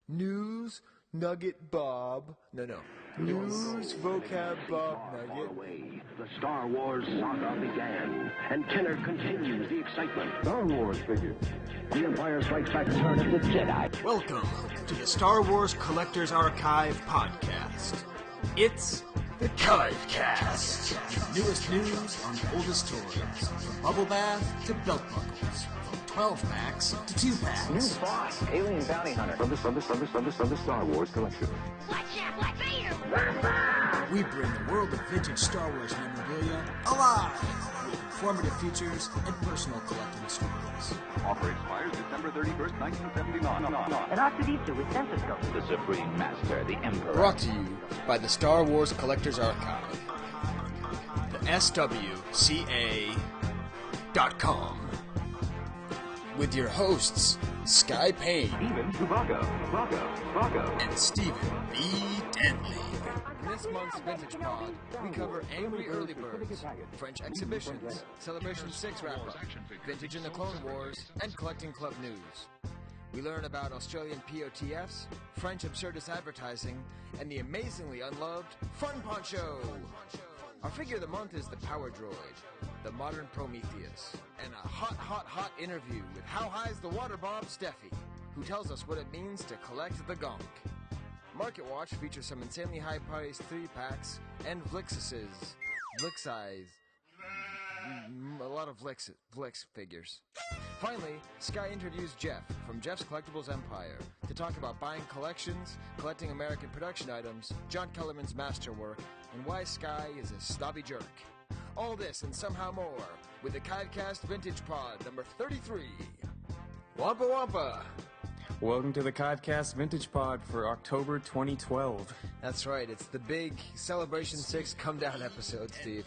News, Nugget Bob. No. News, vocab Bob Nugget. Away. The Star Wars saga began, and Kenner continues the excitement. Star Wars figures. The Empire Strikes Back Return of the Jedi. Welcome to the Star Wars Collectors Archive podcast. It's the Chive Cast. The newest news on the oldest toys, from bubble bath to belt buckles, from 12 packs to 2 packs. New boss, alien bounty hunter. Of the Star Wars collection. Watch out, like Vader! We bring the world of vintage Star Wars memorabilia alive with informative features and personal collecting stories. Offer expires December 31st, 1979. An R2-D2 with stethoscope. The Supreme Master, the Emperor. Brought to you by the Star Wars Collectors Archive. The SWCA.com. With your hosts, Skye Payne Even Chewbacca. and Stephen B. Denley. In this month's Vintage Pod, we cover Angry Early Birds, French exhibitions, Celebration 6 wrap-up, Vintage in the Clone Wars, and Collecting Club news. We learn about Australian Potfs, French absurdist advertising, and the amazingly unloved Fun Poncho. Our figure of the month is the Power Droid, the Modern Prometheus, and a hot interview with How High's the Water Bomb Steffey, who tells us what it means to collect the gonk. Market Watch features some insanely high-priced 3-packs and Vlixesses. A lot of Vlix figures. Finally, Skye introduced Jeff from Jeffs Collectible Empire to talk about buying collections, collecting American production items, John Kellerman's masterwork, and why Skye is a snobby jerk. All this and somehow more with the Chive Cast Vintage Pod number 33. Wampa Wampa! Welcome to the Chive Cast Vintage Pod for October 2012. That's right, it's the big Celebration 6 Come Down episode, Steve.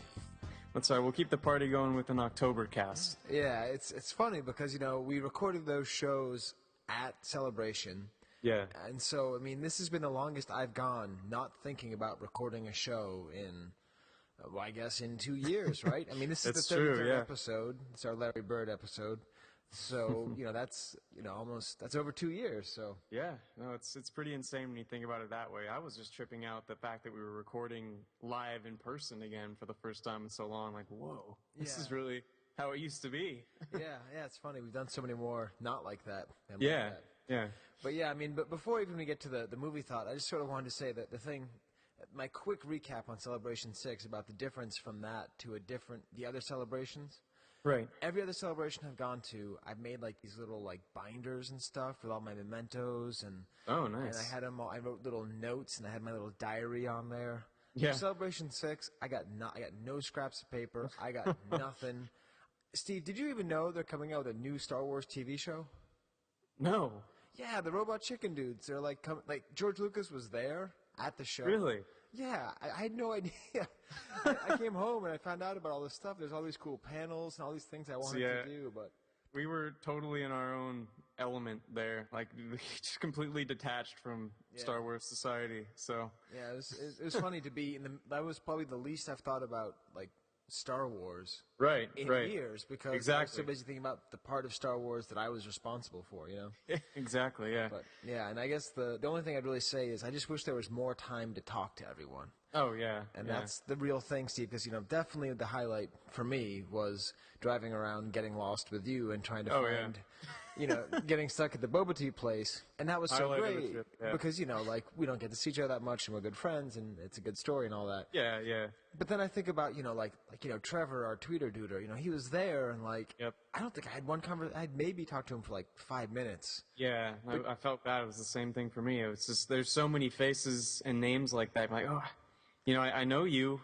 That's right, we'll keep the party going with an October cast. Yeah, it's funny because, we recorded those shows at Celebration. Yeah. And so, this has been the longest I've gone not thinking about recording a show in, I guess, in 2 years, right? This is the 33rd episode. It's our Larry Bird episode. So, that's over 2 years, so. Yeah, no, it's pretty insane when you think about it that way. I was just tripping out the fact that we were recording live in person again for the first time in so long. Like, whoa, this is really how it used to be. yeah, it's funny. We've done so many more not like that. Than Yeah, like that. yeah. But yeah, but before even we get to the movie thought, I just sort of wanted to say that my quick recap on Celebration 6 about the difference from that to the other celebrations. Right. Every other celebration I've gone to, I've made these little binders and stuff with all my mementos and Oh, nice. And I had them all. I wrote little notes and I had my little diary on there. Yeah. For Celebration 6, I got no scraps of paper. I got nothing. Steve, did you even know they're coming out with a new Star Wars TV show? No. Yeah, the Robot Chicken dudes. They're George Lucas was there at the show. Really? Yeah, I had no idea. I came home and I found out about all this stuff. There's all these cool panels and all these things I wanted to do, but we were totally in our own element there, just completely detached from Star Wars society. So yeah, it was funny to be that was probably the least I've thought about Star Wars in years because I was so busy thinking about the part of Star Wars that I was responsible for, Exactly, yeah. But yeah, and I guess the only thing I'd really say is I just wish there was more time to talk to everyone. Oh, yeah. And that's the real thing, Steve, because, definitely the highlight for me was driving around, getting lost with you and trying to find, getting stuck at the boba tea place. And that was so great because, we don't get to see each other that much and we're good friends and it's a good story and all that. Yeah, yeah. But then I think about, Trevor, our tweeter duder, he was there and I don't think I had one conversation. I'd maybe talked to him for 5 minutes. Yeah, I felt that. It was the same thing for me. It was just, there's so many faces and names like that. I'm like, oh, I know you.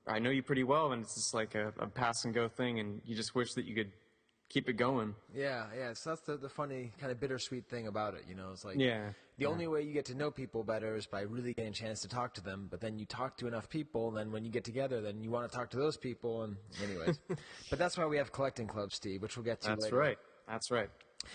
I know you pretty well, and it's just like a pass and go thing, and you just wish that you could keep it going. Yeah. So that's the funny kind of bittersweet thing about it. It's the only way you get to know people better is by really getting a chance to talk to them. But then you talk to enough people, and then when you get together, then you want to talk to those people. And anyways, but that's why we have collecting clubs, Steve, which we'll get to later. That's right.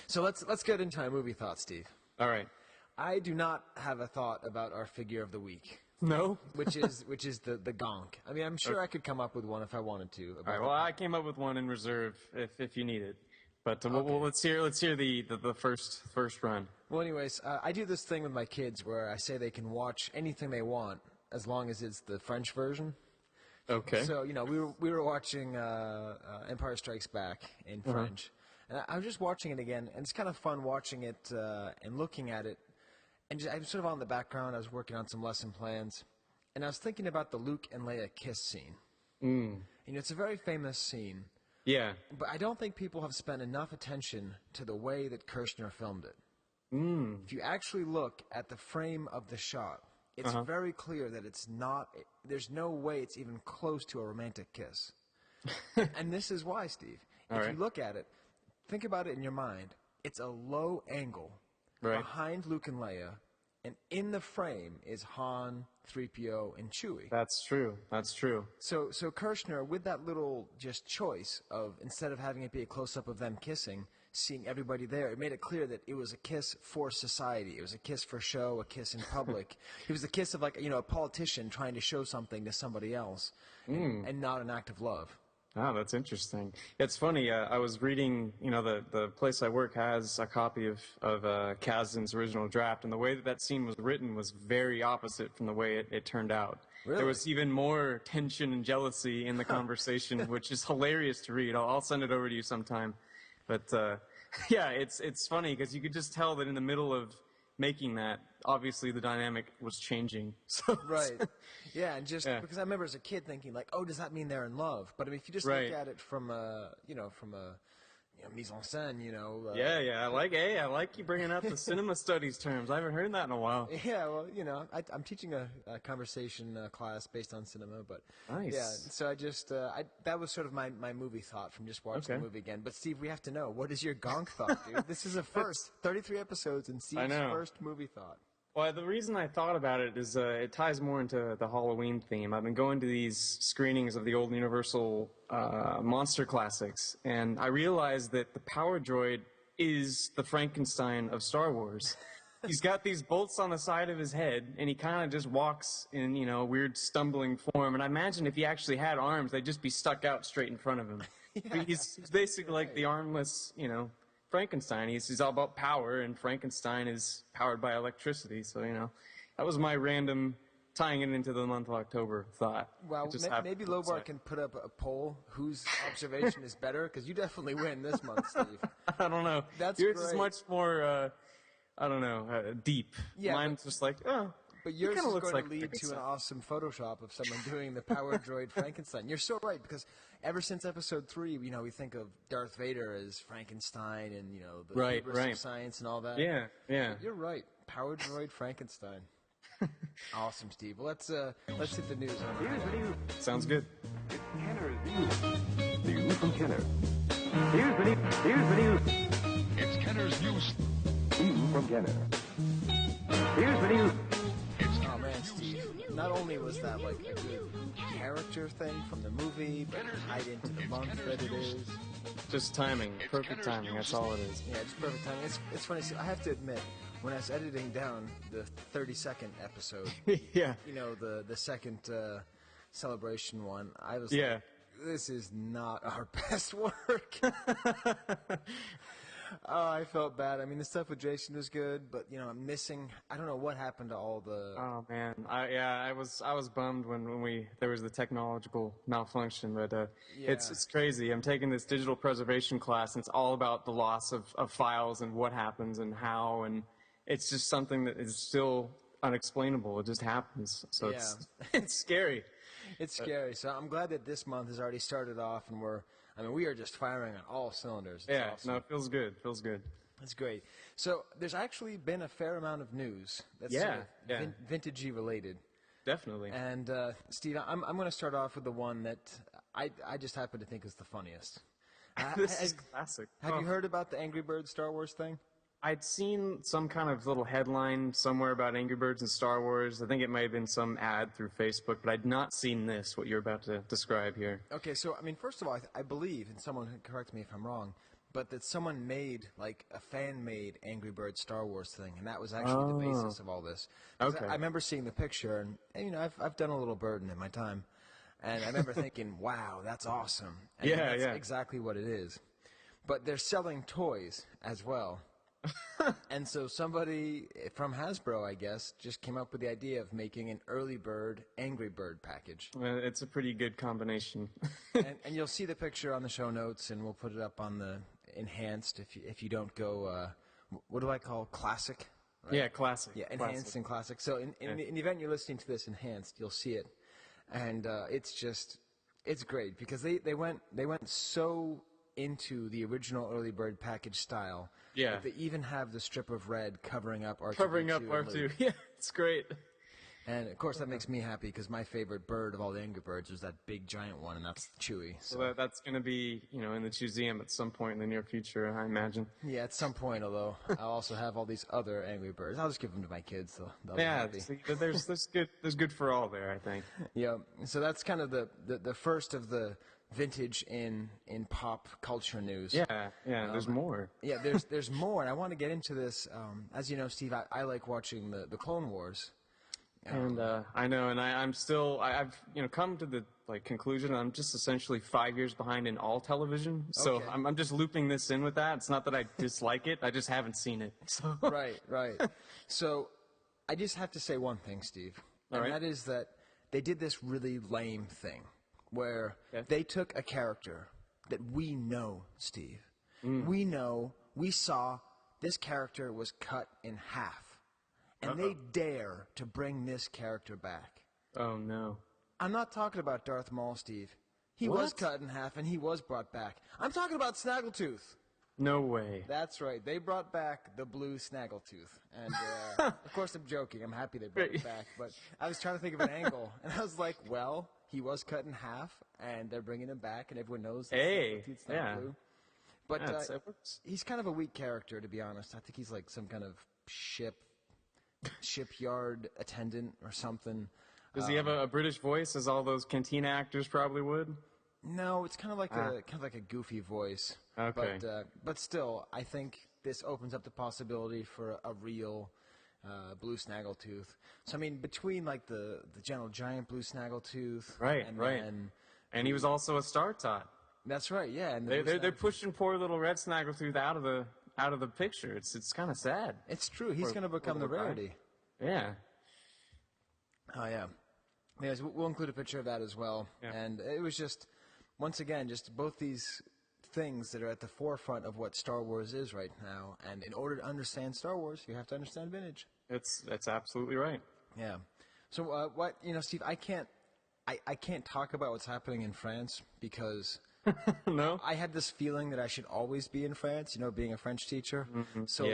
So let's get into my movie thought, Steve. All right. I do not have a thought about our figure of the week. No? which is the gonk. I'm sure I could come up with one if I wanted to. All right, well, I came up with one in reserve if you need it. But let's hear the first run. Well, anyways, I do this thing with my kids where I say they can watch anything they want as long as it's the French version. Okay. So, we were watching Empire Strikes Back in French. And I was just watching it again, and it's kind of fun watching it and looking at it. And I was sort of on the background. I was working on some lesson plans. And I was thinking about the Luke and Leia kiss scene. It's a very famous scene. Yeah. But I don't think people have spent enough attention to the way that Kirshner filmed it. If you actually look at the frame of the shot, it's very clear that it's not, there's no way it's even close to a romantic kiss. And this is why, Steve. If you look at it, think about it in your mind. It's a low angle behind Luke and Leia, and in the frame is Han, 3PO, and Chewie. That's true. That's true. So Kirshner, with that little just choice of, instead of having it be a close-up of them kissing, seeing everybody there, it made it clear that it was a kiss for society. It was a kiss for show, a kiss in public. It was the kiss of, like, a politician trying to show something to somebody else, and not an act of love. Oh, that's interesting. It's funny. I was reading. The place I work has a copy of Kasdan's original draft, and the way that scene was written was very opposite from the way it turned out. Really? There was even more tension and jealousy in the conversation, which is hilarious to read. I'll send it over to you sometime. But yeah, it's funny because you could just tell that in the middle of making that, obviously the dynamic was changing. So right. Yeah, and just because I remember as a kid thinking like, oh, does that mean they're in love? But I mean, if you just look at it from a mise en scène, I like you bringing up the cinema studies terms. I haven't heard that in a while. Yeah, well, I'm teaching a conversation class based on cinema, but nice. Yeah, so I just that was sort of my movie thought from just watching the movie again. But Steve, we have to know, what is your gonk thought, dude? This is a first, 33 episodes, and Steve's first movie thought. Well, the reason I thought about it is it ties more into the Halloween theme. I've been going to these screenings of the old Universal monster classics, and I realized that the Power Droid is the Frankenstein of Star Wars. He's got these bolts on the side of his head, and he kind of just walks in, a weird stumbling form. And I imagine if he actually had arms, they'd just be stuck out straight in front of him. Yeah. He's basically like the armless, Frankenstein. He's all about power, and Frankenstein is powered by electricity. So, that was my random tying it into the month of October thought. Well, maybe Lobar can put up a poll whose observation is better, because you definitely win this month, Steve. I don't know. Yours is much more, deep. Yeah, mine's just like, but yours is going to lead to an awesome Photoshop of someone doing the Power Droid Frankenstein. You're so right, because ever since Episode 3, we think of Darth Vader as Frankenstein and, the hubris of science and all that. Yeah. You're right. Power Droid Frankenstein. Awesome, Steve. Well, let's hit the news. Here's the news. Sounds good. It's Kenner's news. News from Kenner. Here's the news. Here's the news. It's Kenner's news. News from Kenner. Here's the news. Oh man, Steve, not only was that like a good character thing from the movie, but tied into the month that it is. Just timing, perfect timing, that's all it is. Yeah, just perfect timing. It's funny, see, I have to admit, when I was editing down the 32nd episode, the second celebration one, I was like, this is not our best work. Oh, I felt bad. I mean, the stuff with Jason was good, but I'm missing. I don't know what happened to all the. Oh man, I was bummed when there was the technological malfunction, but it's crazy. I'm taking this digital preservation class, and it's all about the loss of files and what happens and how, and it's just something that is still unexplainable. It just happens, so it's scary. It's scary. So I'm glad that this month has already started off, and we are just firing on all cylinders. It's awesome. No, it feels good. Feels good. That's great. So there's actually been a fair amount of news that's vintagey related. Definitely. And Steve, I'm going to start off with the one that I just happen to think is the funniest. This is classic. Have you heard about the Angry Birds Star Wars thing? I'd seen some kind of little headline somewhere about Angry Birds and Star Wars. I think it may have been some ad through Facebook, but I'd not seen this, what you're about to describe here. Okay, so, first of all, I believe, and someone can correct me if I'm wrong, but that someone made, like, a fan-made Angry Birds Star Wars thing, and that was actually the basis of all this. Okay. I remember seeing the picture, and I've done a little birding in my time, and I remember thinking, wow, that's awesome. And that's exactly what it is. But they're selling toys as well. And so somebody from Hasbro, I guess, just came up with the idea of making an early bird, Angry Bird package. It's a pretty good combination. and you'll see the picture on the show notes, and we'll put it up on the enhanced if you don't go, what do I call classic? Right? Yeah, classic. Yeah, enhanced classic. and classic. So in the event you're listening to this enhanced, you'll see it. And it's great because they went so into the original early bird package style. Yeah. That they even have the strip of red covering up R2. Covering up R2. Yeah, it's great. And of course that makes me happy because my favorite bird of all the Angry Birds is that big giant one, and that's Chewie. So that's going to be, in the museum at some point in the near future, I imagine. Yeah, at some point, although I'll also have all these other Angry Birds. I'll just give them to my kids. They'll be happy. There's good for all there, I think. Yeah, so that's kind of the first of the vintage in pop culture news. Yeah, there's more. Yeah, there's more, and I want to get into this. As you know, Steve, I like watching the Clone Wars. And I know, and I've come to the conclusion. I'm just essentially 5 years behind in all television. So Okay. I'm just looping this in with that. It's not that I dislike it. I just haven't seen it. So. Right. So I just have to say one thing, Steve, and that is that they did this really lame thing where they took a character that we know, Steve. We saw this character was cut in half. And they dare to bring this character back. Oh, no. I'm not talking about Darth Maul, Steve. He was cut in half, and he was brought back. I'm talking about Snaggletooth. No way. That's right. They brought back the blue Snaggletooth. And, of course, I'm joking. I'm happy they brought it back. But I was trying to think of an angle. And I was like, well, he was cut in half, and they're bringing him back, and everyone knows that Snaggletooth's not blue. But he's kind of a weak character, to be honest. I think he's like some kind of shipyard attendant or something. Does he have a British voice, as all those Cantina actors probably would? No, it's kind of like a goofy voice. Okay. But still, I think this opens up the possibility for a real blue Snaggletooth. So I mean, between like the Gentle Giant blue Snaggletooth, and he was also a Star Tot. That's right. Yeah. And they're pushing poor little red Snaggletooth out of the picture. It's kind of sad. It's true. He's going to become the rarity. Yeah. Oh, yeah. Anyways, we'll include a picture of that as well. Yeah. And it was just, once again, just both these things that are at the forefront of what Star Wars is right now. And in order to understand Star Wars, you have to understand vintage. That's absolutely right. Yeah. So Steve, I can't talk about what's happening in France because no, I had this feeling that I should always be in France, being a French teacher. Mm-hmm. So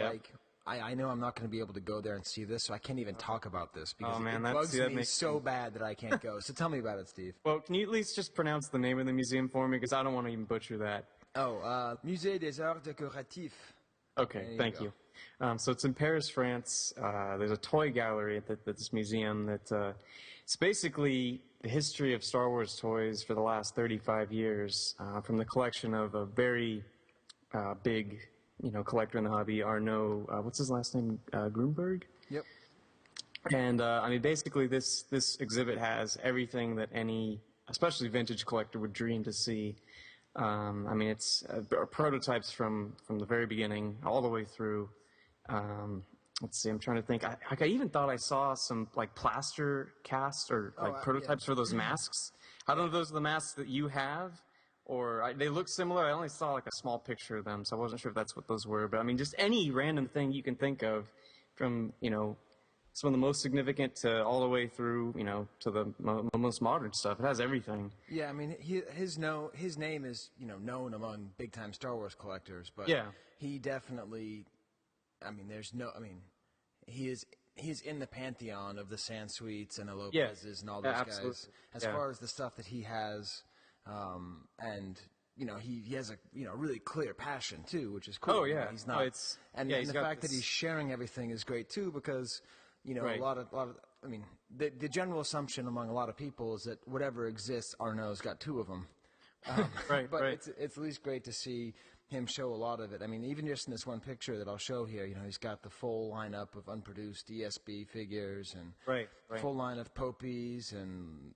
I know I'm not going to be able to go there and see this, so I can't even talk about this because it bugs me so bad that I can't go. So tell me about it, Steve. Well, can you at least just pronounce the name of the museum for me, because I don't want to even butcher that. Musée des Arts Décoratifs. Okay, thank you. So it's in Paris, France. There's a toy gallery at this museum that it's basically the history of Star Wars toys for the last 35 years, from the collection of a very big collector in the hobby, Arnaud, what's his last name? Grunberg? Yep. And, basically this exhibit has everything that any, especially vintage collector, would dream to see. It's prototypes from the very beginning all the way through. Let's see, I'm trying to think. I even thought I saw some, plaster casts or, prototypes for those masks. I don't know if those are the masks that you have. Or they look similar. I only saw a small picture of them, so I wasn't sure if that's what those were. But just any random thing you can think of, from some of the most significant to all the way through to the most modern stuff. It has everything. Yeah, his name is known among big time Star Wars collectors, but he definitely, he is in the pantheon of the Sansweets and the Lopez's and all those guys. As far as the stuff that he has. And he has a really clear passion too, which is cool. Oh yeah, he's not. The fact that he's sharing everything is great too, because a lot of the general assumption among a lot of people is that whatever exists, Arnaud's got two of them. But it's at least great to see him show a lot of it. Even just in this one picture that I'll show here, he's got the full lineup of unproduced ESB figures and full line of Popies and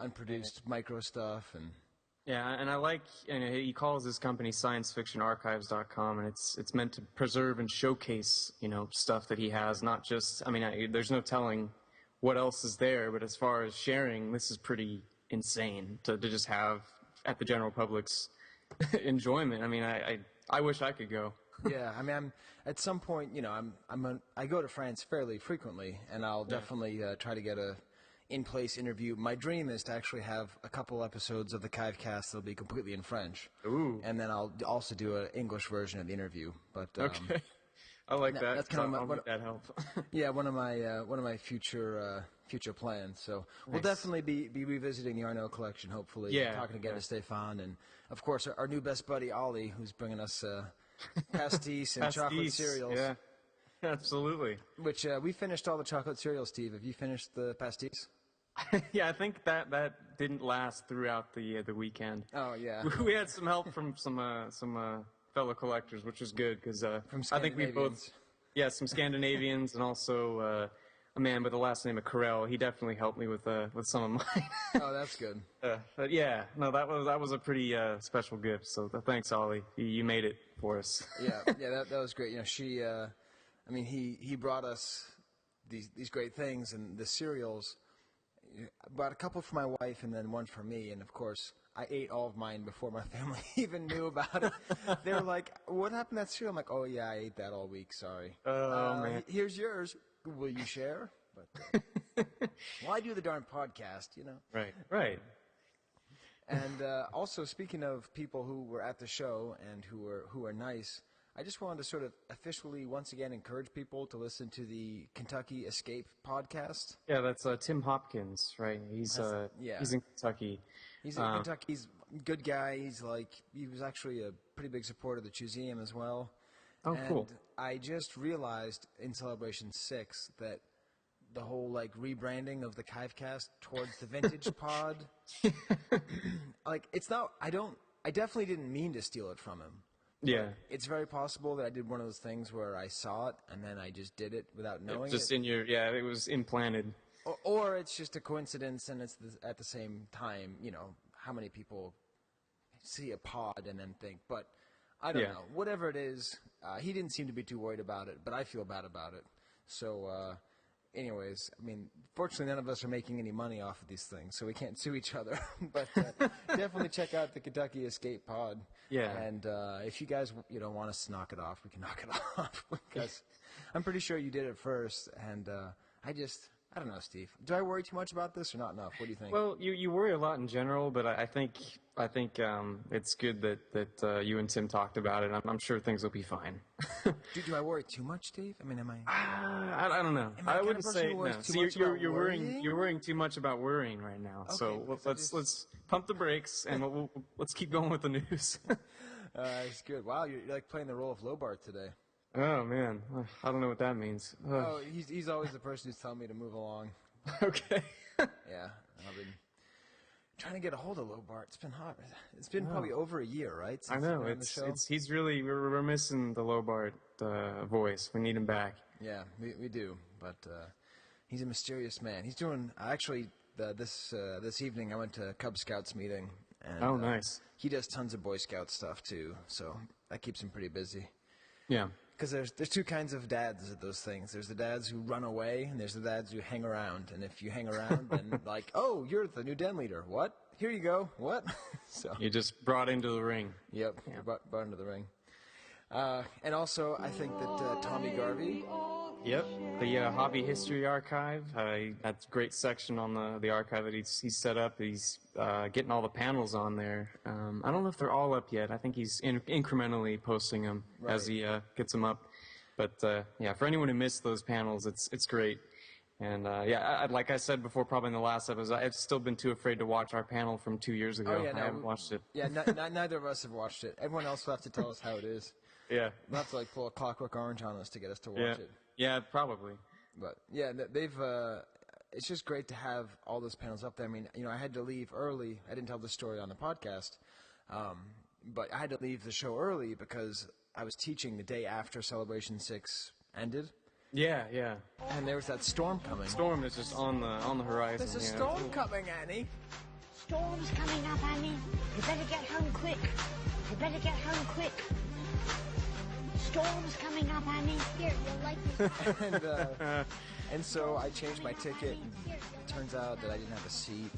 unproduced micro stuff and. Yeah, and I like, and he calls his company sciencefictionarchives.com, and it's meant to preserve and showcase, stuff that he has, not just, there's no telling what else is there, but as far as sharing, this is pretty insane to just have at the general public's enjoyment. I wish I could go. Yeah, I'm at some point, I go to France fairly frequently, and I'll definitely try to get a in-place interview. My dream is to actually have a couple episodes of the Chive Cast that'll be completely in French. Ooh. And then I'll also do an English version of the interview. But okay, I like that. That's kind of I'll make that help. Yeah, one of my future plans. So we'll Nice. definitely be revisiting the Arnaud collection. Hopefully, Yeah, talking again yeah. to Stefan, and of course our new best buddy Ollie, who's bringing us pastis and chocolate Pastis, cereals. Yeah, absolutely. Which we finished all the chocolate cereals. Steve, have you finished the pastis? Yeah, I think that didn't last throughout the weekend. Oh yeah. We had some help from some fellow collectors, which was good because I think we both, some Scandinavians and also a man by the last name of Carell. He definitely helped me with some of mine. Oh, that's good. But yeah, no, that was a pretty special gift. So thanks, Ollie. You made it for us. Yeah, that was great. She, he brought us these great things, and the cereals. Bought a couple for my wife and then one for me, and of course I ate all of mine before my family even knew about it. They were like, "What happened to that cereal?" I'm like, "Oh yeah, I ate that all week. Sorry." Oh man. Here's yours. Will you share? But well, I do the darn podcast, Right. And also, speaking of people who were at the show and who are nice, I just wanted to sort of officially once again encourage people to listen to the Kentucky Escape podcast. Yeah, that's Tim Hopkins, right? He's in Kentucky. He's in Kentucky. He's a good guy. He was actually a pretty big supporter of the Museum as well. Oh, and cool. I just realized in Celebration 6 that the whole rebranding of the Chivecast towards the Vintage Pod, it's not. I definitely didn't mean to steal it from him. Yeah. It's very possible that I did one of those things where I saw it and then I just did it without knowing Just it. it was implanted. Or it's just a coincidence, and it's at the same time, how many people see a pod and then think. But I don't know. Whatever it is, he didn't seem to be too worried about it, but I feel bad about it. So, anyways, fortunately none of us are making any money off of these things, so we can't sue each other. But definitely check out the Kentucky Escape Pod. Yeah. And if you guys want us to knock it off, we can knock it off. Because I'm pretty sure you did it first, and I don't know, Steve. Do I worry too much about this or not enough? What do you think? Well, you worry a lot in general, but I think it's good that you and Tim talked about it. I'm sure things will be fine. Do I worry too much, Steve? Am I? I don't know. Am I I the wouldn't kind of person say who no. worries too See, much about you're worrying? you're worrying too much about worrying right now. Okay, So let's pump the brakes and let's keep going with the news. It's good. Wow, you're playing the role of Lobart today. Oh man, I don't know what that means. Oh, he's always the person who's telling me to move along. Okay. Yeah, I've been trying to get a hold of Lobart. It's been hot. It's been probably over a year, right? I know. He's really we're missing the Lobart voice. We need him back. Yeah, we do. But he's a mysterious man. He's doing actually this evening. I went to a Cub Scouts meeting. And, Oh, nice. He does tons of Boy Scout stuff too, so that keeps him pretty busy. Yeah. Because there's two kinds of dads at those things. There's the dads who run away, and there's the dads who hang around. And if you hang around, then oh, you're the new den leader. What? Here you go. What? So. You just brought into the ring. Yep. Yeah. Brought into the ring. And also, I think that Tommy Garvey. Yep, the Hobby History Archive. That's a great section on the archive that he's set up. He's getting all the panels on there. I don't know if they're all up yet. I think he's incrementally posting them as he gets them up. But for anyone who missed those panels, it's great. And like I said before, probably in the last episode, I've still been too afraid to watch our panel from 2 years ago. Oh, yeah, I haven't watched it. Yeah, neither of us have watched it. Everyone else will have to tell us how it is. Yeah. We'll have to pull a Clockwork Orange on us to get us to watch it. Yeah, probably. But yeah, they've. It's just great to have all those panels up there. I had to leave early. I didn't tell the story on the podcast, but I had to leave the show early because I was teaching the day after Celebration 6 ended. Yeah. And there was that storm coming. Storm is just on the horizon. There's a storm coming, Annie. Storm's coming up, Annie. You better get home quick. You better get home quick. Storm's coming up, Annie. Here, you'll like it. And so I changed my ticket. And it turns out that I didn't have a seat. It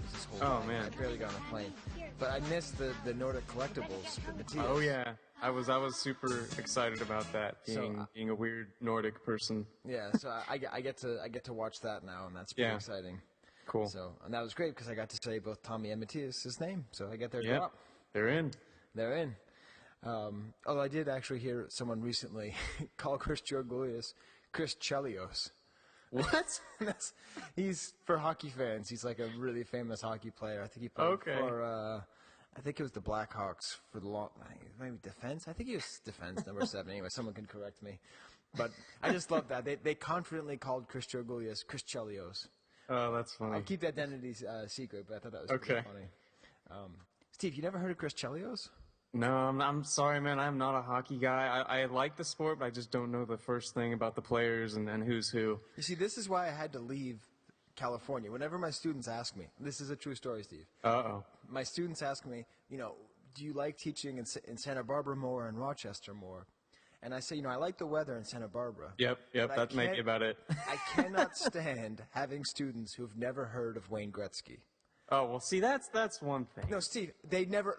was this whole thing. Man. I barely got on the plane. But I missed the Nordic Collectibles, the Matthias. Oh yeah, I was super excited about that. Being a weird Nordic person. Yeah, so I get to watch that now, and that's pretty exciting. Cool. So and that was great because I got to say both Tommy and Matthias' name, so I get their Yep. drop. They're in. They're in. Although I did actually hear someone recently call Chris Georgoulias Chris Chelios. What? He's for hockey fans. He's like a really famous hockey player. I think he played for. I think it was the Blackhawks for the long. Maybe defense. I think he was defense number 7. Anyway, someone can correct me. But I just love that they confidently called Chris Georgoulias Chris Chelios. Oh, that's funny. I'll keep the identity secret, but I thought that was pretty funny. Steve, you never heard of Chris Chelios? No, I'm sorry, man. I'm not a hockey guy. I like the sport, but I just don't know the first thing about the players and who's who. You see, this is why I had to leave California. Whenever my students ask me, this is a true story, Steve. Uh-oh. My students ask me, do you like teaching in Santa Barbara more or in Rochester more? And I say, I like the weather in Santa Barbara. Yep, that might be about it. I cannot stand having students who've never heard of Wayne Gretzky. Oh, well, see, that's one thing. No, Steve,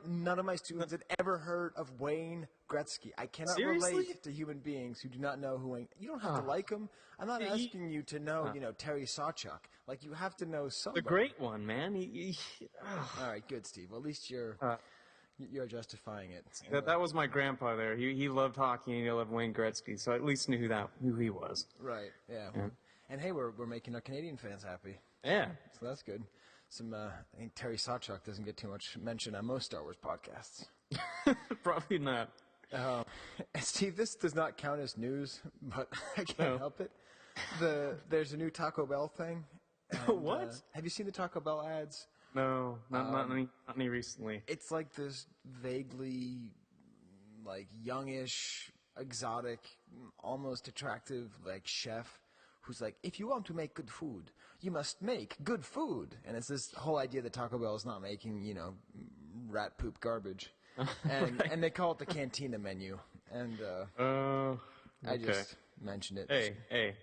none of my students had ever heard of Wayne Gretzky. I cannot Seriously? relate to human beings who do not know who Wayne. You don't have to like him. I'm not asking you to know, Terry Sawchuk. Like, you have to know somebody. The great one, man. All right, good, Steve. Well, at least you're justifying it. That was my grandpa there. He loved hockey and he loved Wayne Gretzky, so I at least knew who he was. Right. Yeah. And hey, we're making our Canadian fans happy. Yeah. So that's good. I think Terry Sawchuk doesn't get too much mention on most Star Wars podcasts. Probably not. Steve, this does not count as news, but I can't help it. There's a new Taco Bell thing. And, what? Have you seen the Taco Bell ads? No, not any recently. It's like this vaguely, like, youngish, exotic, almost attractive, like, chef who's like, if you want to make good food, you must make good food. And it's this whole idea that Taco Bell is not making, rat poop garbage. And they call it the Cantina menu. And I just mentioned it. Hey.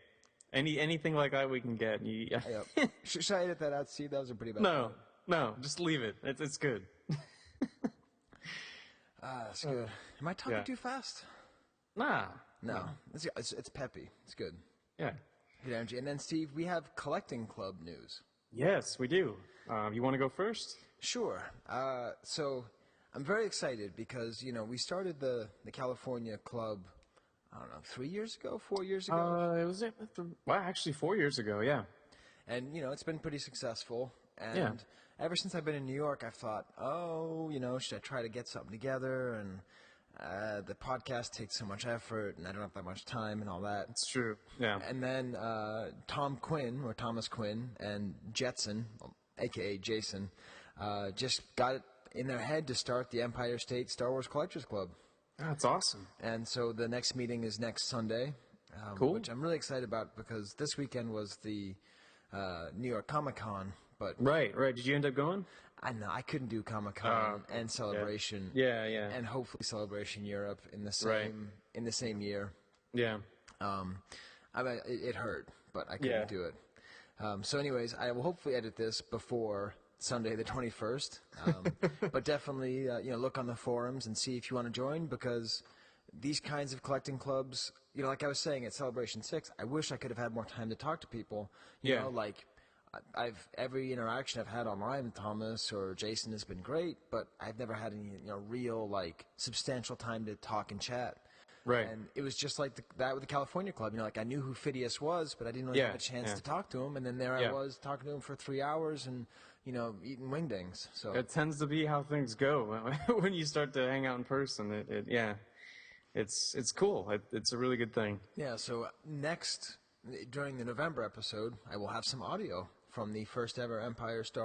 Anything like that we can get. Yep. Should I edit that out, Steve? That was a pretty bad No, just leave it. It's good. That's good. Am I talking too fast? Nah. No. It's peppy. It's good. Yeah. Good energy. And then, Steve, we have collecting club news. Yes, we do. You want to go first? Sure. So I'm very excited because, we started the California club, I don't know, 3 years ago, 4 years ago? Actually 4 years ago, yeah. And, it's been pretty successful. And ever since I've been in New York, I've thought, should I try to get something together? And the podcast takes so much effort, and I don't have that much time and all that. It's true, yeah. And then Thomas Quinn, and Jetson, a.k.a. Jason, just got it in their head to start the Empire State Star Wars Collectors Club. That's awesome. And so the next meeting is next Sunday, cool. Which I'm really excited about because this weekend was the New York Comic-Con. But Right. Did you end up going? I couldn't do Comic-Con and Celebration. Yeah. And hopefully Celebration Europe in the same year. Yeah. It hurt, but I couldn't do it. So anyways, I will hopefully edit this before Sunday the 21st. But definitely, look on the forums and see if you want to join because these kinds of collecting clubs, like I was saying at Celebration 6, I wish I could have had more time to talk to people. You know, like every interaction I've had online with Thomas or Jason has been great, but I've never had any real substantial time to talk and chat. Right. And it was just like that with the California Club. I knew who Phidias was, but I didn't really have a chance to talk to him. And then there I was talking to him for 3 hours and eating wingdings. So it tends to be how things go when you start to hang out in person. It's cool. It's a really good thing. Yeah. So during the November episode, I will have some audio from the first ever Empire State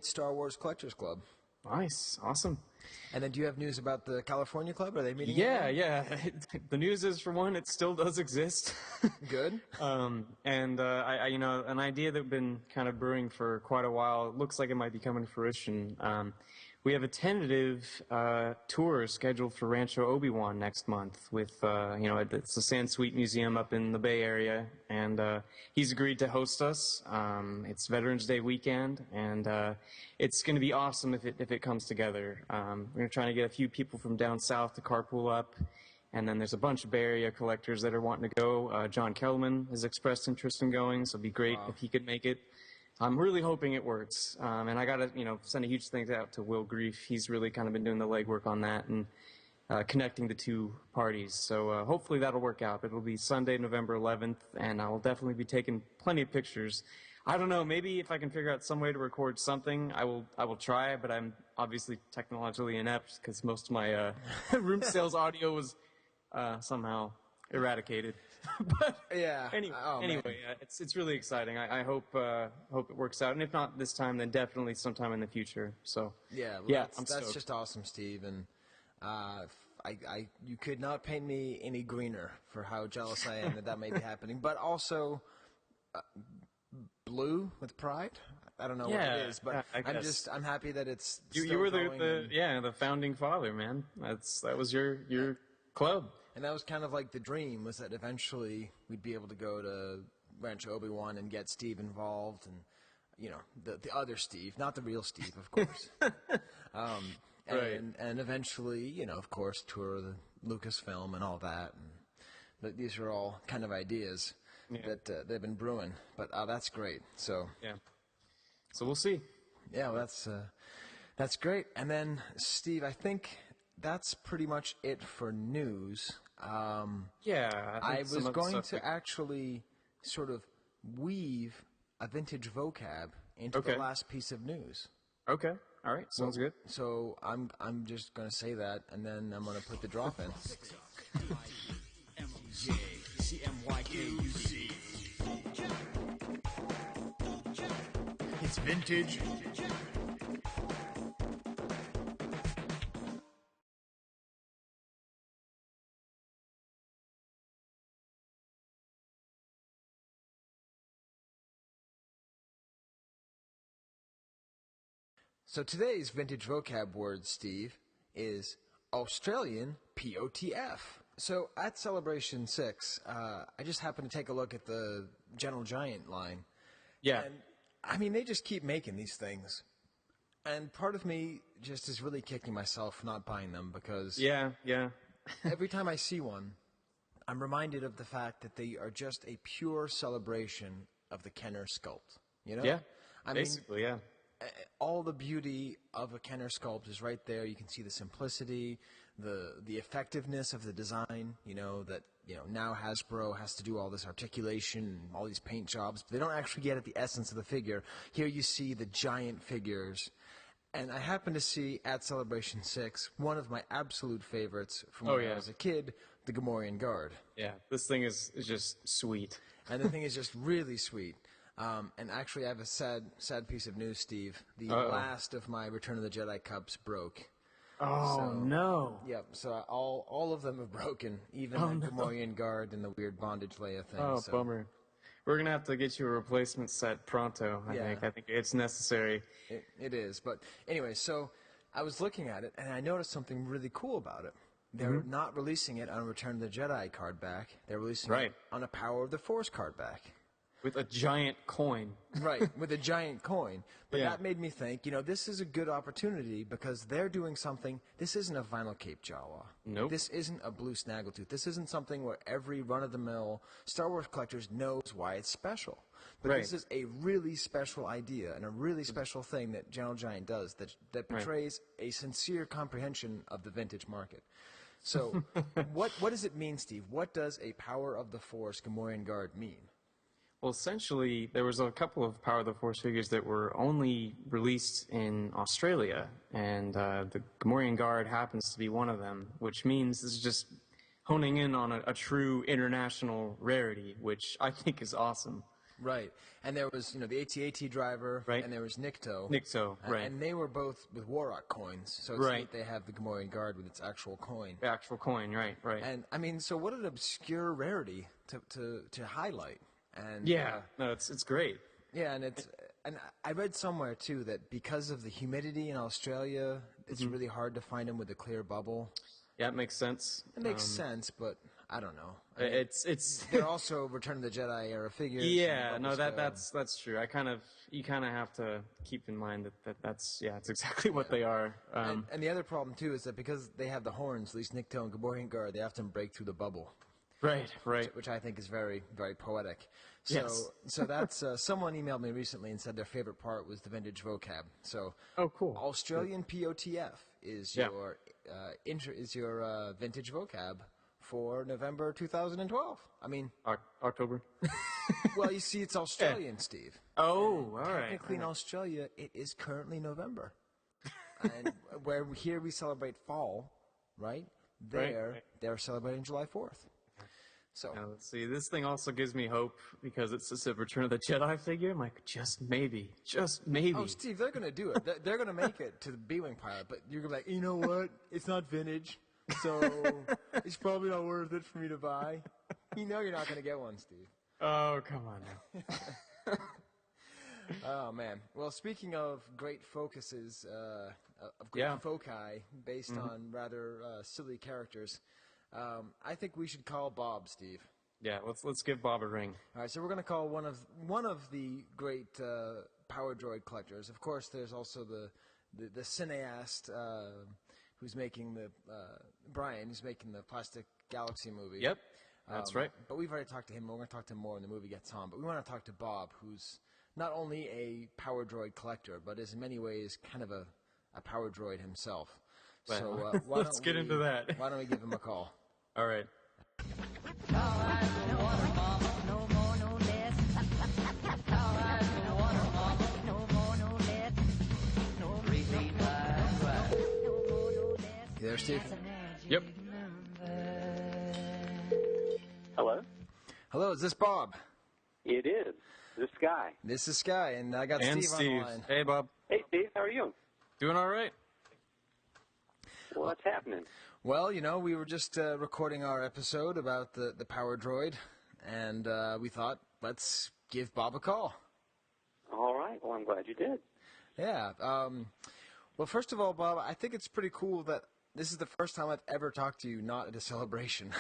Star Wars Collectors Club. Nice. Awesome. And then do you have news about the California Club? Are they meeting? Yeah. The news is, for one, it still does exist. Good. And I an idea that had been kind of brewing for quite a while. It looks like it might be coming to fruition. We have a tentative tour scheduled for Rancho Obi-Wan next month with, it's the San Sweet Museum up in the Bay Area, and he's agreed to host us. It's Veterans Day weekend, and it's going to be awesome if it comes together. We're trying to get a few people from down south to carpool up, and then there's a bunch of Bay Area collectors that are wanting to go. John Kellerman has expressed interest in going, so it'd be great if he could make it. I'm really hoping it works, and I gotta, send a huge thanks out to Will Grief. He's really kind of been doing the legwork on that and connecting the two parties. So hopefully that'll work out. It'll be Sunday, November 11th, and I will definitely be taking plenty of pictures. I don't know, maybe if I can figure out some way to record something, I will try. But I'm obviously technologically inept because most of my room sales audio was somehow eradicated. But yeah. Anyway, it's really exciting. I hope it works out, and if not this time, then definitely sometime in the future. So that's just awesome, Steve, and you could not paint me any greener for how jealous I am that may be happening. But also, blue with pride. I don't know what it is, but I'm happy that it's. You were the founding father, man. That was your club. And that was kind of like the dream, was that eventually we'd be able to go to Rancho Obi-Wan and get Steve involved, and the other Steve, not the real Steve, of course. Right. And eventually, of course, tour the Lucasfilm and all that. But these are all kind of ideas that they've been brewing. But that's great. So So we'll see. Yeah, well, that's great. And then, Steve, I think that's pretty much it for news. I was going to actually sort of weave a vintage vocab into the last piece of news. Okay. All right. Sounds good. So I'm just going to say that, and then I'm going to put the drop in. It's vintage. So today's vintage vocab word, Steve, is Australian POTF. So at Celebration 6, I just happened to take a look at the Gentle Giant line. Yeah. And, I mean, they just keep making these things. And part of me just is really kicking myself for not buying them because Yeah. every time I see one, I'm reminded of the fact that they are just a pure celebration of the Kenner sculpt. You know? Yeah. Basically, yeah. All the beauty of a Kenner sculpt is right there. You can see the simplicity, the effectiveness of the design. Now Hasbro has to do all this articulation and all these paint jobs. But they don't actually get at the essence of the figure. Here you see the giant figures. And I happen to see at Celebration 6 one of my absolute favorites from when I was a kid, the Gamorrean Guard. Yeah, this thing is just sweet. And the thing is just really sweet. And actually, I have a sad piece of news, Steve. The last of my Return of the Jedi cups broke. Oh, no. Yep, so all of them have broken, even the Gamorrean Guard and the weird bondage Leia thing. Oh, bummer. We're going to have to get you a replacement set pronto, I think. I think it's necessary. It is. But anyway, so I was looking at it, and I noticed something really cool about it. They're not releasing it on a Return of the Jedi card back. They're releasing it on a Power of the Force card back. With a giant coin. Right, with a giant coin. But that made me think, this is a good opportunity because they're doing something. This isn't a vinyl Cape Jawa. Nope. This isn't a blue Snaggletooth. This isn't something where every run-of-the-mill Star Wars collectors knows why it's special. But this is a really special idea and a really special thing that Gentle Giant does that portrays a sincere comprehension of the vintage market. So what does it mean, Steve? What does a Power of the Force Gamorrean Guard mean? Well, essentially, there was a couple of Power of the Force figures that were only released in Australia, and the Gamorrean Guard happens to be one of them, which means this is just honing in on a true international rarity, which I think is awesome. Right. And there was, the AT-AT driver, Right. and there was Nikto. Nikto, right. And they were both with Warrock coins, so it's Right. neat they have the Gamorrean Guard with its actual coin. The actual coin, right. And, I mean, so what an obscure rarity to highlight. And Yeah, no, it's great. Yeah, and I read somewhere, too, that because of the humidity in Australia, it's really hard to find them with a clear bubble. Yeah, it makes sense. It makes sense, but I don't know. I mean, It's they're also Return of the Jedi era figures. yeah, no, scale. that's true. You kind of have to keep in mind that's it's exactly what they are. And the other problem, too, is that because they have the horns, at least Nikto and Gamorrean Guard, they often break through the bubble. Right. Which I think is very, very poetic. So, Yes. so that's someone emailed me recently and said their favorite part was the vintage vocab. So, Oh, cool. Australian POTF is Yeah. your vintage vocab for November 2012. I mean, October. well, you see, it's Australian, Steve. Oh, all right. Technically, in Australia, it is currently November, and where here we celebrate fall, right? Right. They're celebrating July 4th. So Now, let's see. This thing also gives me hope because it's just a Return of the Jedi figure. I'm like, just maybe. Oh, Steve, they're going to do it. They're going to make it to the B-Wing pilot, but you're going to be like, you know what? It's not vintage, so it's probably not worth it for me to buy. You know you're not going to get one, Steve. Oh, come on now. Oh, man. Well, speaking of great focuses, of great foci based on rather silly characters, I think we should call Bob, Steve. Yeah, let's give Bob a ring. All right, so we're going to call one of the great Power Droid collectors. Of course, there's also the cineast who's making Brian, who's making the Plastic Galaxy movie. Yep, that's right. But we've already talked to him. We're going to talk to him more when the movie gets on. But we want to talk to Bob, who's not only a Power Droid collector, but is in many ways kind of a Power Droid himself. Well, So let's get into that. Why don't we give him a call? All right. You there, Steve? Yep. Hello? Hello, is this Bob? It is. This is Skye. This is Skye, and I got And Steve on Steve. the line. Hey, Bob. Hey, Steve, how are you? Doing all right? What's happening? Well, we were just recording our episode about the Power Droid, and we thought, let's give Bob a call. All right. Well, I'm glad you did. Yeah. Well, first of all, Bob, I think it's pretty cool that this is the first time I've ever talked to you not at a celebration.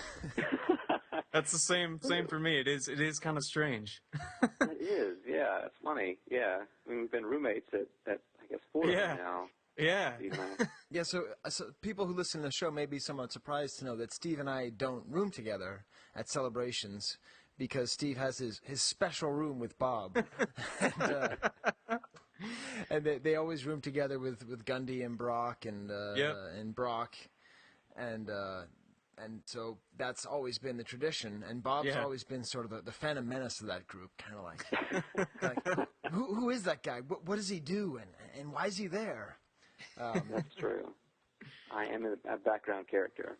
That's the same for me. It is kind of strange. It is. Yeah, it's funny. Yeah. I mean, we've been roommates at I guess 4 Yeah. now. Yeah. Steve and I. Yeah, so people who listen to the show may be somewhat surprised to know that Steve and I don't room together at celebrations because Steve has his special room with Bob. And they always room together with Gundy and Brock and Brock. And so that's always been the tradition. And Bob's always been sort of the phantom menace of that group, kind of like who is that guy? What does he do? And why is he there? That's true. I am a background character.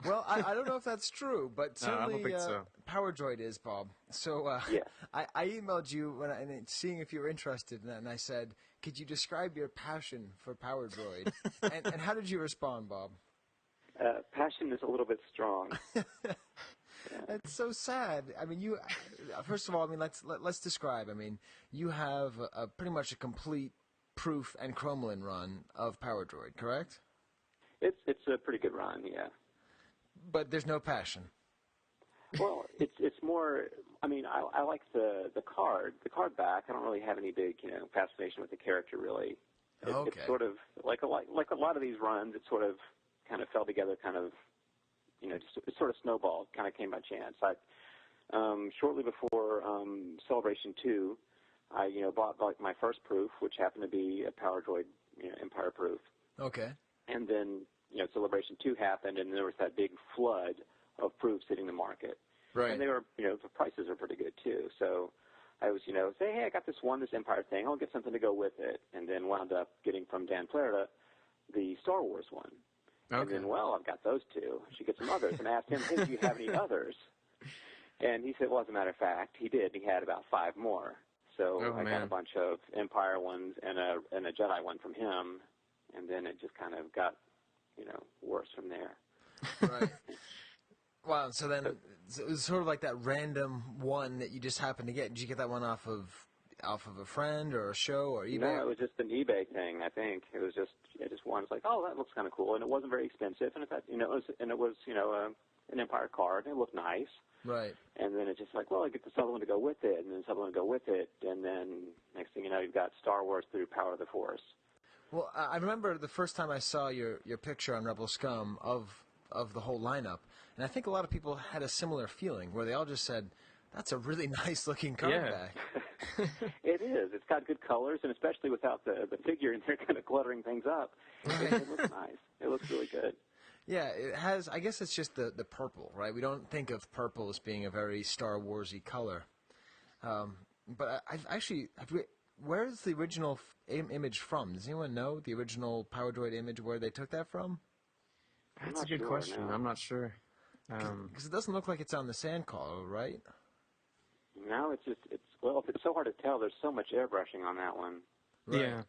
Well, I don't know if that's true, but No, I don't certainly think so. Power Droid is, Bob. So Yes. I emailed you seeing if you were interested, and I said, could you describe your passion for Power Droid? and how did you respond, Bob? Passion is a little bit strong. It's so sad. I mean, you. First of all, I mean, let's describe. I mean, you have pretty much a complete proof and Chromelin run of Power Droid, correct? It's a pretty good run, yeah. But there's no passion. Well, it's more. I mean, I like the card back. I don't really have any big fascination with the character really. Okay. It's sort of like a lot of these runs. It sort of kind of fell together, kind of just it sort of snowballed. Kind of came by chance. Shortly before Celebration 2, I bought like my first proof, which happened to be a Power Droid Empire proof. Okay. And then Celebration 2 happened, and there was that big flood of proofs hitting the market. Right. And they were, the prices are pretty good too. So I was, say, hey, I got this Empire thing. I'll get something to go with it. And then wound up getting from Dan Flaherty the Star Wars one. Okay. And then, I've got those two. I should get some others. And I asked him, hey, do you have any others? And he said, well, as a matter of fact, he did. He had about 5 more. So I got a bunch of Empire ones and a Jedi one from him, and then it just kind of got, worse from there. Right. Wow. So then it was sort of like that random one that you just happened to get. Did you get that one off of a friend or a show or eBay? No, it was just an eBay thing. I think it was just one. It's like, oh, that looks kind of cool, and it wasn't very expensive, and it was an Empire card. And it looked nice. Right. And then it's just like, well, I get this other one to go with it, and then this other one to go with it, and then next thing you know, you've got Star Wars through Power of the Force. Well, I remember the first time I saw your picture on Rebel Scum of the whole lineup, and I think a lot of people had a similar feeling where they all just said, that's a really nice-looking card back. It is. It's got good colors, and especially without the figure in there kind of cluttering things up. It looks nice. It looks really good. Yeah, it has. I guess it's just the purple, right? We don't think of purple as being a very Star Wars-y color. But I've actually, where is the original image from? Does anyone know the original Power Droid image, where they took that from? That's a good question. No. I'm not sure. Because it doesn't look like it's on the Sandcrawler, right? No, it's so hard to tell. There's so much airbrushing on that one. Right.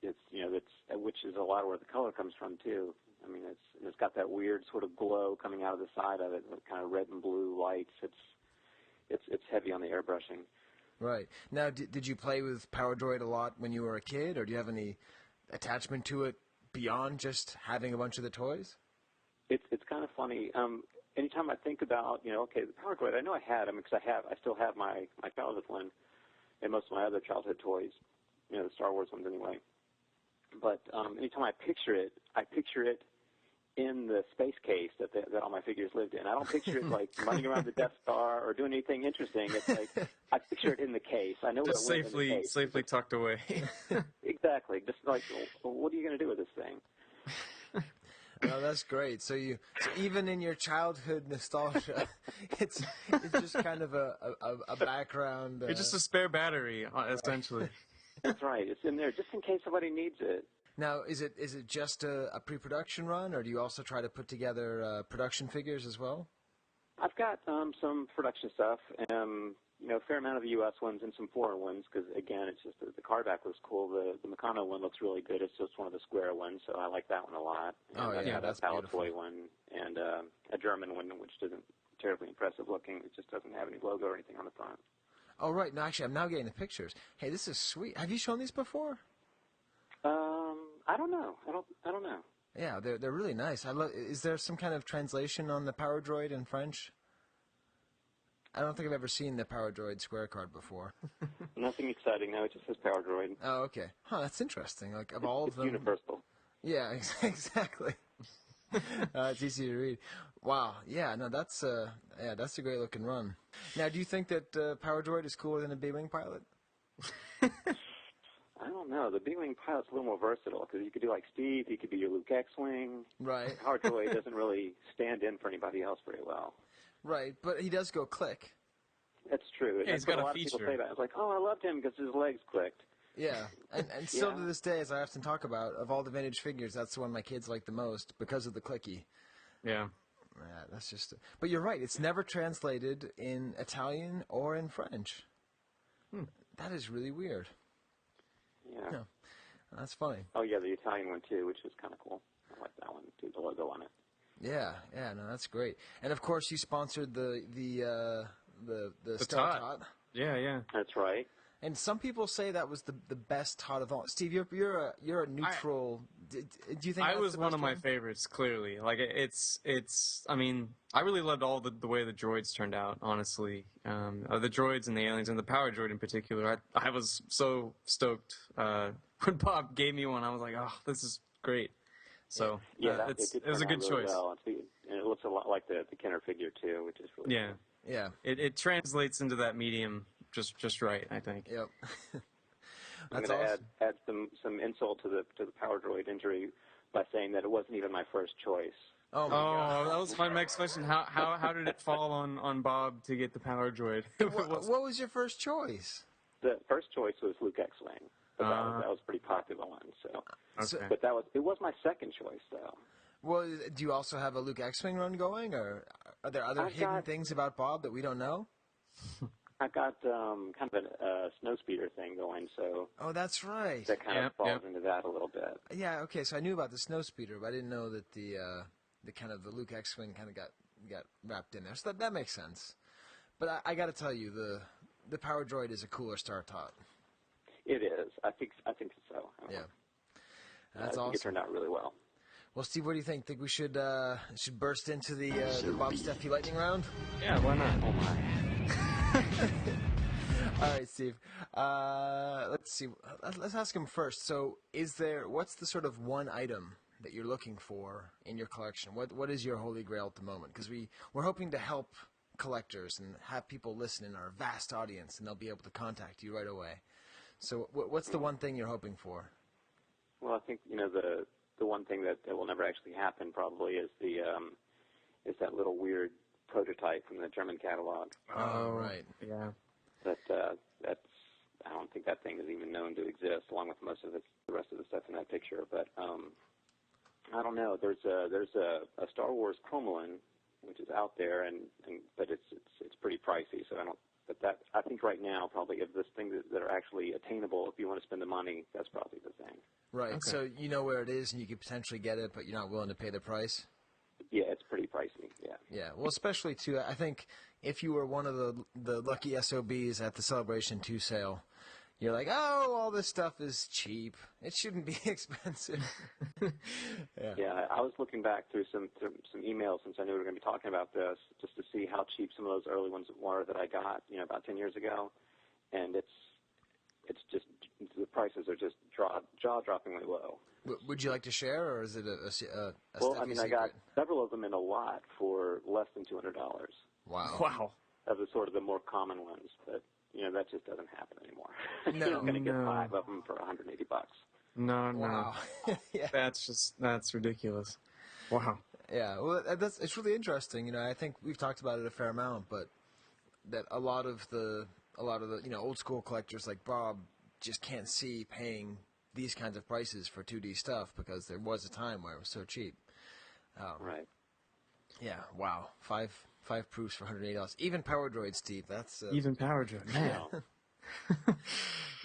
Yeah. Which is a lot of where the color comes from too. I mean, it's got that weird sort of glow coming out of the side of it, kind of red and blue lights. It's heavy on the airbrushing. Right. Now, did you play with Power Droid a lot when you were a kid, or do you have any attachment to it beyond just having a bunch of the toys? It's kind of funny. Anytime I think about, okay, the Power Droid, I know I had them because I still have my childhood one and most of my other childhood toys, the Star Wars ones anyway. But anytime I picture it in the space case that all my figures lived in. I don't picture it like running around the Death Star or doing anything interesting. It's like I picture it in the case. I know just what it went in the case. Safely tucked away. Exactly. Just like, well, what are you going to do with this thing? No, that's great. So even in your childhood nostalgia, it's just kind of a background. It's just a spare battery, essentially. That's right. It's in there just in case somebody needs it. Now, is it just a pre-production run, or do you also try to put together production figures as well? I've got some production stuff, a fair amount of the U.S. ones and some foreign ones, because, again, it's just the card back was cool. The Meccano one looks really good. It's just one of the square ones, so I like that one a lot. And that's a beautiful. Toy one and a German one, which isn't terribly impressive looking. It just doesn't have any logo or anything on the front. Oh, right. No, actually, I'm now getting the pictures. Hey, this is sweet. Have you shown these before? I don't know. I don't know. Yeah, they're really nice. Is there some kind of translation on the Power Droid in French? I don't think I've ever seen the Power Droid square card before. Nothing exciting. No, it just says Power Droid. Oh, okay. Huh, that's interesting. Like of all of them, universal. Yeah, exactly. It's easy to read. Wow. Yeah. No, that's a great looking run. Now, do you think that Power Droid is cooler than a B-wing pilot? I don't know. The B-wing pilot's a little more versatile because you could do like Steve. He could be your Luke X-wing. Right. Power Droid doesn't really stand in for anybody else very well. Right, but he does go click. That's true. Yeah, he's got a lot of people say that. It's like, oh, I loved him because his legs clicked. Yeah, and still to this day, as I often talk about, of all the vintage figures, that's the one my kids like the most because of the clicky. Yeah. Yeah, that's just. But you're right. It's never translated in Italian or in French. That is really weird. Yeah. That's funny. Oh yeah, the Italian one too, which is kind of cool. I like that one too. The logo on it. Yeah. No, that's great. And of course, you sponsored the Star Tot. Yeah. That's right. And some people say that was the best Tot of all. Steve, you're a neutral. Do you think I was one of my favorites? Clearly, like it's. I mean, I really loved all the way the droids turned out. Honestly, the droids and the aliens and the Power Droid in particular. I was so stoked when Bob gave me one. I was like, oh, this is great. So it was a good choice. Well. And it looks a lot like the Kenner figure too, which is really cool. Yeah. It translates into that medium just right, I think. Yep. I'm going to add some insult to the Power Droid injury by saying that it wasn't even my first choice. Oh, my God. That was my next question. How did it fall on Bob to get the Power Droid? What was your first choice? The first choice was Luke X-Wing. But that was a pretty popular one. So. Okay. But it was my second choice though. Well, do you also have a Luke X-Wing run going, or Are there other hidden things about Bob that we don't know? I've got kind of a snow speeder thing going, so... Oh, that's right. That kind of falls into that a little bit. Yeah, okay, so I knew about the snow speeder, but I didn't know that the Luke X-Wing kind of got wrapped in there. So that makes sense. But I got to tell you, the Power Droid is a cooler Star Tot. It is. I think so. Yeah. That's I awesome. think it turned out really well. Well, Steve, what do you think? Think we should burst into the Bob Steffey lightning round? Yeah, why not? Oh, my. All right, Steve. Let's see. Let's ask him first. So, what's the sort of one item that you're looking for in your collection? What is your holy grail at the moment? Because we're hoping to help collectors and have people listen in our vast audience, and they'll be able to contact you right away. So, what's the one thing you're hoping for? Well, I think the one thing that will never actually happen probably is that little weird prototype from the German catalog. Oh, right. Yeah. That's I don't think that thing is even known to exist, along with most of the rest of the stuff in that picture. But I don't know. There's a Star Wars Cromlin, which is out there, but it's pretty pricey. So I don't. But that I think right now probably of this thing that are actually attainable, if you want to spend the money, that's probably the thing. Right. Okay. So you know where it is, and you could potentially get it, but you're not willing to pay the price. Yeah, it's pretty pricey. Yeah. Yeah. Well, especially too. I think if you were one of the lucky SOBs at the Celebration 2 sale, you're like, oh, all this stuff is cheap. It shouldn't be expensive. Yeah. I was looking back through some emails since I knew we were going to be talking about this, just to see how cheap some of those early ones were that I got, about 10 years ago, and it's just the prices are just jaw-droppingly low. Would you like to share, or is it a Well, Steffey I secret? got several of them in a lot for less than $200. Wow. Wow. Of the sort of the more common ones, but that just doesn't happen anymore. No, You're going to get 5 of them for $180. No. Wow. Yeah. That's ridiculous. Wow. Yeah. Well, it's really interesting. I think we've talked about it a fair amount, but that a lot of the old school collectors like Bob just can't see paying these kinds of prices for 2D stuff because there was a time where it was so cheap. Right. Yeah. Wow. Five proofs for $180. Even Power Droid, Steve. That's Even Power Droid. Man.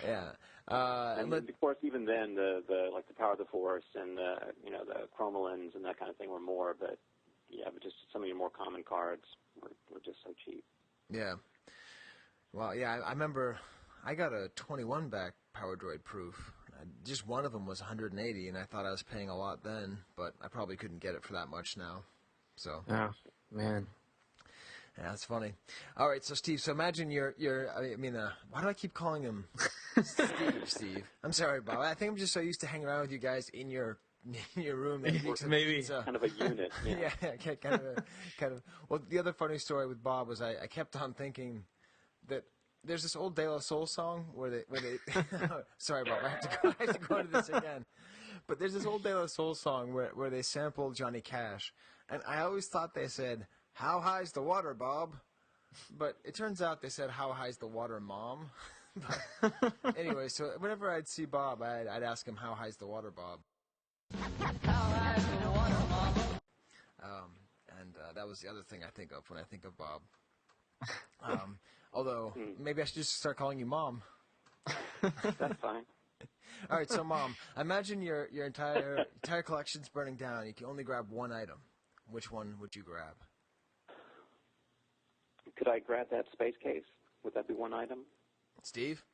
Yeah. And of course, even then, the Power of the Force and the Chromolins and that kind of thing were more, but just some of your more common cards were just so cheap. Yeah. Well, yeah, I remember I got a 21 back Power Droid proof. Just one of them was $180, and I thought I was paying a lot then, but I probably couldn't get it for that much now. So. Oh, man. Yeah, that's funny. All right, so Steve, imagine why do I keep calling him Steve? I'm sorry, Bob. I think I'm just so used to hanging around with you guys in your room. That Maybe. Kind of a unit. Yeah. Yeah, kind of. Well, the other funny story with Bob was I kept on thinking that there's this old De La Soul song where they sorry, Bob, I have to go into this again. But there's this old De La Soul song where they sampled Johnny Cash, and I always thought they said, "How high's the water, Bob?" But it turns out they said, "How high's the water, Mom?" But anyway, so whenever I'd see Bob, I'd ask him, "How high's the water, Bob?" And that was the other thing I think of when I think of Bob. Although, maybe I should just start calling you Mom. That's fine. All right, so Mom, imagine your entire collection's burning down. You can only grab one item. Which one would you grab? Could I grab that space case? Would that be one item? Steve?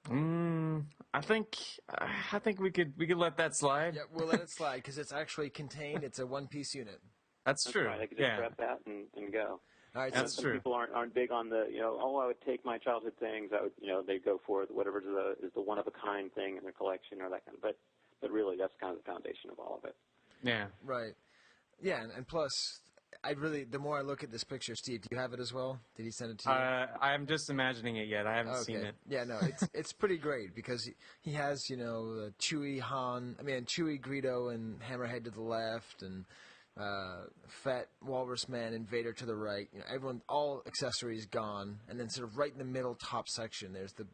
I think we could let that slide. Yeah, we'll let it slide because it's actually contained. It's a one-piece unit. That's true. Right. I could just grab that and go. All right, That's so true. People aren't big on the, I would take my childhood things. I would, they'd go for whatever is the one-of-a-kind thing in their collection or that kind of. But really, that's kind of the foundation of all of it. Yeah. Right. Yeah, and plus, the more I look at this picture, Steve, do you have it as well? Did he send it to you? I'm just imagining it yet. I haven't seen it. Yeah, no, it's pretty great because he has, Chewie Greedo and Hammerhead to the left and Fett, Walrus Man, and Vader to the right. Everyone, all accessories gone, and then sort of right in the middle top section, there's the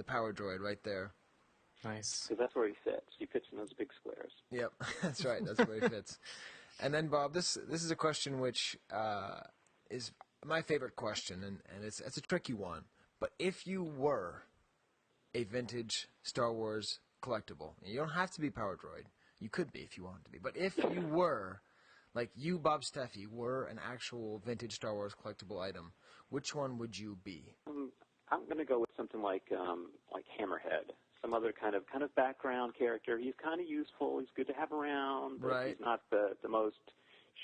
Power Droid right there. Nice. Because that's where he fits. He fits in those big squares. Yep, that's right. That's where he fits. And then, Bob, this is a question which is my favorite question, and it's a tricky one. But if you were a vintage Star Wars collectible, you don't have to be Power Droid. You could be if you wanted to be. But if you were, like you, Bob Steffey, were an actual vintage Star Wars collectible item, which one would you be? I'm going to go with something like Hammerhead, some other kind of background character. He's kind of useful. He's good to have around. But he's not the most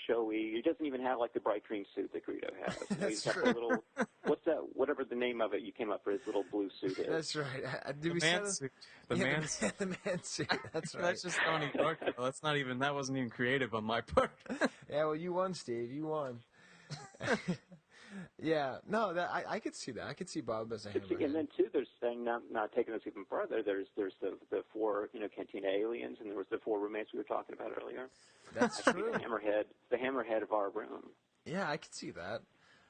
showy. He doesn't even have like the bright green suit that Greedo has. That's got true. the little, what's that? Whatever the name of it you came up for his little blue suit is. That's right. The man suit. The man suit. That's right. That's just Tony Darko. That's not even. That wasn't even creative on my part. Yeah, well, you won, Steve. You won. Yeah, no, I could see that. I could see Bob as a Hammerhead. And then too, there's saying not taking this even further. There's the 4 Cantina aliens, and there was the 4 roommates we were talking about earlier. That's true. The Hammerhead of our room. Yeah, I could see that.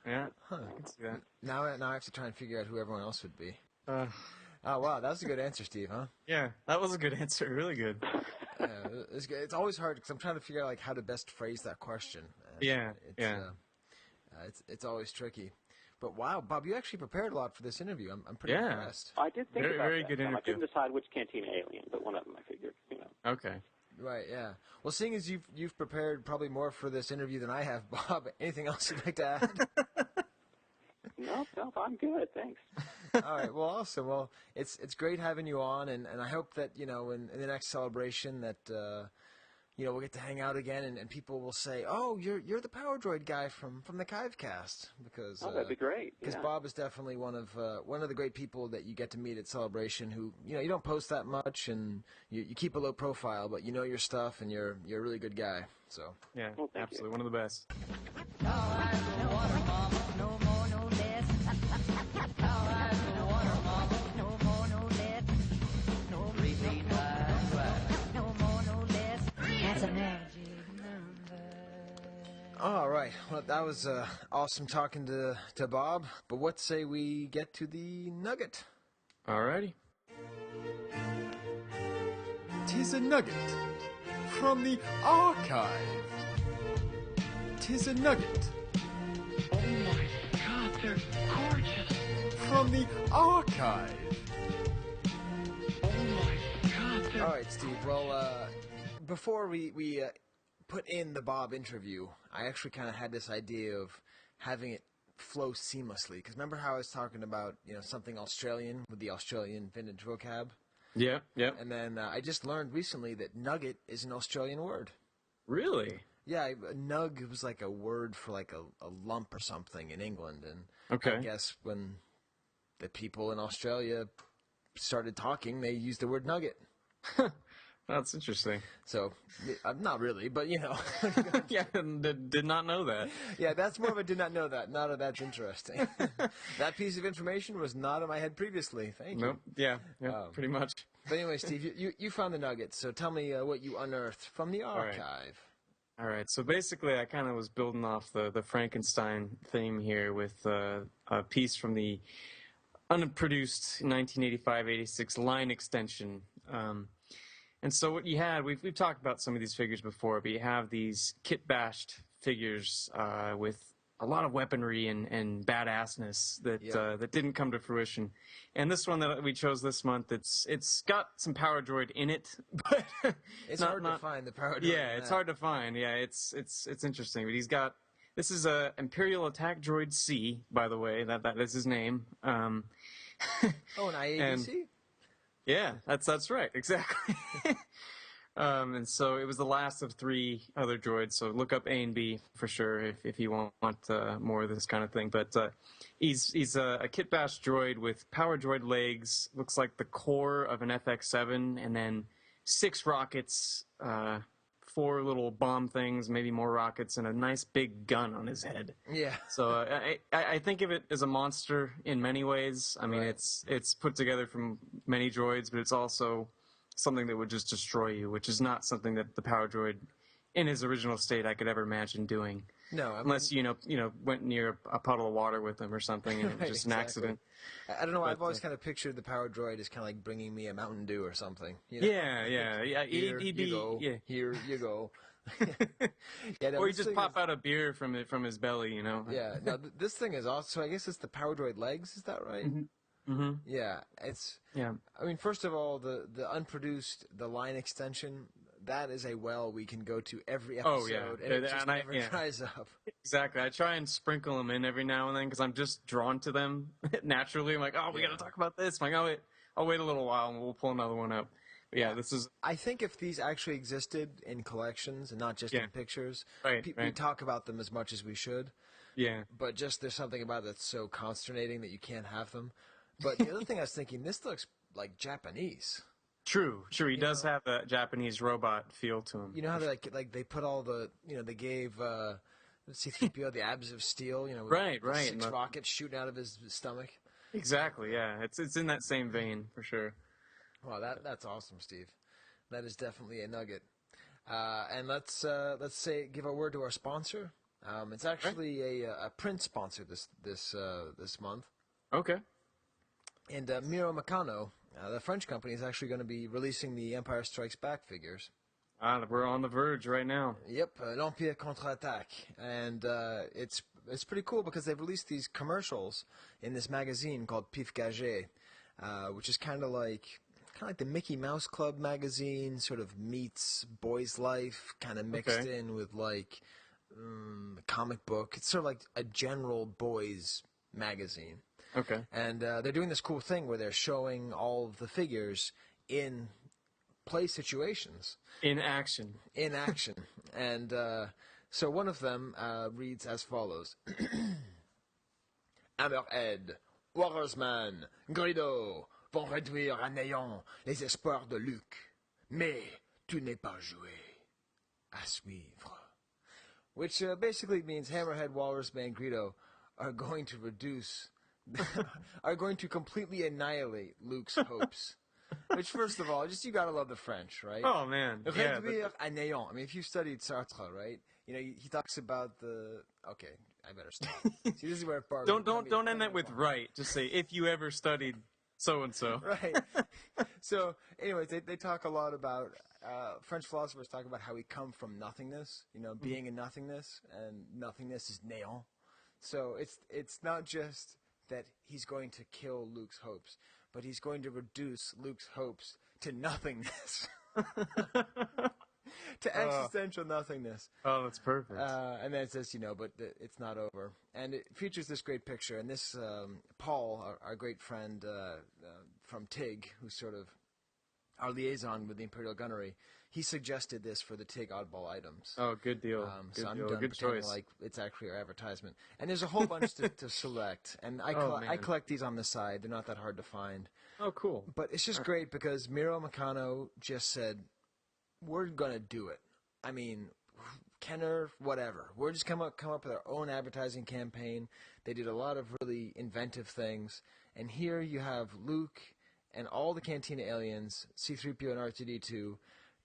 Yeah, huh. I can see that. Now I have to try and figure out who everyone else would be. Oh wow, that was a good answer, Steve. Huh? Yeah, that was a good answer. Really good. Yeah, it's always hard because I'm trying to figure out like how to best phrase that question. It's always tricky. But wow, Bob, you actually prepared a lot for this interview. I'm pretty impressed. I did think about very that. Good interview. I couldn't decide which Cantina alien, but one of them I figured. Okay. Right. Yeah. Well, seeing as you've prepared probably more for this interview than I have, Bob. Anything else you'd like to add? No, I'm good. Thanks. All right. Well, awesome. Well, it's great having you on, and I hope that in the next celebration that we'll get to hang out again, and people will say, "Oh, you're the Power Droid guy from the Chive Cast," because that'd be great. Because Bob is definitely one of the great people that you get to meet at Celebration. Who you don't post that much, and you keep a low profile, but you know your stuff, and you're a really good guy. So yeah, absolutely one of the best. All right. Well, that was awesome talking to Bob. But what say we get to the nugget? All righty. 'Tis a nugget from the archive. 'Tis a nugget. Oh my God, they're gorgeous. From the archive. Oh my God, they're... All right, Steve. Well, before we put in the Bob interview, I actually kind of had this idea of having it flow seamlessly. Because remember how I was talking about, something Australian with the Australian vintage vocab? Yeah. And then I just learned recently that nugget is an Australian word. Really? Yeah, nug was like a word for like a lump or something in England. And okay. I guess when the people in Australia started talking, they used the word nugget. That's interesting. So, not really, but Yeah, did not know that. Yeah, that's more of a did not know that, not a that's interesting. That piece of information was not in my head previously. Thank you. Nope. Yeah, pretty much. But anyway, Steve, you found the nugget, so tell me what you unearthed from the archive. All right, so basically I kind of was building off the Frankenstein theme here with a piece from the unproduced 1985-86 line extension. And so what you had, we've talked about some of these figures before, but you have these kit-bashed figures with a lot of weaponry and badassness that didn't come to fruition. And this one that we chose this month, it's got some Power Droid in it, but it's hard to find the Power Droid. Yeah, it's hard to find. Yeah, it's interesting. But this is a Imperial Attack Droid C, by the way. That is his name. An IADC? Yeah, that's right, exactly. And so it was the last of 3 other droids, so look up A and B for sure if you want more of this kind of thing. But he's a kit-bashed droid with Power Droid legs, looks like the core of an FX-7, and then 6 rockets, 4 little bomb things, maybe more rockets, and a nice big gun on his head. Yeah. So I think of it as a monster in many ways. I mean, it's put together from many droids, but it's also something that would just destroy you, which is not something that the Power Droid in his original state I could ever imagine doing. No, unless you went near a puddle of water with him or something, and it was just an accident. I don't know. I've always kind of pictured the Power Droid as kind of like bringing me a Mountain Dew or something. Yeah. Here He'd be, you go. Here you go. Yeah, no, Or you this just thing pop is- out a beer from his belly, you know? Yeah, no, this thing is awesome. So I guess it's the Power Droid legs, is that right? Mm-hmm. Yeah, it's. Yeah. I mean, first of all, the unproduced, the line extension, that is a well we can go to every episode, Oh, yeah. and it And just never dries up. Exactly. I try and sprinkle them in every now and then because I'm just drawn to them naturally. I'm like, oh, we got to talk about this. I'm like, I'll wait a little while and we'll pull another one up. But yeah, this is... I think if these actually existed in collections and not just in pictures, we talk about them as much as we should. Yeah. But just there's something about it that's so consternating that you can't have them. But the other thing I was thinking, this looks like Japanese. True. He does have a Japanese robot feel to him. You know how they like they put all the they gave C-3PO the abs of steel, with Right. 6 rockets shooting out of his stomach. Exactly. Yeah. It's in that same vein for sure. Wow, that's awesome, Steve. That is definitely a nugget. And let's give a word to our sponsor. It's actually a print sponsor this month. Okay. And Miro Meccano, the French company, is actually going to be releasing the Empire Strikes Back figures. We're on the verge right now. Yep, l'Empire contre-attaque, and it's pretty cool because they've released these commercials in this magazine called Pif Gagé, which is kind of like the Mickey Mouse Club magazine, sort of meets Boy's Life, kind of mixed in with like comic book. It's sort of like a general boys magazine. Okay. And they're doing this cool thing where they're showing all of the figures in play situations. In action. And so one of them reads as follows. Hammerhead, Warriors-Man, Grido vont réduire à néant les espoirs de Luke. Mais tout n'est pas joué. À suivre. Which basically means Hammerhead, Walrus-Man, Greedo are going to are going to completely annihilate Luke's hopes. Which, first of all, you gotta love the French, right? Oh, man. Yeah, Réduire à néant. I mean, if you studied Sartre, right? He talks about the... Okay, I better stop. See, this is where part Don't end that with right. Just say, if you ever studied so-and-so. Right. So, anyways, they talk a lot about... French philosophers talk about how we come from nothingness, being in nothingness, and nothingness is néant. So it's not just that he's going to kill Luke's hopes, but he's going to reduce Luke's hopes to nothingness. To existential nothingness. Oh, that's perfect. And then it says, but it's not over. And it features this great picture. And this, Paul, our great friend from TIG, who's sort of our liaison with the Imperial Gunnery, he suggested this for the TIG oddball items. Oh, good deal. I'm good done pretending choice. like it's actually our advertisement. And there's a whole bunch to select. And I collect these on the side. They're not that hard to find. Oh, cool. But it's just great because Miro Meccano just said, we're going to do it. I mean, Kenner, whatever. We're just come up with our own advertising campaign. They did a lot of really inventive things. And here you have Luke and all the Cantina aliens, C-3PO and R2-D2,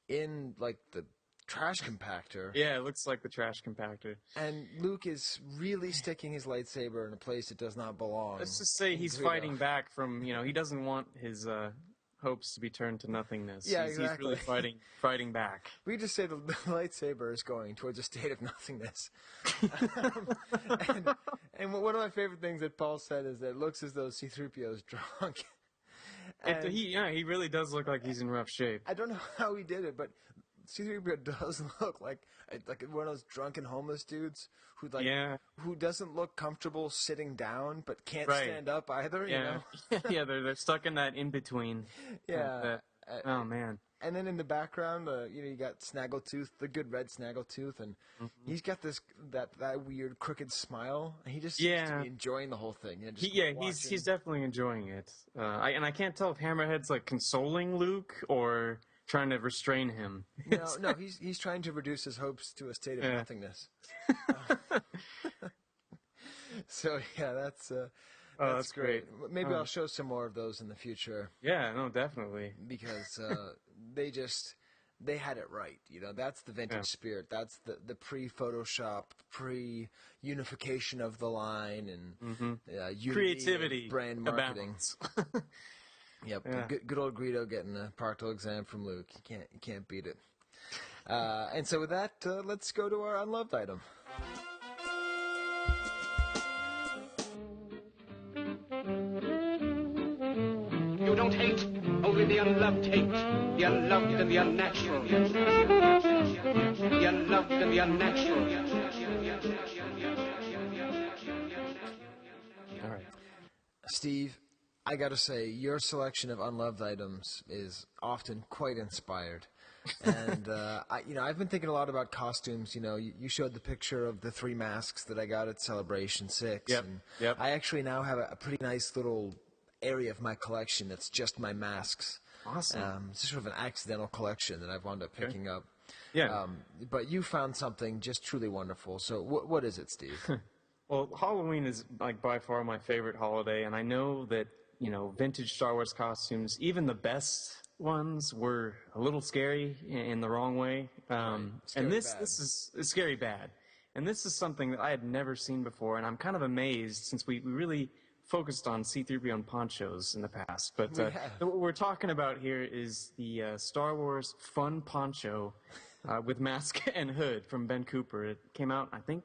in, like, the trash compactor. Yeah, it looks like the trash compactor. And Luke is really sticking his lightsaber in a place it does not belong. Let's just say he's fighting back from, he doesn't want his hopes to be turned to nothingness. Yeah, He's exactly. really fighting back. We just say the lightsaber is going towards a state of nothingness. and one of my favorite things that Paul said is that it looks as though C-3PO is drunk. He really does look like he's in rough shape. I don't know how he did it, but C-3PO does look like one of those drunken homeless dudes who doesn't look comfortable sitting down but can't stand up either. Yeah, yeah, they're stuck in that in between. Yeah. Oh man. And then in the background, you got Snaggletooth, the good red Snaggletooth, and he's got that weird crooked smile. And he just seems to be enjoying the whole thing. He's definitely enjoying it. And I can't tell if Hammerhead's like consoling Luke or trying to restrain him. No, he's trying to reduce his hopes to a state of nothingness. So yeah, that's great. Maybe I'll show some more of those in the future. Yeah, no, definitely. Because they had it right. That's the vintage spirit. That's the pre-Photoshop, pre-unification of the line and creativity, brand marketing. Yep, Yeah. good old Greedo getting a proctoral exam from Luke. You can't beat it. And so with that, let's go to our unloved item. You don't hate, only the unloved hate. The unloved and the unnatural. The unloved and the unnatural. All right. Steve, I gotta say, your selection of unloved items is often quite inspired. And, I've been thinking a lot about costumes. You showed the picture of the 3 masks that I got at Celebration 6. Yep. And Yep. I actually now have a pretty nice little area of my collection that's just my masks. Awesome. It's sort of an accidental collection that I've wound up picking up. Yeah. But you found something just truly wonderful. So what is it, Steve? Well, Halloween is by far my favorite holiday, and I know that vintage Star Wars costumes, even the best ones, were a little scary in the wrong way. And this is scary bad. And this is something that I had never seen before, and I'm kind of amazed since we really focused on C-3PO and ponchos in the past. But what we're talking about here is the Star Wars Fun Poncho with mask and hood from Ben Cooper. It came out, I think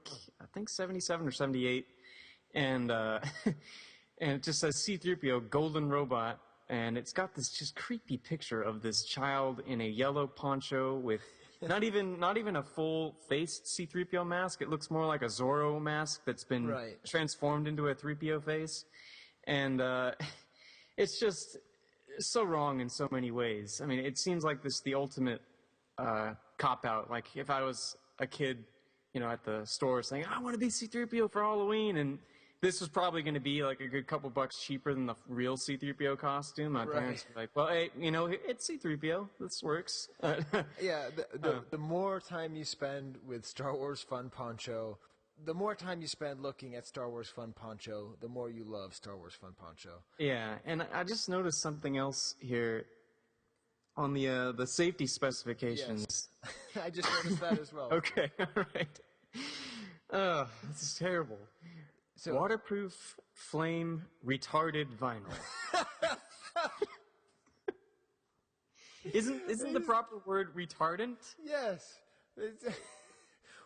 77 or 78, and and it just says C-3PO Golden Robot, and it's got this just creepy picture of this child in a yellow poncho with not even a full-faced C-3PO mask. It looks more like a Zorro mask that's been transformed into a 3PO face. And it's just so wrong in so many ways. I mean, it seems like the ultimate cop-out. Like, if I was a kid, at the store saying, I want to be C-3PO for Halloween, and this was probably going to be like a good couple bucks cheaper than the real C-3PO costume. My parents were like, well, hey, it's C-3PO. This works. Yeah, the more time you spend with Star Wars Fun Poncho, the more time you spend looking at Star Wars Fun Poncho, the more you love Star Wars Fun Poncho. Yeah, and I just noticed something else here on the safety specifications. Yes. I just noticed that as well. Okay, all right. This is terrible. So, waterproof, flame, retarded vinyl. Isn't the proper word retardant? Yes.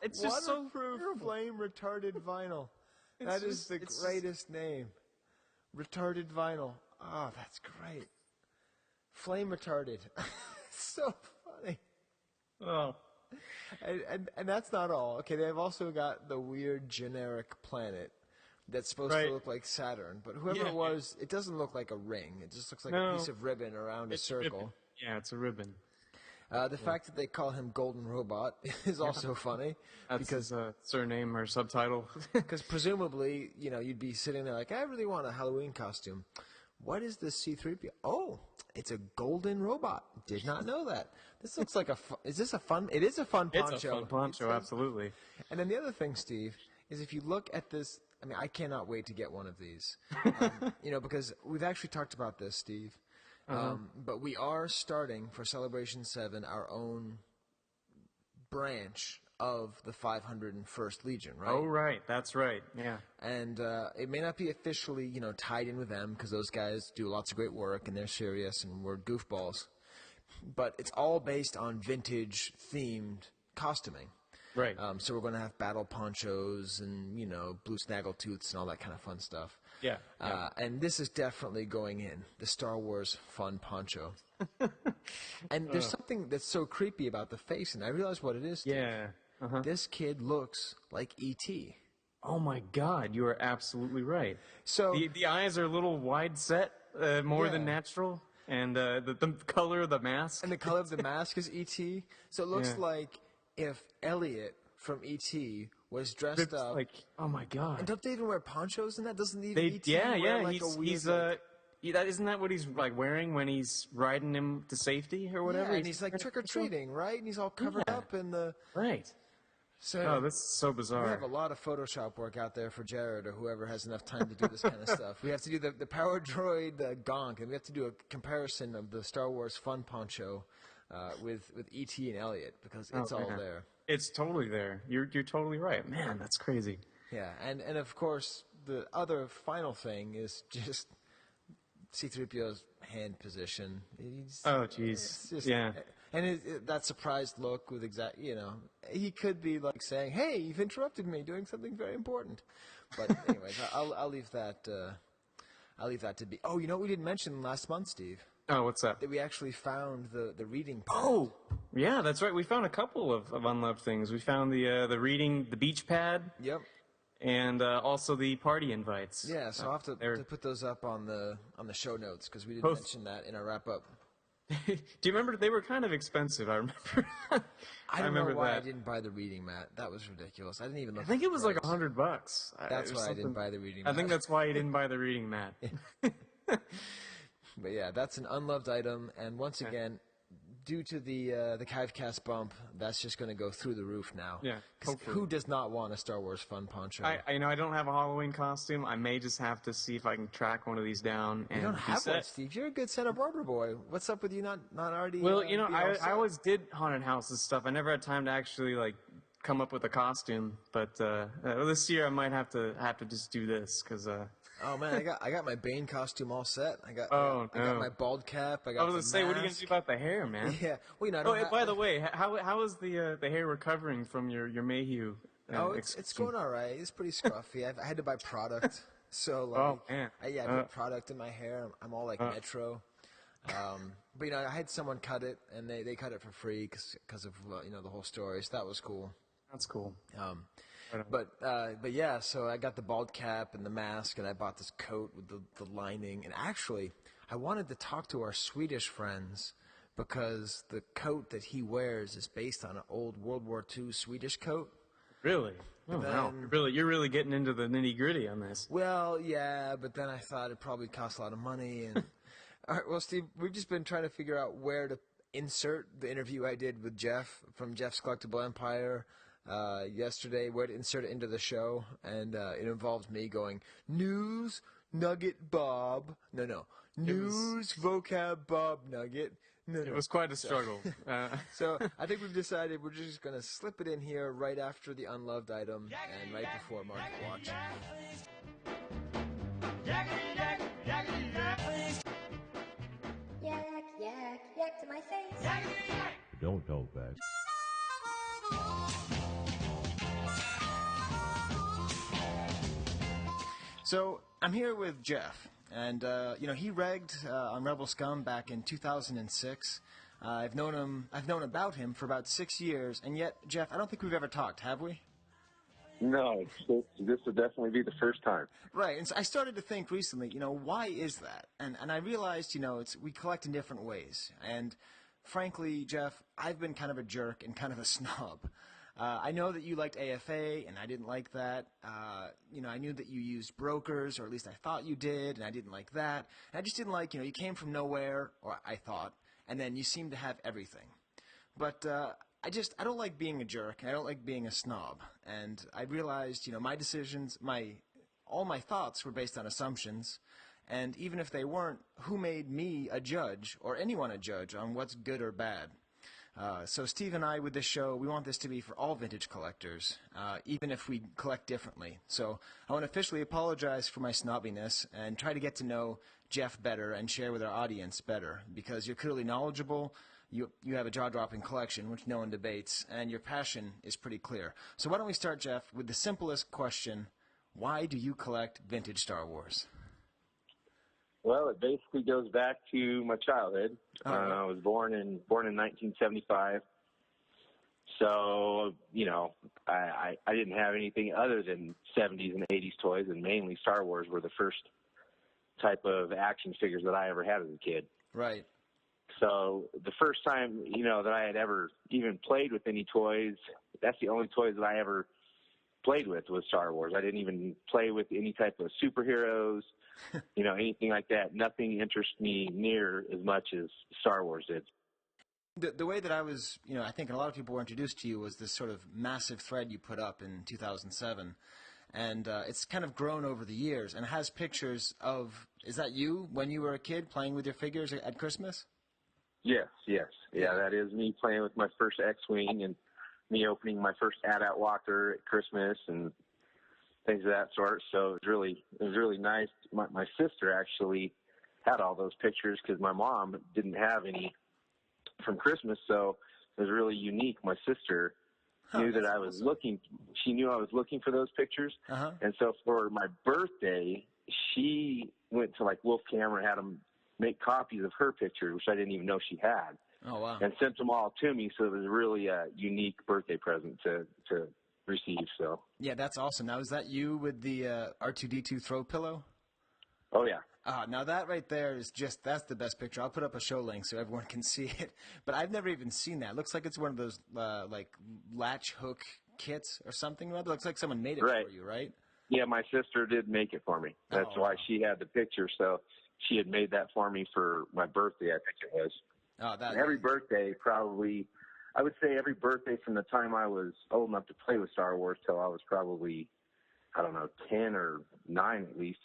It's just waterproof, flame, retarded vinyl. That is the greatest name. Retarded vinyl. Oh, that's great. Flame retarded. So funny. Oh. And that's not all. Okay, they've also got the weird generic planet that's supposed to look like Saturn, but whoever it was, it doesn't look like a ring. It just looks like a piece of ribbon around a circle. Ribbon. Yeah, it's a ribbon. The fact that they call him Golden Robot is also funny. That's his surname or subtitle. Because presumably, you'd be sitting there like, I really want a Halloween costume. What is this C-3PO? Oh, it's a Golden Robot. Did not know that. This looks like is this a fun? It is a fun poncho. It's a fun poncho, absolutely. And then the other thing, Steve, is if you look at this, I mean, I cannot wait to get one of these. Because we've actually talked about this, Steve. But we are starting for Celebration 7 our own branch of the 501st Legion, right? Oh, right. That's right. Yeah. And it may not be officially, tied in with them because those guys do lots of great work and they're serious and we're goofballs. But it's all based on vintage-themed costuming. Right. So we're going to have battle ponchos and, blue snaggletooths and all that kind of fun stuff. Yeah. And this is definitely going in, the Star Wars Fun Poncho. And there's something that's so creepy about the face, and I realize what it is, Steve. Yeah. This kid looks like E.T. Oh, my God. You are absolutely right. So the eyes are a little wide set, more than natural. And the color of the mask. And the color of the mask is E.T. So it looks like if Elliot from E.T. was dressed up. Like, oh my God! And don't they even wear ponchos in that? Doesn't even E.T. Yeah. wear like Isn't that what he's like wearing when he's riding him to safety or whatever? Yeah, and he's like trick or treating, right? And he's all covered up in the right. So this is so bizarre. We have a lot of Photoshop work out there for Jared or whoever has enough time to do this kind of stuff. We have to do the Power Droid, the gonk, and we have to do a comparison of the Star Wars Fun Poncho with E.T. and Elliot because it's all there. It's totally there. You're totally right. Man, that's crazy. Yeah, and of course, the other final thing is just C-3PO's hand position. Oh, jeez. Yeah. And that surprised look with he could be like saying, "Hey, you've interrupted me doing something very important." But anyways, I'll leave that. I'll leave that to be. Oh, you know what we didn't mention last month, Steve? Oh, what's that? That we actually found the reading pad. Oh, yeah, that's right. We found a couple of unloved things. We found the beach pad. Yep. And also the party invites. Yeah, so I'll have to put those up on the show notes because we didn't mention that in our wrap up. Do you remember they were kind of expensive? I remember. I don't know why I didn't buy the reading mat. That was ridiculous. I didn't even look. I think it was like $100. $100. That's why I didn't buy the reading mat. I think that's why you didn't buy the reading mat. But yeah, that's an unloved item, and once again, due to the Chive Cast bump, that's just going to go through the roof now. Yeah, who does not want a Star Wars fun poncho? I know I don't have a Halloween costume. I may just have to see if I can track one of these down. And you don't have one, Steve. You're a good Santa Barbara boy. What's up with you not already? Well, I always did haunted houses stuff. I never had time to actually come up with a costume. But this year I might have to just do this because. Oh man, I got my Bane costume all set. I got my bald cap. I was gonna say, what are you gonna do about the hair, man? Yeah, well, by the way, how is the hair recovering from your Mayhew? It's going all right. It's pretty scruffy. I had to buy product, so I put product in my hair. I'm all like Metro. But I had someone cut it, and they cut it for free because of the whole story. So that was cool. That's cool. But yeah, so I got the bald cap and the mask, and I bought this coat with the lining. And actually, I wanted to talk to our Swedish friends because the coat that he wears is based on an old World War II Swedish coat. Really? Oh, wow. You're really getting into the nitty-gritty on this. Well, yeah, but then I thought it'd probably cost a lot of money. And all right, well, Steve, we've just been trying to figure out where to insert the interview I did with Jeff from Jeffs Collectible Empire yesterday, where to insert it into the show, and it involved me going, news, nugget, Bob. No. News, vocab, Bob, nugget. No. It was quite a struggle. So I think we've decided we're just going to slip it in here right after the unloved item and right before Market Watch. Yak, yak, yak to my face. Don't talk back. So I'm here with Jeff, and he regged on Rebel Scum back in 2006. I've known about him for about 6 years, and yet, Jeff, I don't think we've ever talked, have we? No, this would definitely be the first time. Right, and so I started to think recently, why is that? And I realized, we collect in different ways, and frankly, Jeff, I've been kind of a jerk and kind of a snob. I know that you liked AFA, and I didn't like that. I knew that you used brokers, or at least I thought you did, and I didn't like that. And I just didn't like, you came from nowhere, or I thought, and then you seemed to have everything. But I don't like being a jerk, and I don't like being a snob. And I realized, my decisions, all my thoughts were based on assumptions. And even if they weren't, who made me a judge, or anyone a judge, on what's good or bad? So Steve and I, with this show, we want this to be for all vintage collectors, even if we collect differently. So I want to officially apologize for my snobbiness and try to get to know Jeff better and share with our audience better, because you're clearly knowledgeable, you have a jaw-dropping collection, which no one debates, and your passion is pretty clear. So why don't we start, Jeff, with the simplest question: why do you collect vintage Star Wars? Well, it basically goes back to my childhood. I was born in 1975. So, I didn't have anything other than 70s and 80s toys, and mainly Star Wars were the first type of action figures that I ever had as a kid. Right. So the first time, that I had ever even played with any toys, that's the only toys that I ever played with was Star Wars. I didn't even play with any type of superheroes, anything like that. Nothing interests me near as much as Star Wars did. The way that I was, I think a lot of people were introduced to you was this sort of massive thread you put up in 2007. And it's kind of grown over the years and has pictures of, is that you when you were a kid playing with your figures at Christmas? Yes. Yeah, that is me playing with my first X-Wing and me opening my first AT-AT walker at Christmas and things of that sort. So it was really nice. My sister actually had all those pictures because my mom didn't have any from Christmas, so it was really unique. My sister knew that I was looking. She knew I was looking for those pictures, and so for my birthday, she went to like Wolf Camera, had them make copies of her pictures, which I didn't even know she had. Oh, wow. And sent them all to me, so it was really a unique birthday present to receive. So yeah, that's awesome. Now, is that you with the R2-D2 throw pillow? Oh, yeah. Now that right there is that's the best picture. I'll put up a show link so everyone can see it. But I've never even seen that. It looks like it's one of those like latch hook kits or something. It looks like someone made it for you, right? Yeah, my sister did make it for me. That's why she had the picture. So she had made that for me for my birthday, I think it was. Every birthday, probably, I would say every birthday from the time I was old enough to play with Star Wars till I was probably, I don't know, 10 or 9 at least.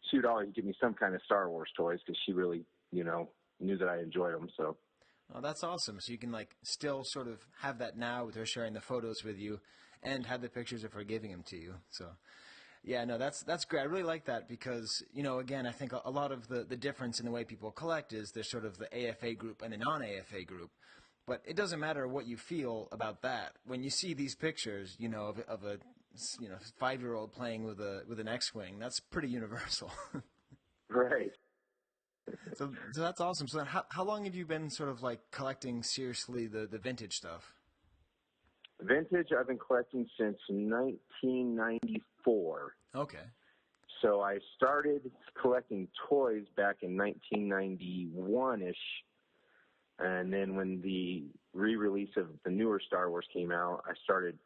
She would always give me some kind of Star Wars toys because she really, knew that I enjoyed them. So, oh, that's awesome. So you can still sort of have that now with her sharing the photos with you, and have the pictures of her giving them to you. So, yeah, no, that's great. I really like that because again, I think a lot of the difference in the way people collect is there's sort of the AFA group and the non-AFA group. But it doesn't matter what you feel about that. When you see these pictures, of a 5-year-old playing with an X-wing, that's pretty universal. Right. So that's awesome. So then how long have you been sort of collecting seriously the vintage stuff? Vintage, I've been collecting since 1994. Okay. So I started collecting toys back in 1991-ish. And then when the re-release of the newer Star Wars came out, I started,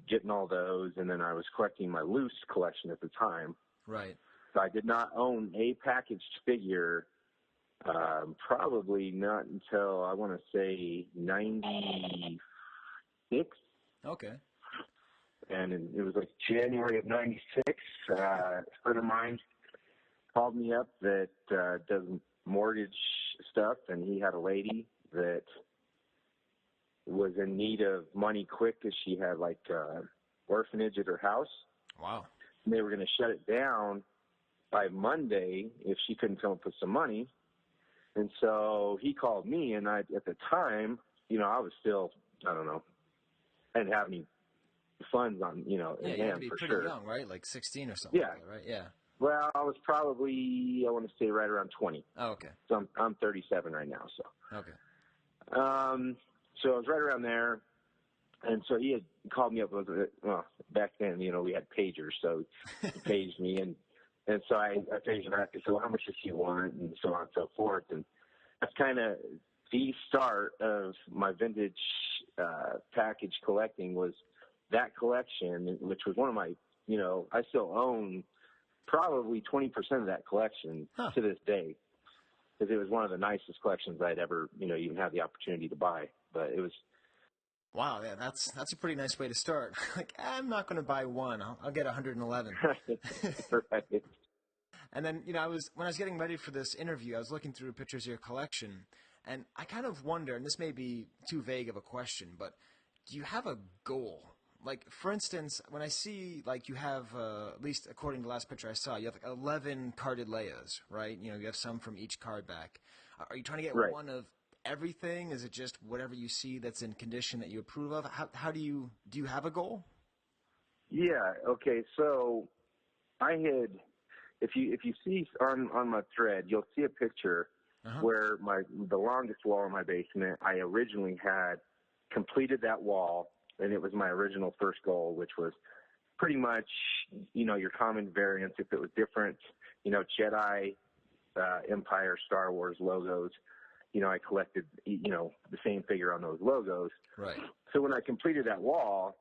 getting all those. And then I was collecting my loose collection at the time. Right. So I did not own a packaged figure, probably not until, I want to say, 96. Okay. And it was January of 96. A friend of mine called me up that does mortgage stuff, and he had a lady that was in need of money quick because she had orphanage at her house. Wow. And they were going to shut it down by Monday if she couldn't come up with some money. And so he called me, and at the time, I was still, I don't know, I didn't have any funds on, in hand for sure. Yeah, you had to be pretty young, right? 16 or something. Yeah. Like that, right? Yeah. Well, I was probably, I want to say right around 20. Oh, okay. So I'm 37 right now, so. Okay. So I was right around there, and so he had called me up. Well, back then, we had pagers, so he paged me, and so I paged him back and said, well, how much does he want, and so on and so forth. And that's kind of the start of my vintage package collecting, was that collection, which was one of my, I still own probably 20% of that collection to this day, because it was one of the nicest collections I'd ever, even had the opportunity to buy. But it was. Wow, yeah, that's a pretty nice way to start. I'm not going to buy one. I'll get 111. Right. And then, when I was getting ready for this interview, I was looking through pictures of your collection, and I kind of wonder, and this may be too vague of a question, but do you have a goal? For instance, when I see, you have, at least according to the last picture I saw, you have 11 carded Leias, right? You have some from each card back. Are you trying to get one of everything? Is it just whatever you see that's in condition that you approve of? How do you have a goal? Yeah. Okay. So I had, if you see on my thread, you'll see a picture where the longest wall in my basement, I originally had completed that wall, and it was my original first goal, which was pretty much, your common variants. If it was different, Jedi, Empire, Star Wars logos, I collected, the same figure on those logos. Right. So when I completed that wall,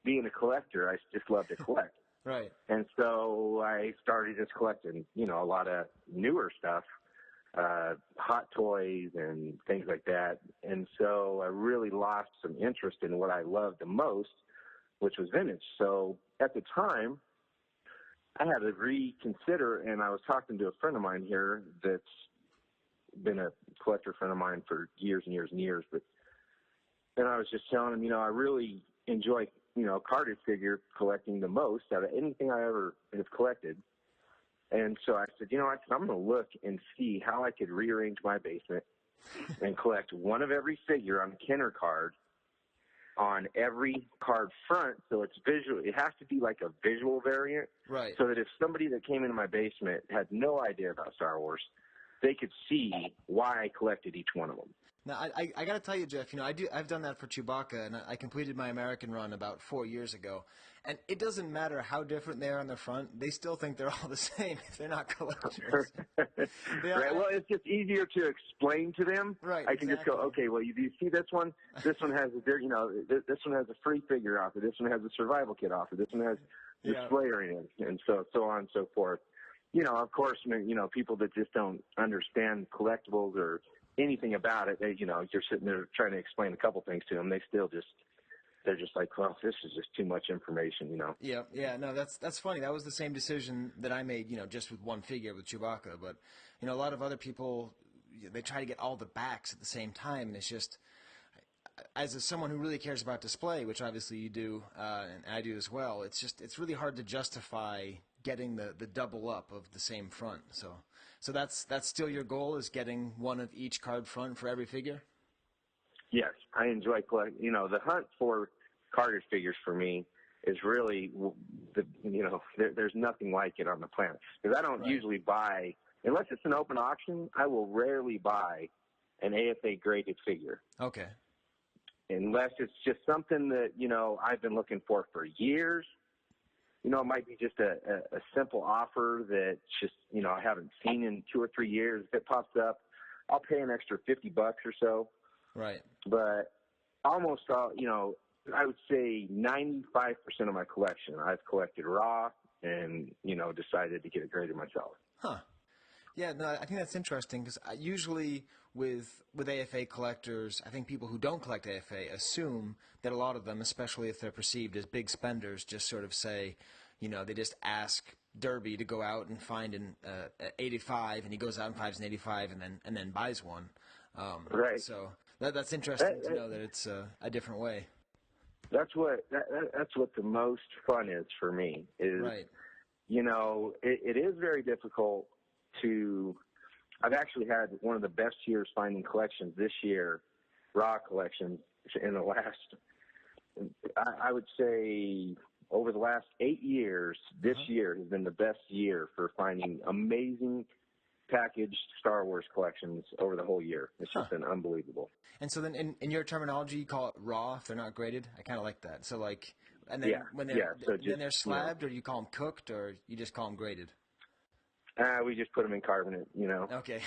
being a collector, I just love to collect. Right. And so I started just collecting, a lot of newer stuff, hot toys and things like that. And so I really lost some interest in what I loved the most, which was vintage. So at the time, I had to reconsider, and I was talking to a friend of mine here that's been a collector friend of mine for years and years and years. And I was just telling him, I really enjoy, carded figure collecting the most out of anything I ever have collected. And so I said, I'm going to look and see how I could rearrange my basement and collect one of every figure on a Kenner card on every card front, so it's visual. It has to be like a visual variant, right? So that if somebody that came into my basement had no idea about Star Wars, they could see why I collected each one of them. Now, I got to tell you, Jeff, I've done that for Chewbacca, and I completed my American run about 4 years ago. And it doesn't matter how different they are on the front; they still think they're all the same if they're not collectors. Right. Well, it's just easier to explain to them. Right. I can just go, okay. Well, do you see this one? This one has this one has a free figure offer. This one has a survival kit offer. This one has displayer in it, and so on and so forth. Of course, people that just don't understand collectibles or anything about it, you're sitting there trying to explain a couple things to them. They're just like, well, this is just too much information, Yeah. No, that's funny. That was the same decision that I made, just with one figure with Chewbacca. But, a lot of other people, they try to get all the backs at the same time, and it's just, as someone who really cares about display, which obviously you do, and I do as well, it's really hard to justify getting the double up of the same front. So that's still your goal, is getting one of each card front for every figure? Yes, I enjoy collecting. The hunt for carded figures for me is really, there's nothing like it on the planet. Because I don't usually buy, unless it's an open auction, I will rarely buy an AFA graded figure. Okay. Unless it's just something that, I've been looking for years. It might be just a simple offer that just, I haven't seen in 2 or 3 years. If it pops up, I'll pay an extra $50 or so. Right. But almost all, I would say 95% of my collection, I've collected raw and, decided to get it graded myself. Huh. Yeah, no, I think that's interesting because usually with AFA collectors, I think people who don't collect AFA assume that a lot of them, especially if they're perceived as big spenders, just sort of say, they just ask Derby to go out and find an 85, and he goes out and finds an 85 and then buys one. Right. So that's interesting to know that it's a different way. That's what the most fun is for me. Is right. It is very difficult to. I've actually had one of the best years finding collections this year, raw collections in the last. I would say over the last 8 years, this year has been the best year for finding amazing packaged Star Wars collections over the whole year. It's just been unbelievable. And so then in your terminology, you call it raw if they're not graded? I kind of like that. So and then when they're slabbed, or you call them cooked, or you just call them graded? We just put them in carbonate, Okay.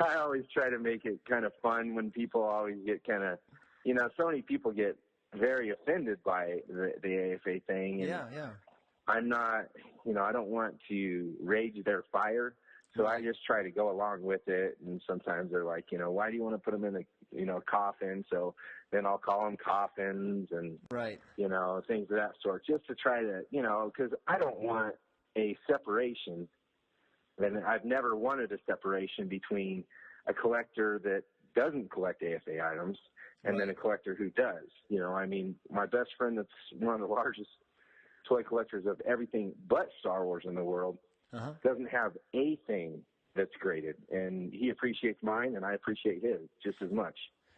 I always try to make it kind of fun when people always get kind of, so many people get very offended by the AFA thing. And yeah. I'm not, I don't want to rage their fire. So I just try to go along with it, and sometimes they're like, why do you want to put them in a, coffin? So then I'll call them coffins and, right. Things of that sort, just to try to, because I don't want a separation, and I've never wanted a separation between a collector that doesn't collect AFA items and then a collector who does. My best friend that's one of the largest toy collectors of everything but Star Wars in the world, doesn't have a thing that's graded, and he appreciates mine, and I appreciate his just as much.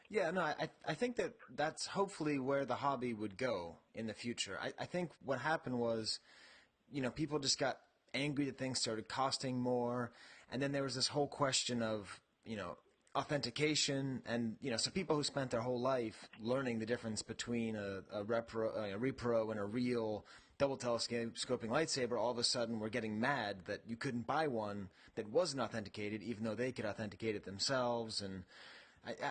Yeah, no, I think that's hopefully where the hobby would go in the future. I think what happened was, people just got angry that things started costing more, and then there was this whole question of, authentication, and, so people who spent their whole life learning the difference between a repro and a real double telescoping lightsaber, all of a sudden were getting mad that you couldn't buy one that wasn't authenticated, even though they could authenticate it themselves. And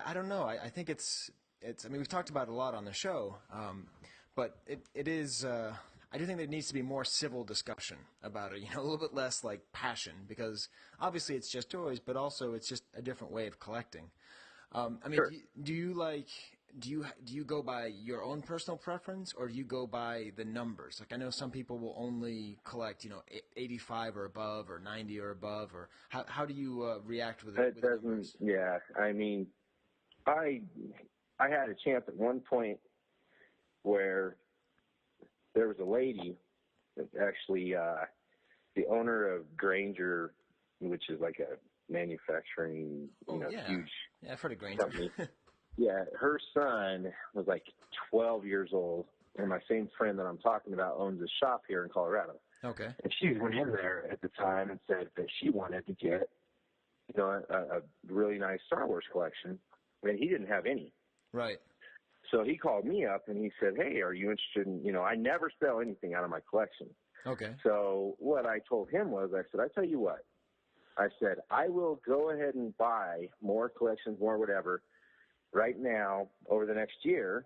I don't know. I think it's. I mean, we've talked about it a lot on the show, but it is. I do think there needs to be more civil discussion about it. A little bit less like passion, because obviously it's just toys, but also it's just a different way of collecting. I mean, Sure. do you go by your own personal preference, or do you go by the numbers? Like, I know some people will only collect, 85 or above, or 90 or above, or how do you react with it? It doesn't. Yeah, I mean, I had a chance at one point where there was a lady that actually the owner of Granger, which is like a manufacturing, huge Yeah, I've heard of Granger. company. Yeah, her son was like 12 years old, and my same friend that I'm talking about owns a shop here in Colorado. Okay. And she went in there at the time and said that she wanted to get, a really nice Star Wars collection, and he didn't have any. Right. So he called me up and he said, hey, are you interested in, I never sell anything out of my collection. Okay. So what I told him was, I said, I tell you what, I said, I will go ahead and buy more collections, more whatever, right now over the next year,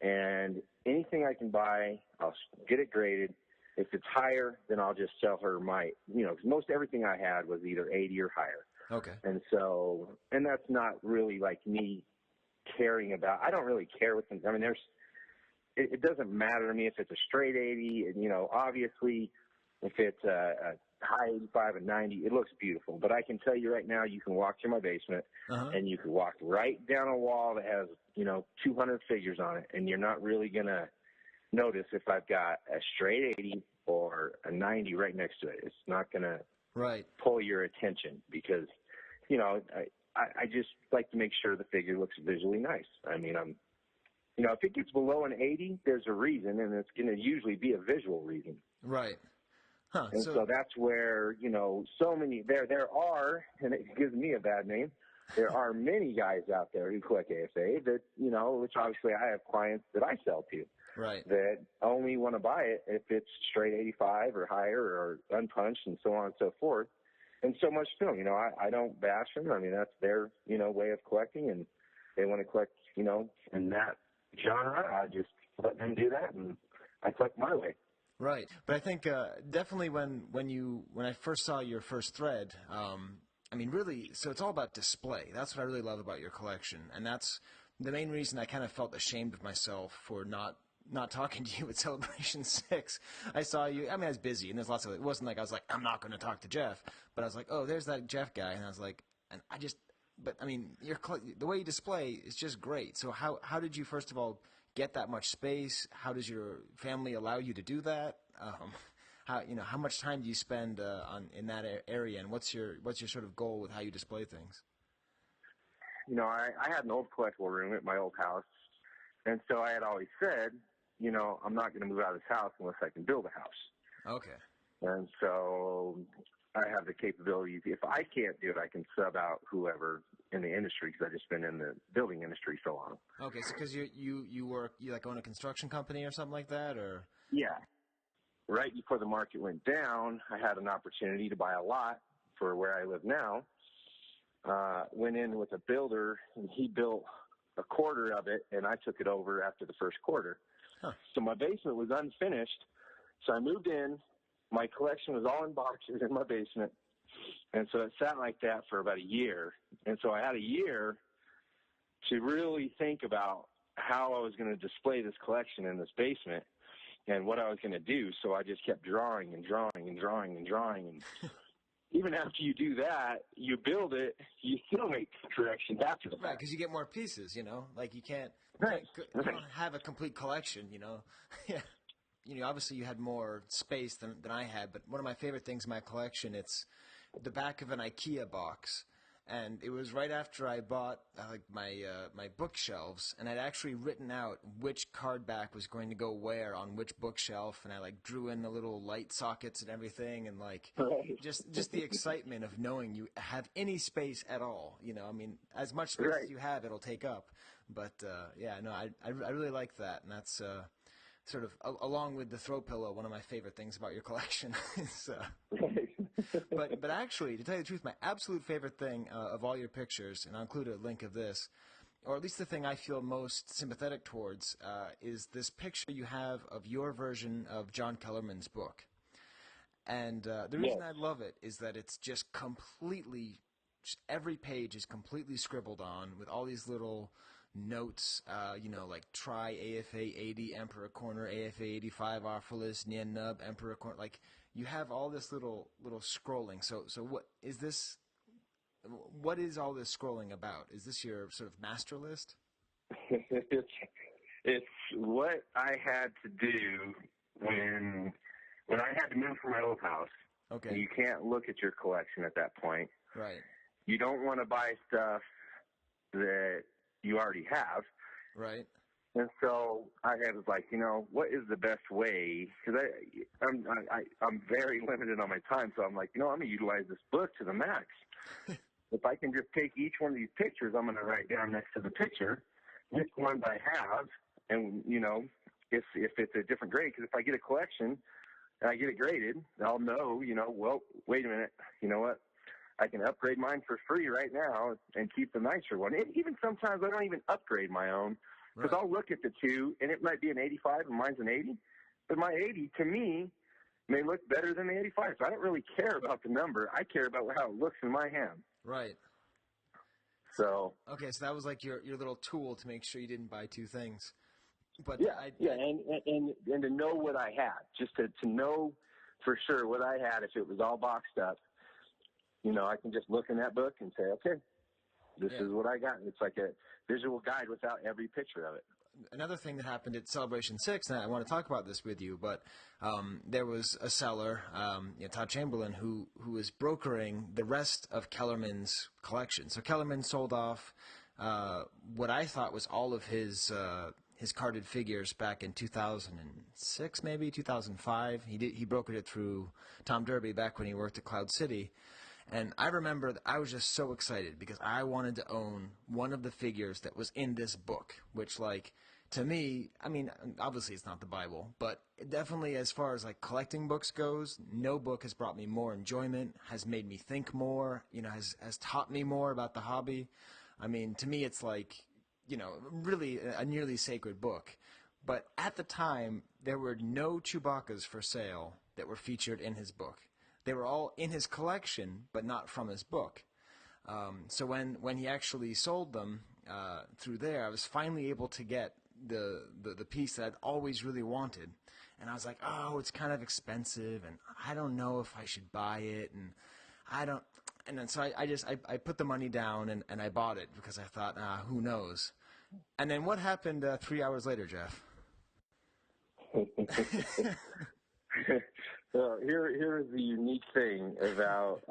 and anything I can buy, I'll get it graded. If it's higher, then I'll just sell her my, because most everything I had was either 80 or higher. Okay. And so, and that's not really like me caring about, I don't really care what things, it doesn't matter to me if it's a straight 80, and, obviously if it's a high 85 and 90, it looks beautiful. But I can tell you right now, you can walk through my basement and you can walk right down a wall that has, 200 figures on it, and you're not really going to notice if I've got a straight 80 or a 90 right next to it. It's not going to pull your attention because, I just like to make sure the figure looks visually nice. If it gets below an 80, there's a reason, and it's going to usually be a visual reason. Right. Huh. And so that's where, so many, there are, and it gives me a bad name, there are many guys out there who collect AFA that, which obviously I have clients that I sell to. Right. That only want to buy it if it's straight 85 or higher or unpunched and so on and so forth. And so much film, I don't bash them. That's their, way of collecting, and they want to collect, in that genre. I just let them do that, and I collect my way. Right. But I think definitely when I first saw your first thread, really, so it's all about display. That's what I really love about your collection, and that's the main reason I kind of felt ashamed of myself for not talking to you at Celebration 6. I saw you, I was busy, and there's lots of, it wasn't like I was like, I'm not going to talk to Jeff, but I was like, oh, there's that Jeff guy, and I was like, and I just, but the way you display is just great. So how did you, first of all, get that much space? How does your family allow you to do that? How much time do you spend in that area, and what's your sort of goal with how you display things? I had an old collectible room at my old house, and so I had always said, I'm not going to move out of this house unless I can build a house. Okay. And so I have the capability. If I can't do it, I can sub out whoever in the industry, because I've just been in the building industry so long. Okay, so because you like own a construction company or something like that, or? Yeah. Right before the market went down, I had an opportunity to buy a lot for where I live now. Went in with a builder, and he built a quarter of it, and I took it over after the first quarter. Huh. So my basement was unfinished, so I moved in. My collection was all in boxes in my basement, and so it sat like that for about a year. And so I had a year to really think about how I was going to display this collection in this basement and what I was going to do. So I just kept drawing and drawing and drawing and drawing. And even after you do that, you build it, you still make corrections after the fact. Right, because you get more pieces, like you can't you don't have a complete collection, Yeah. Obviously you had more space than I had, but one of my favorite things in my collection, it's the back of an IKEA box. And it was right after I bought my bookshelves, and I'd actually written out which card back was going to go where on which bookshelf, and I drew in the little light sockets and everything, and just the excitement of knowing you have any space at all. As much space as you have, it'll take up. But I really like that, and that's sort of along with the throw pillow, one of my favorite things about your collection. But actually, to tell you the truth, my absolute favorite thing of all your pictures, and I'll include a link of this, or at least the thing I feel most sympathetic towards, is this picture you have of your version of John Kellerman's book. And the reason I love it is that it's just every page is completely scribbled on with all these little notes, like try AFA 80, Emperor Corner, AFA 85, offer list, Nien Nub, Emperor Corner, you have all this little scrolling. So what is this? What is all this scrolling about? Is this your sort of master list? It's what I had to do when I had to move from my old house. Okay. You can't look at your collection at that point. Right. You don't want to buy stuff that you already have. Right. And so I was like, what is the best way? Because I'm very limited on my time, so I'm like, I'm going to utilize this book to the max. If I can just take each one of these pictures, I'm going to write down next to the picture which ones I have, and if it's a different grade. Because if I get a collection and I get it graded, I'll know, well, wait a minute, you know what? I can upgrade mine for free right now and keep the nicer one. And even sometimes I don't even upgrade my own, because I'll look at the two, and it might be an 85 and mine's an 80. But my 80, to me, may look better than the 85. So I don't really care about the number. I care about how it looks in my hand. Right. So. Okay, so that was like your little tool to make sure you didn't buy two things. But and to know what I had, just to know for sure what I had. If it was all boxed up, I can just look in that book and say, okay, this is what I got. It's like a visual guide without every picture of it. Another thing that happened at Celebration 6, and I want to talk about this with you, but there was a seller, Todd Chamberlain, who was brokering the rest of Kellerman's collection. So Kellerman sold off what I thought was all of his carded figures back in 2006, maybe 2005. He brokered it through Tom Derby back when he worked at Cloud City. And I remember that I was just so excited because I wanted to own one of the figures that was in this book, which, like, to me, I mean, obviously it's not the Bible, but definitely as far as, like, collecting books goes, no book has brought me more enjoyment, has made me think more, has taught me more about the hobby. I mean, to me it's like, really a nearly sacred book. But at the time, there were no Chewbacca's for sale that were featured in his book. They were all in his collection, but not from his book. So when he actually sold them through there, I was finally able to get the piece that I'd always really wanted. And I was like, oh, it's kind of expensive, and I don't know if I should buy it, and I don't. And then so I put the money down and I bought it because I thought, who knows. And then what happened 3 hours later, Jeff? So here is the unique thing about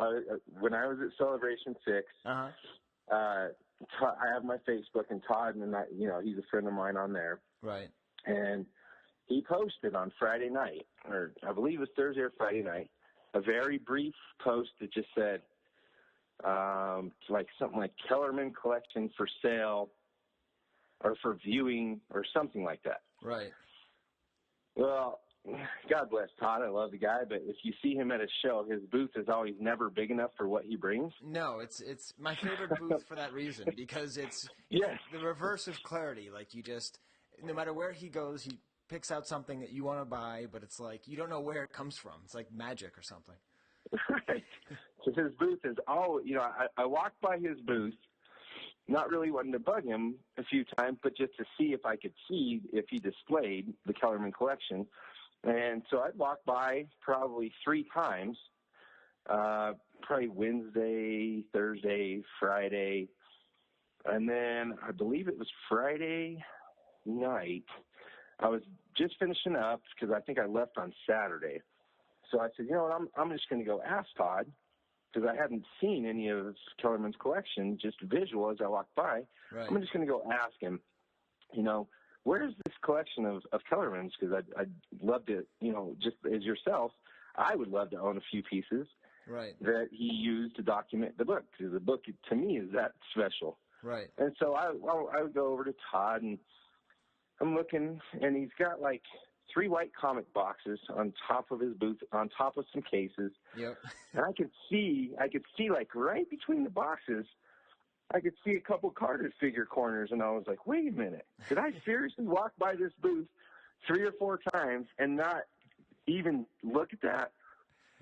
when I was at Celebration 6. I have my Facebook, and Todd, and he's a friend of mine on there. Right. And he posted on Friday night, or I believe it was Thursday or Friday night, a very brief post that just said, something like Kellerman collection for sale or for viewing or something like that. Right. Well, God bless Todd. I love the guy, but if you see him at a show, his booth is always never big enough for what he brings. No, it's my favorite booth for that reason, because it's the reverse of clarity. Like, you just, no matter where he goes, he picks out something that you want to buy, but it's like you don't know where it comes from. It's like magic or something. Right. So his booth is all, I walked by his booth, not really wanting to bug him a few times, but just to see if I could see if he displayed the Kellerman collection. And so I'd walk by probably 3 times, probably Wednesday, Thursday, Friday, and then I believe it was Friday night. I was just finishing up because I think I left on Saturday. So I said, you know what, I'm just going to go ask Todd, because I hadn't seen any of Kellerman's collection, just visual as I walked by. Right. I'm just going to go ask him, where's this collection of Kellerman's? Because I'd love to, just as yourself, I would love to own a few pieces that he used to document the book, because the book, to me, is that special. Right. And so I would go over to Todd, and I'm looking, and he's got like 3 white comic boxes on top of his booth, on top of some cases. Yep. And I could see like right between the boxes, I could see a couple carded figure corners, and I was like, wait a minute. Did I seriously walk by this booth 3 or 4 times and not even look at that?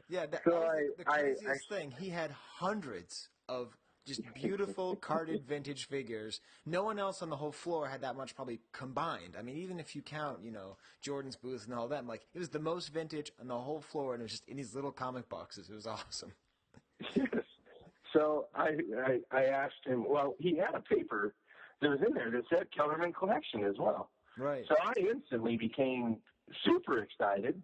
Yeah, that was the craziest thing. He had hundreds of just beautiful carded vintage figures. No one else on the whole floor had that much probably combined. I mean, even if you count, Jordan's booth and all that, it was the most vintage on the whole floor, and it was just in these little comic boxes. It was awesome. Yes. So I asked him, well, he had a paper that was in there that said Kellerman collection as well. Right. So I instantly became super excited.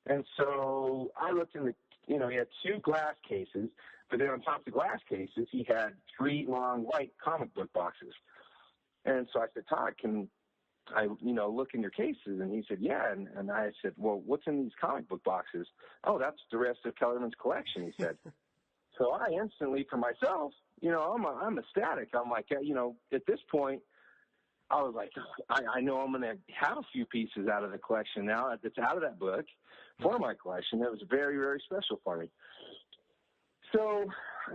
And so I looked in he had 2 glass cases, but then on top of the glass cases, he had 3 long white comic book boxes. And so I said, Todd, can I, look in your cases? And he said, yeah. And I said, well, what's in these comic book boxes? Oh, that's the rest of Kellerman's collection, he said. So I instantly, for myself, I'm ecstatic. I'm like, at this point, I was like, I know I'm going to have a few pieces out of the collection now that's out of that book for my collection. That was very, very special for me. So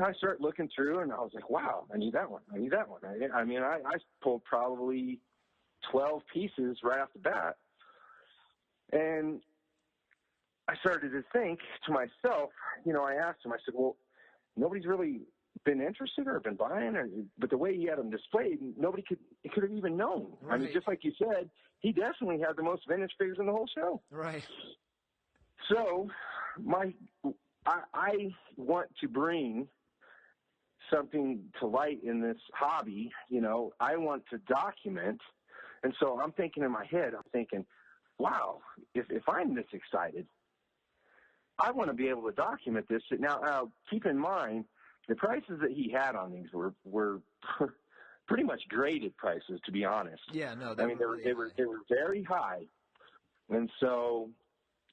I started looking through, and I was like, wow, I need that one. I need that one. I pulled probably 12 pieces right off the bat. And I started to think to myself, I asked him, I said, well, nobody's really been interested or been buying, but the way he had them displayed, nobody could have even known. Right. I mean, just like you said, he definitely had the most vintage figures in the whole show. Right. So I want to bring something to light in this hobby. I want to document. And so I'm thinking in my head, wow, if I'm this excited, I want to be able to document this. Now, keep in mind, the prices that he had on these were pretty much graded prices, to be honest. Yeah, no, they were very high. And so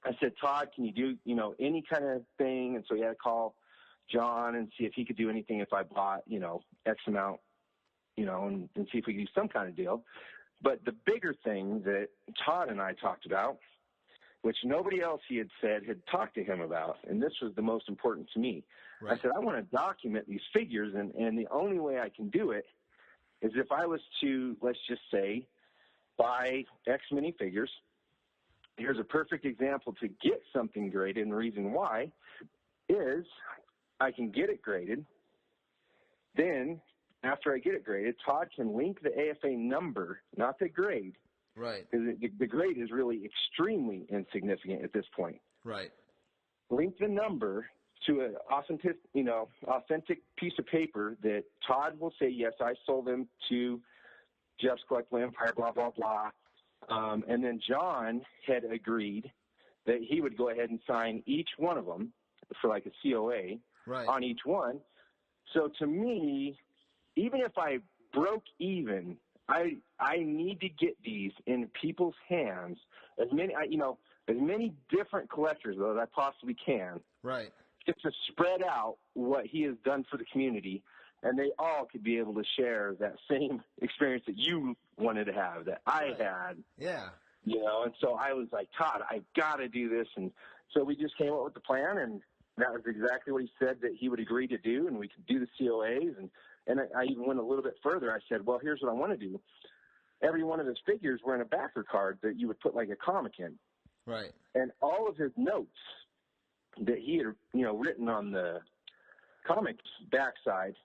I said, Todd, can you do, any kind of thing? And so he had to call John and see if he could do anything if I bought, X amount, and see if we could do some kind of deal. But the bigger thing that Todd and I talked about, which nobody else he had said had talked to him about, and this was the most important to me. Right. I said, I want to document these figures, and the only way I can do it is if I was to, let's just say, buy X many figures. Here's a perfect example to get something graded, and the reason why is I can get it graded. Then, after I get it graded, Todd can link the AFA number, not the grade. Right. Because the grade is really extremely insignificant at this point. Right. Link the number to an authentic piece of paper that Todd will say, yes, I sold them to Jeffs Collectible Empire, blah, blah, blah. And then John had agreed that he would go ahead and sign each one of them for like a COA on each one. So to me, even if I broke even, I need to get these in people's hands, as many different collectors though as I possibly can. Right. Just to spread out what he has done for the community, and they all could be able to share that same experience that you wanted to have, that I had. Yeah. And so I was like, Todd, I've got to do this. And so we just came up with the plan, and that was exactly what he said that he would agree to do, and we could do the COAs. And I even went a little bit further. I said, well, here's what I want to do. Every one of his figures were in a backer card that you would put like a comic in. Right. And all of his notes that he had, written on the comics backside,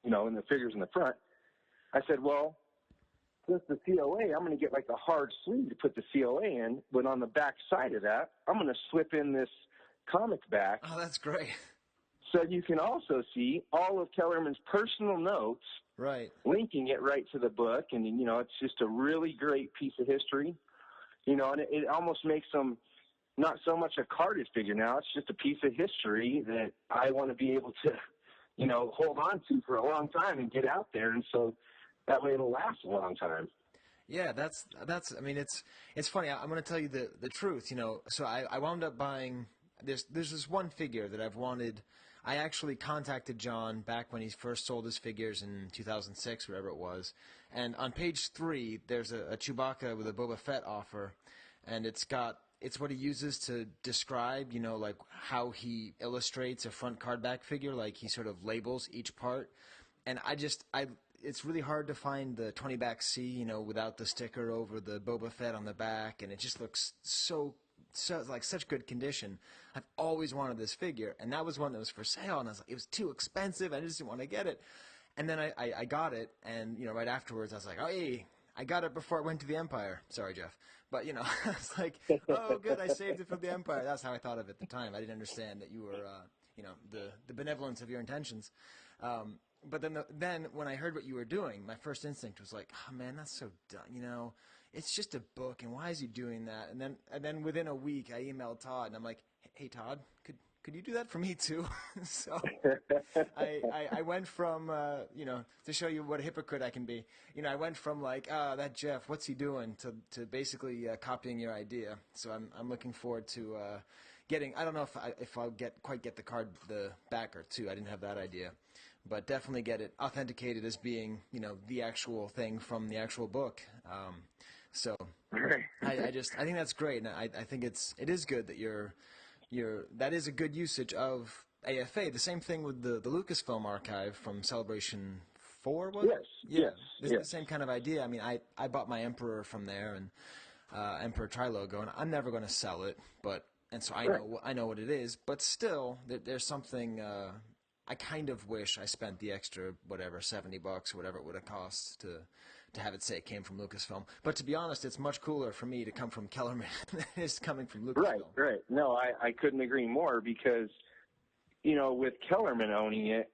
and the figures in the front, I said, well, since the COA, I'm going to get like a hard sleeve to put the COA in, but on the back side of that, I'm going to slip in this comic back. Oh, that's great. So you can also see all of Kellerman's personal notes, right, linking it right to the book, and it's just a really great piece of history, and it almost makes them not so much a carded figure now. It's just a piece of history that I want to be able to, hold on to for a long time and get out there, and so that way it'll last a long time. Yeah, that's. I mean, it's funny. I'm going to tell you the truth. So I wound up buying. There's this one figure that I've wanted. I actually contacted John back when he first sold his figures in 2006, whatever it was. And on page 3, there's a Chewbacca with a Boba Fett offer, and it's what he uses to describe, like how he illustrates a front card back figure, like he sort of labels each part. And it's really hard to find the 20 back C, without the sticker over the Boba Fett on the back, and it just looks so like such good condition. I've always wanted this figure, and that was one that was for sale, and I was like, it was too expensive. I just didn't want to get it. And then I got it, and right afterwards I was like, oh, hey, I got it before it went to the Empire. Sorry, Jeff. But I was like, oh, good, I saved it for the Empire. That's how I thought of it at the time. I didn't understand that you were the benevolence of your intentions. But then when I heard what you were doing, my first instinct was like, oh man, that's so dumb. It's just a book, and why is he doing that? And then within a week, I emailed Todd, and I'm like, hey Todd, could you do that for me too? So I went from, to show you what a hypocrite I can be, I went from like, that Jeff, what's he doing, to basically copying your idea. So I'm looking forward to getting, I don't know if I'll quite get the backer too. I didn't have that idea. But definitely get it authenticated as being, the actual thing from the actual book. So I think that's great, and I think it is good that that is a good usage of AFA. The same thing with the Lucasfilm archive from Celebration 4, was it? Yes. It's the same kind of idea. I mean, I bought my Emperor from there, and Emperor Tri-Logo, and I'm never going to sell it, and so I know what it is, but still, there's something. I kind of wish I spent the extra, whatever, $70 or whatever it would have cost to have it say it came from Lucasfilm. But to be honest, it's much cooler for me to come from Kellerman than it is coming from Lucasfilm. Right. No, I couldn't agree more because, with Kellerman owning it,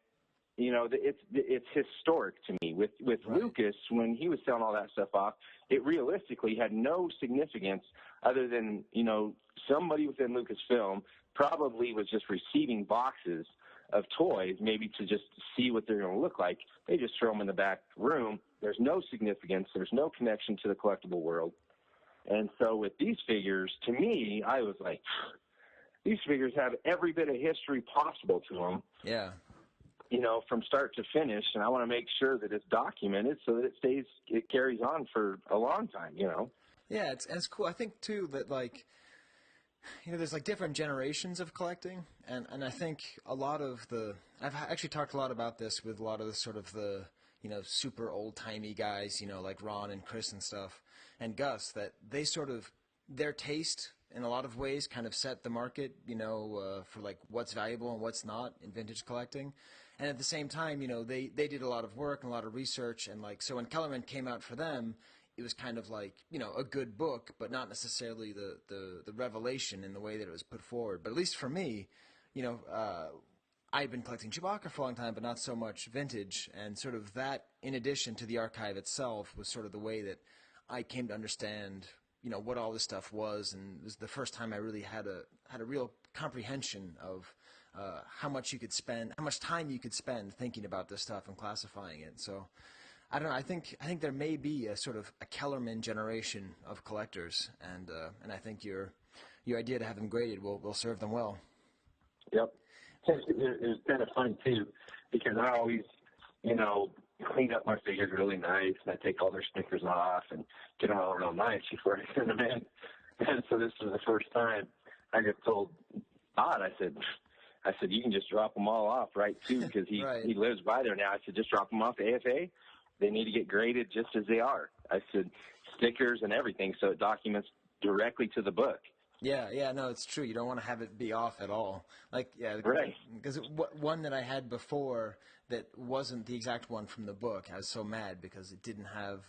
it's historic to me. With Lucas, when he was selling all that stuff off, it realistically had no significance other than, somebody within Lucasfilm probably was just receiving boxes of toys, maybe to just see what they're going to look like. They just throw them in the back room. There's no significance. There's no connection to the collectible world. And so with these figures, to me, I was like, these figures have every bit of history possible to them. Yeah. From start to finish, and I want to make sure that it's documented so that it carries on for a long time, Yeah, it's cool. I think, too, that, there's different generations of collecting, and I think a lot of I've actually talked a lot about this with a lot of the sort of the, super old-timey guys, like Ron and Chris and stuff, and Gus, that they sort of, their taste in a lot of ways kind of set the market, for what's valuable and what's not in vintage collecting. And at the same time, they did a lot of work and a lot of research, and so when Kellerman came out for them, it was kind of a good book, but not necessarily the revelation in the way that it was put forward. But at least for me, I've been collecting Chewbacca for a long time, but not so much vintage. And sort of that, in addition to the archive itself, was sort of the way that I came to understand, what all this stuff was. And it was the first time I really had a real comprehension of how much time you could spend thinking about this stuff and classifying it. So I don't know. I think there may be a sort of a Kellerman generation of collectors, and I think your idea to have them graded will serve them well. Yep. It was kind of fun too, because I always, clean up my figures really nice, and I take all their stickers off and get them all real nice before I send them in. And so this was the first time I just told Todd, I said, you can just drop them all off, right, too, because he lives by there now. I said, just drop them off to AFA. They need to get graded just as they are. I said, stickers and everything, so it documents directly to the book. Yeah, no, it's true. You don't want to have it be off at all. Right. Because one that I had before that wasn't the exact one from the book, I was so mad because it didn't have,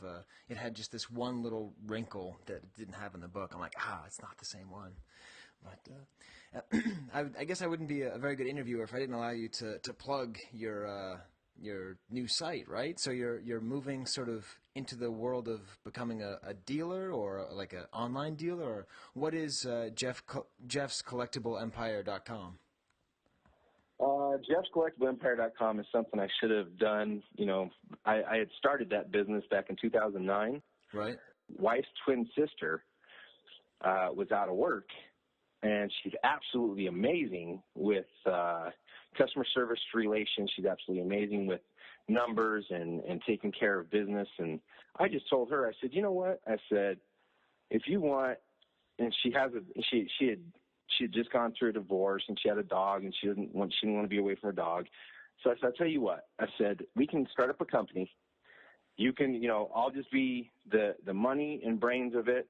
it had just this one little wrinkle that it didn't have in the book. I'm like, it's not the same one. But I guess I wouldn't be a very good interviewer if I didn't allow you to plug your new site, right? So you're moving sort of into the world of becoming a dealer, or like an online dealer, or what is Jeffs Collectible Empire.com? JeffsCollectibleEmpire.com is something I should have done. I had started that business back in 2009. Right. Wife's twin sister was out of work, and she's absolutely amazing with customer service relations. She's absolutely amazing with numbers and taking care of business. And I just told her, I said, you know what? I said, if you want, and she had just gone through a divorce, and she had a dog, and she didn't want to be away from her dog. So I said, I'll tell you what. I said, we can start up a company. You can, I'll just be the money and brains of it,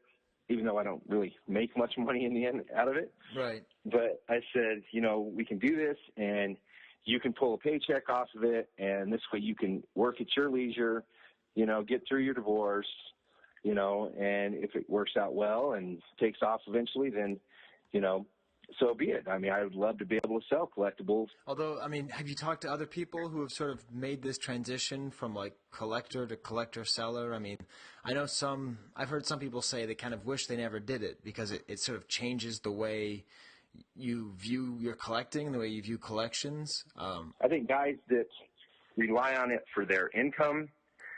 even though I don't really make much money in the end out of it. Right. But I said, we can do this, and you can pull a paycheck off of it, and this way you can work at your leisure, get through your divorce, and if it works out well and takes off eventually, then, so be it. I mean, I would love to be able to sell collectibles. Although, I mean, have you talked to other people who have sort of made this transition from, collector to collector seller? I mean, I've heard some people say they kind of wish they never did it because it sort of changes the way you view your collecting, the way you view collections? I think guys that rely on it for their income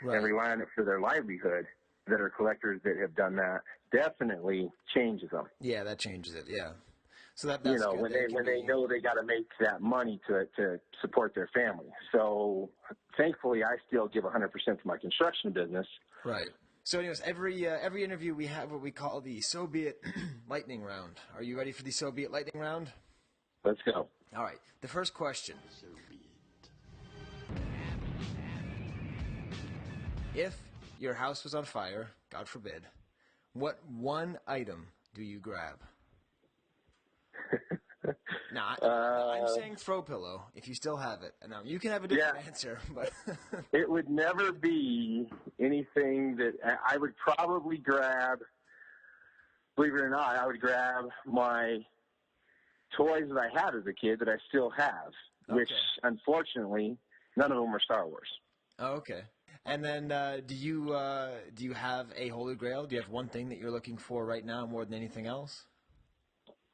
and rely on it for their livelihood, that are collectors that have done that, definitely changes them. Yeah, that changes it. Yeah. So that's you know, good. when they know they got to make that money to support their family. So thankfully, I still give 100% to my construction business. Right. So, anyways, every interview we have what we call the So Be It lightning round. Are you ready for the So Be It lightning round? Let's go. All right. The first question. If your house was on fire, God forbid, what one item do you grab? I'm saying throw pillow, if you still have it. Now, you can have a different answer, but it would never be anything that I would probably grab. Believe it or not, I would grab my toys that I had as a kid that I still have, which unfortunately none of them are Star Wars. Oh, okay. And then, do you have a Holy Grail? Do you have one thing that you're looking for right now more than anything else?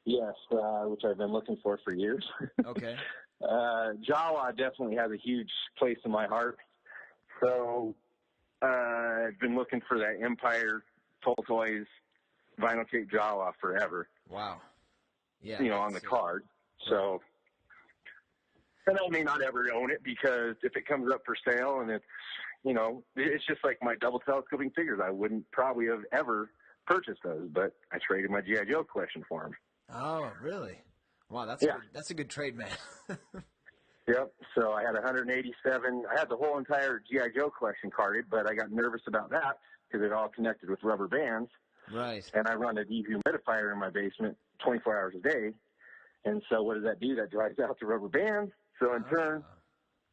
Yes, which I've been looking for years. Okay. Jawa definitely has a huge place in my heart. So I've been looking for that Empire Toll Toys vinyl tape Jawa forever. Wow. Yeah. You know, on the card. So, and I may not ever own it because if it comes up for sale and it's, you know, it's just like my double telescoping figures. I wouldn't probably have ever purchased those, but I traded my G.I. Joe collection for them. Oh, really? Wow, that's a good trade, man. Yep. So I had 187. I had the whole entire G.I. Joe collection carded, but I got nervous about that because it all connected with rubber bands. Right. And I run a dehumidifier in my basement 24 hours a day. And so what does that do? That dries out the rubber bands. So in turn,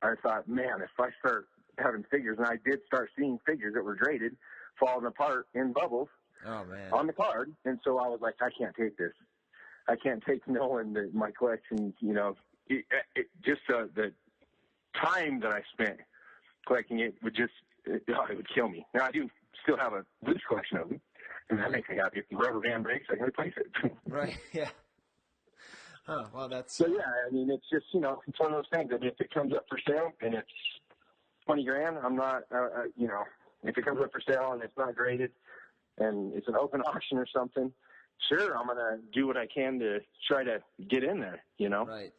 I thought, man, if I start having figures, and I did start seeing figures that were graded, falling apart in bubbles on the card. And so I was like, I can't take this. I can't take knowing that my collection, you know, just the time that I spent collecting it would just, it would kill me. Now, I do still have a loose collection of them, and that makes me happy. If the rubber band breaks, I can replace it. Right, yeah. Oh, well, that's... So, yeah, I mean, it's just, you know, it's one of those things that if it comes up for sale and it's $20,000, I'm not, you know, if it comes up for sale and it's not graded and it's an open auction or something, sure, I'm going to do what I can to try to get in there, you know? Right.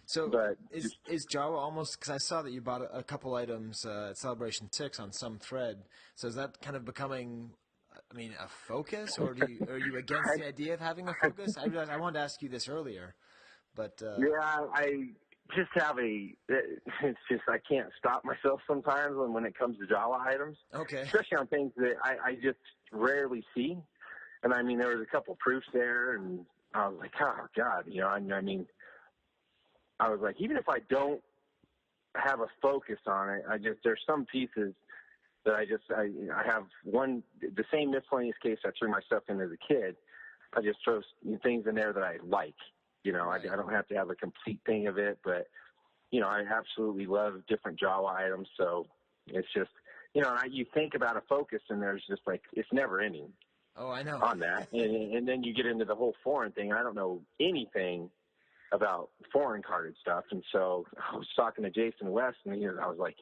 So is Jawa almost, because I saw that you bought a couple items at Celebration 6 on some thread, so is that kind of becoming, I mean, a focus, or are you against the idea of having a focus? I realized I wanted to ask you this earlier, but... Yeah, I just have it's just I can't stop myself sometimes when it comes to Jawa items. Okay. Especially on things that I just rarely see. And, I mean, there was a couple proofs there, and I was like, oh, God, you know, I mean, I was like, even if I don't have a focus on it, there's some pieces that I have the same miscellaneous case I threw my stuff in as a kid. I just throw things in there that I like. You know, I don't have to have a complete thing of it, but, you know, I absolutely love different Jawa items. So it's just, you know, you think about a focus, and there's just like, it's never ending. Oh, I know. On that. And then you get into the whole foreign thing. I don't know anything about foreign carded stuff. And so I was talking to Jason West, and I was like,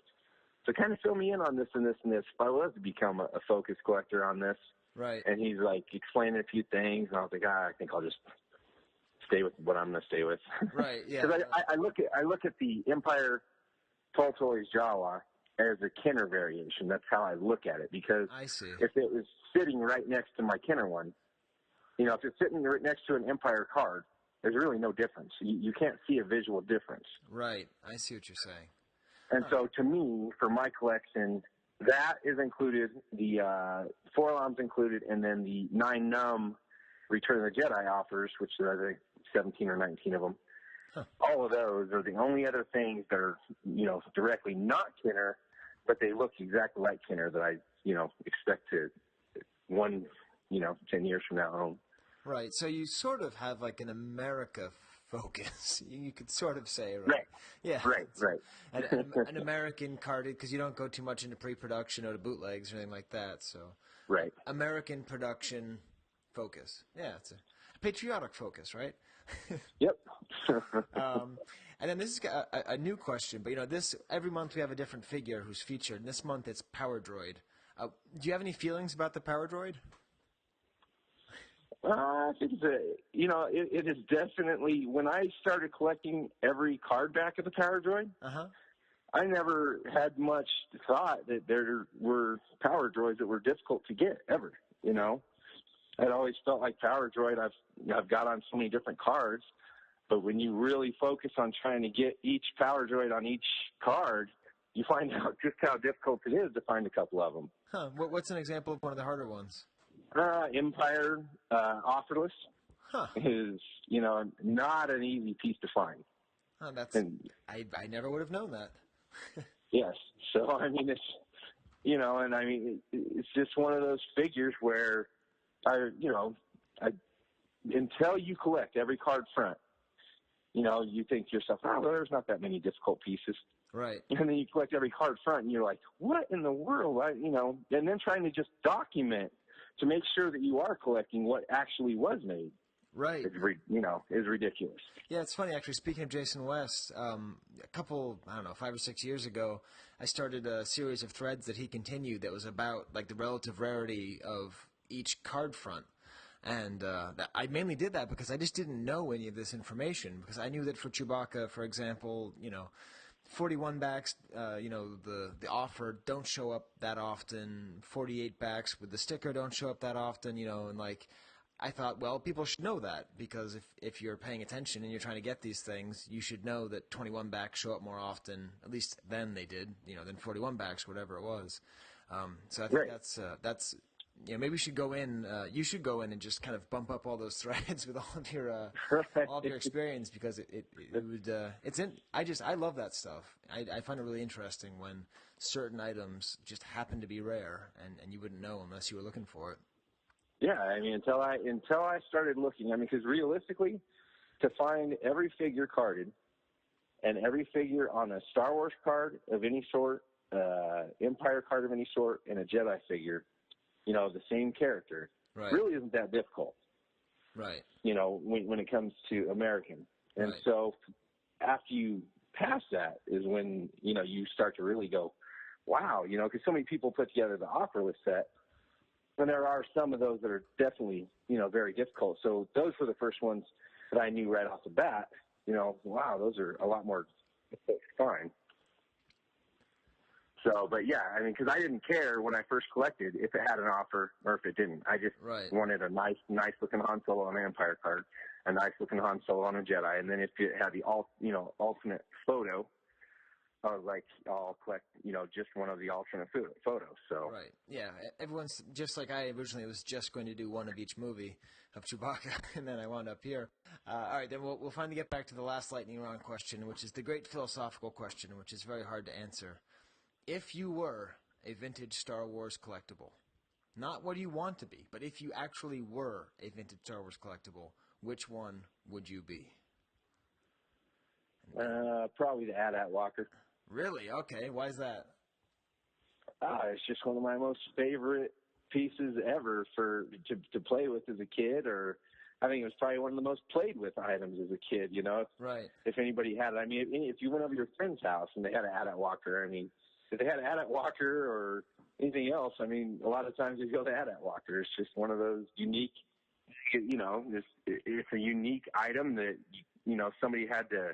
so kind of fill me in on this and this and this. If I was to become a focus collector on this. Right. And he's like explaining a few things. And I was like, I think I'll just stay with what I'm going to stay with. Right, yeah. Because I look at the Empire Toll Toys Jawa as a Kenner variation. That's how I look at it, because I see. If it was sitting right next to my Kenner one, you know, if it's sitting right next to an Empire card, there's really no difference. You can't see a visual difference. Right. I see what you're saying. And so to me, for my collection, that is included, the 4 Alarms included, and then the 9 Numb Return of the Jedi offers, which are, I think, 17 or 19 of them. Huh. All of those are the only other things that are, you know, directly not Kenner, but they look exactly like Kenner that I, you know, expect to 10 years from now own. Right. So you sort of have like an America focus, you could sort of say, right? Right. Yeah. Right. An American carded, because you don't go too much into pre-production or to bootlegs or anything like that. So. Right. American production focus. Yeah, it's a patriotic focus, right? Yep. And then this is a new question, but this every month we have a different figure who's featured. And this month it's Power Droid. Do you have any feelings about the Power Droid? I think it is definitely, when I started collecting every card back of the Power Droid, I never had much thought that there were Power Droids that were difficult to get ever. I'd always felt like Power Droid, I've got on so many different cards, but when you really focus on trying to get each Power Droid on each card, you find out just how difficult it is to find a couple of them. Huh. What's an example of one of the harder ones? Empire offerless is, not an easy piece to find. Oh, I never would have known that. Yes. So, I mean, it's, it's just one of those figures where until you collect every card front, you think to yourself, well, there's not that many difficult pieces. Right. And then you collect every card front and you're like, what in the world? And then trying to just document to make sure that you are collecting what actually was made. Right. Is ridiculous. Yeah, it's funny, actually. Speaking of Jason West, a couple, 5 or 6 years ago, I started a series of threads that he continued that was about, like, the relative rarity of each card front. And I mainly did that because I just didn't know any of this information. Because I knew that for Chewbacca, for example, 41 backs, the offer don't show up that often. 48 backs with the sticker don't show up that often, and like, I thought, well, people should know that because if you're paying attention and you're trying to get these things, you should know that 21 backs show up more often, at least then they did, than 41 backs, whatever it was. So I think that's maybe we should go in. You should go in and just kind of bump up all those threads with all of your experience because it would. I love that stuff. I find it really interesting when certain items just happen to be rare and you wouldn't know unless you were looking for it. Yeah, until I started looking, because realistically, to find every figure carded and every figure on a Star Wars card of any sort, Empire card of any sort, and a Jedi figure, the same character, really isn't that difficult. Right. When it comes to American. And so after you pass that is when, you start to really go, wow, because so many people put together the offerless set. And there are some of those that are definitely, very difficult. So those were the first ones that I knew right off the bat, wow, those are a lot more difficult to find. So, but yeah, because I didn't care when I first collected if it had an offer or if it didn't. I just wanted a nice looking Han Solo on an Empire card, a nice looking Han Solo on a Jedi, and then if it had the alternate photo, I was like, I'll collect, just one of the alternate photos. So right, yeah. Everyone's just like I originally was just going to do one of each movie of Chewbacca, and then I wound up here. All right, then we'll finally get back to the last lightning round question, which is the great philosophical question, which is very hard to answer. If you were a vintage Star Wars collectible, not what you want to be, but if you actually were a vintage Star Wars collectible, which one would you be? Probably the AT-AT Walker. Really? Okay. Why is that? It's just one of my most favorite pieces ever to play with as a kid, or I think it was probably one of the most played with items as a kid, Right. If anybody had it. If you went over to your friend's house and they had an AT-AT Walker, if they had an AT-AT Walker or anything else, a lot of times they go to AT-AT Walker. It's just one of those unique, it's a unique item that, somebody had to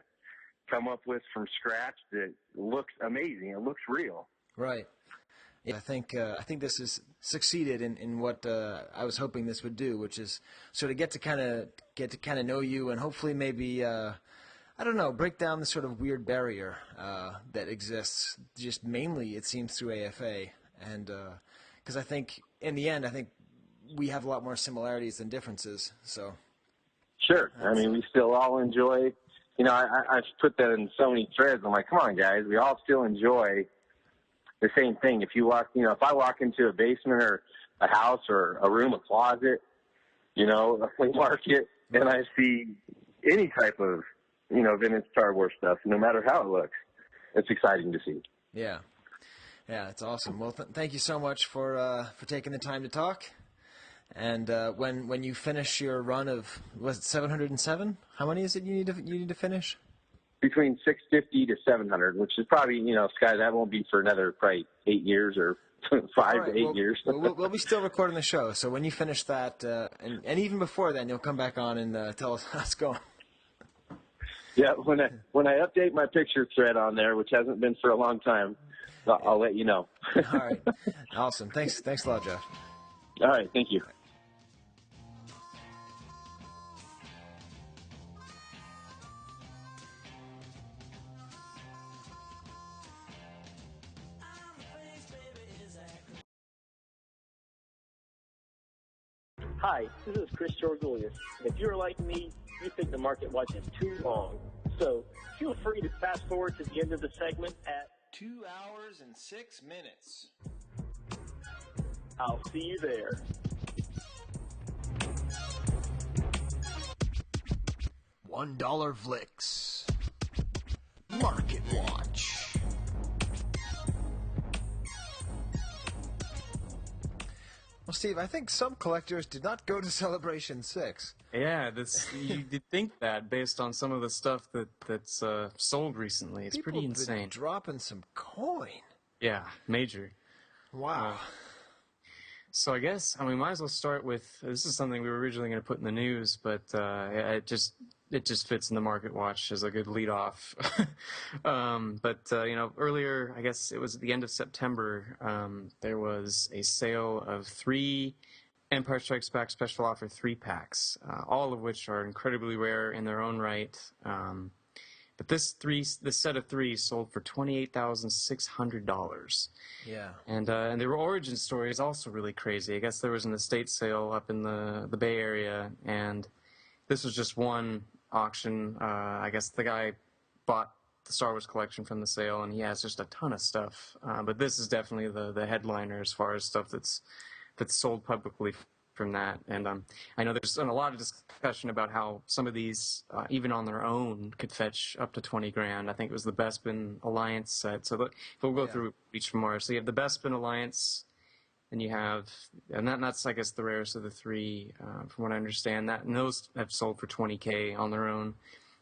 come up with from scratch that looks amazing. It looks real. Right. Yeah, I think this has succeeded in what I was hoping this would do, which is sort of get to kind of know you and hopefully maybe break down the sort of weird barrier that exists. Just mainly, it seems, through AFA, and because I think in the end, we have a lot more similarities than differences. So sure, we still all enjoy. I've put that in so many threads. I'm like, come on, guys, we all still enjoy the same thing. If I walk into a basement or a house or a room, a closet, a flea market, and I see any type of, vintage Star Wars stuff, no matter how it looks, it's exciting to see. Yeah. Yeah, it's awesome. Well, thank you so much for taking the time to talk. And when you finish your run of, was it 707? How many is it you need to finish? Between 650 to 700, which is probably, Skye, that won't be for another probably 8 years or 5 to 8 years. We'll be still recording the show, so when you finish that, and even before then, you'll come back on and tell us how it's going. Yeah, when I update my picture thread on there, which hasn't been for a long time, I'll let you know. All right. Awesome. Thanks a lot, Jeff. All right. Thank you. Hi, this is Chris Georgoulias. If you're like me, you think the market watch is too long. So feel free to fast forward to the end of the segment at 2 hours and 6 minutes. I'll see you there. $1 Vlix. Market Watch. Well, Steve, I think some collectors did not go to Celebration 6. Yeah, you'd think that based on some of the stuff that's sold recently. It's pretty insane. Been dropping some coin. Yeah, major. Wow. So I guess, we might as well start with, this is something we were originally going to put in the news, but it just fits in the Market Watch as a good lead-off. Earlier, I guess it was at the end of September, there was a sale of 3 Empire Strikes Back Special Offer 3-packs, all of which are incredibly rare in their own right. But this set of 3 sold for $28,600. Yeah. And their origin story is also really crazy. I guess there was an estate sale up in the Bay Area, and this was just one auction. I guess the guy bought the Star Wars collection from the sale, and he has just a ton of stuff. But this is definitely the headliner as far as stuff that's sold publicly from that. And I know there's been a lot of discussion about how some of these, even on their own, could fetch up to $20,000. I think it was the Bespin Alliance set. So we'll go through each more. So you have the Bespin Alliance, and you have, and that's I guess the rarest of the 3, from what I understand. And those have sold for $20,000 on their own.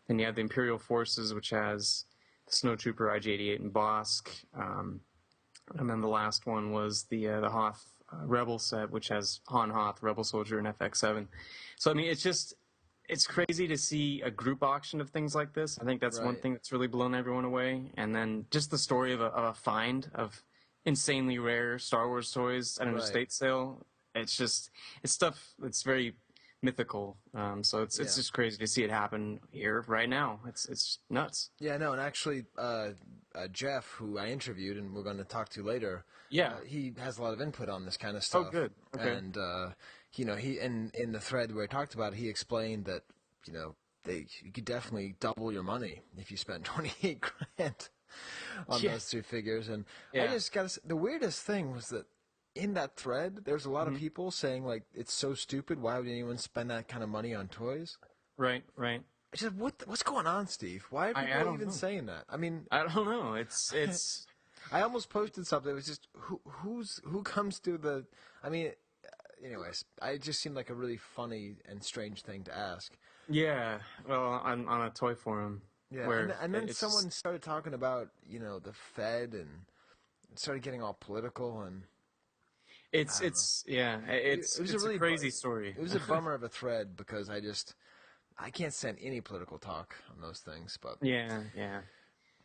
Then you have the Imperial Forces, which has the Snowtrooper IG-88 and Bosk. And then the last one was the Hoth Rebel set, which has Han Hoth, Rebel Soldier, and FX7. So, it's crazy to see a group auction of things like this. I think that's one thing that's really blown everyone away. And then just the story of a find of insanely rare Star Wars toys at an estate sale. It's stuff that's very mythical. So it's just crazy to see it happen here right now. It's nuts. Yeah, no, and actually, Jeff, who I interviewed and we're going to talk to later, he has a lot of input on this kind of stuff. Oh, good. Okay. And he in the thread where I talked about it, he explained that you could definitely double your money if you spent $28,000 on those 2 figures. And I just got to say, the weirdest thing was that in that thread, there's a lot of people saying, like, it's so stupid. Why would anyone spend that kind of money on toys? Right. It's just, what's going on, Steve? Why are people even saying that? I don't know. It's. I almost posted something. It was just, who comes to the. Anyways, it just seemed like a really funny and strange thing to ask. Yeah. Well, on a toy forum. Yeah. And then someone started talking about, the Fed and started getting all political and. It's a really crazy story. It was a bummer of a thread because I can't stand any political talk on those things. But yeah.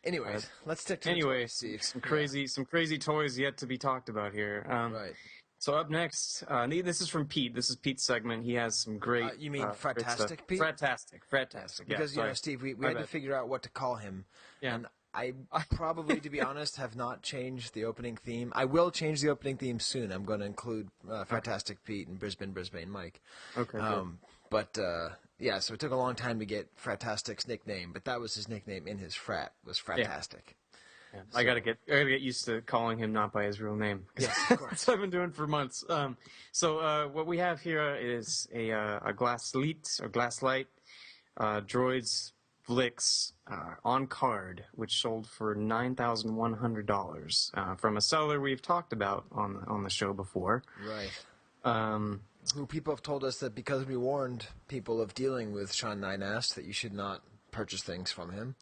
Anyways, let's stick to the toys, Steve. Some crazy toys yet to be talked about here. Right. So up next, this is from Pete. This is Pete's segment. He has some great. You mean Fratastic Pete? Fratastic. Because Steve, we had to figure out what to call him. Yeah. And I probably, to be honest, have not changed the opening theme. I will change the opening theme soon. I'm going to include Fratastic Pete and Brisbane Mike. Okay. So it took a long time to get Fratastic's nickname, but that was his nickname in his frat, was Fratastic. Yeah. So, I gotta get used to calling him not by his real name. Yes, of course. That's what I've been doing for months. What we have here is a Glasslight Droids Vlix on card, which sold for $9,100 from a seller we've talked about on the show before. Right. who people have told us that because we warned people of dealing with Sean Nynast that you should not purchase things from him.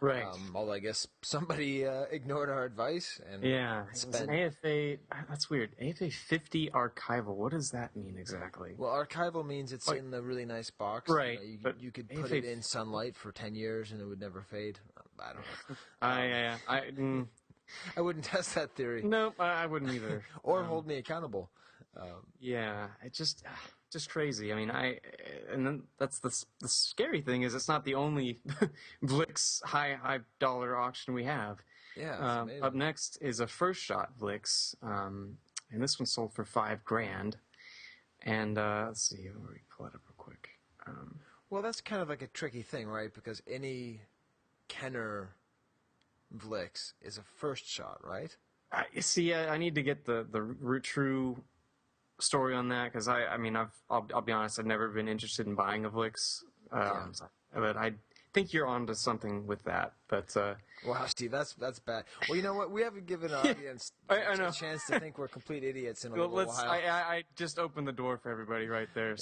Right. Although I guess somebody ignored our advice and It's an AFA. That's weird. AFA 50 archival. What does that mean exactly? Well, archival means it's in the really nice box. Right. You could put it in sunlight for 10 years and it would never fade. I don't know. I wouldn't test that theory. No, I wouldn't either. Or hold me accountable. It's just crazy. I mean, and then that's the scary thing is it's not the only Vlix high dollar auction we have. Yeah. Up next is a first shot Vlix, and this one sold for $5,000. And let's see, let me pull it up real quick. Well, that's kind of like a tricky thing, right? Because any Kenner Vlix is a first shot, right? I need to get the true story on that because I'll be honest, I've never been interested in buying a Vlix, but I think you're onto something with that. But wow, Steve, that's bad. Well, you know what? We haven't given our audience a chance to think we're complete idiots in a little while. I just opened the door for everybody right there.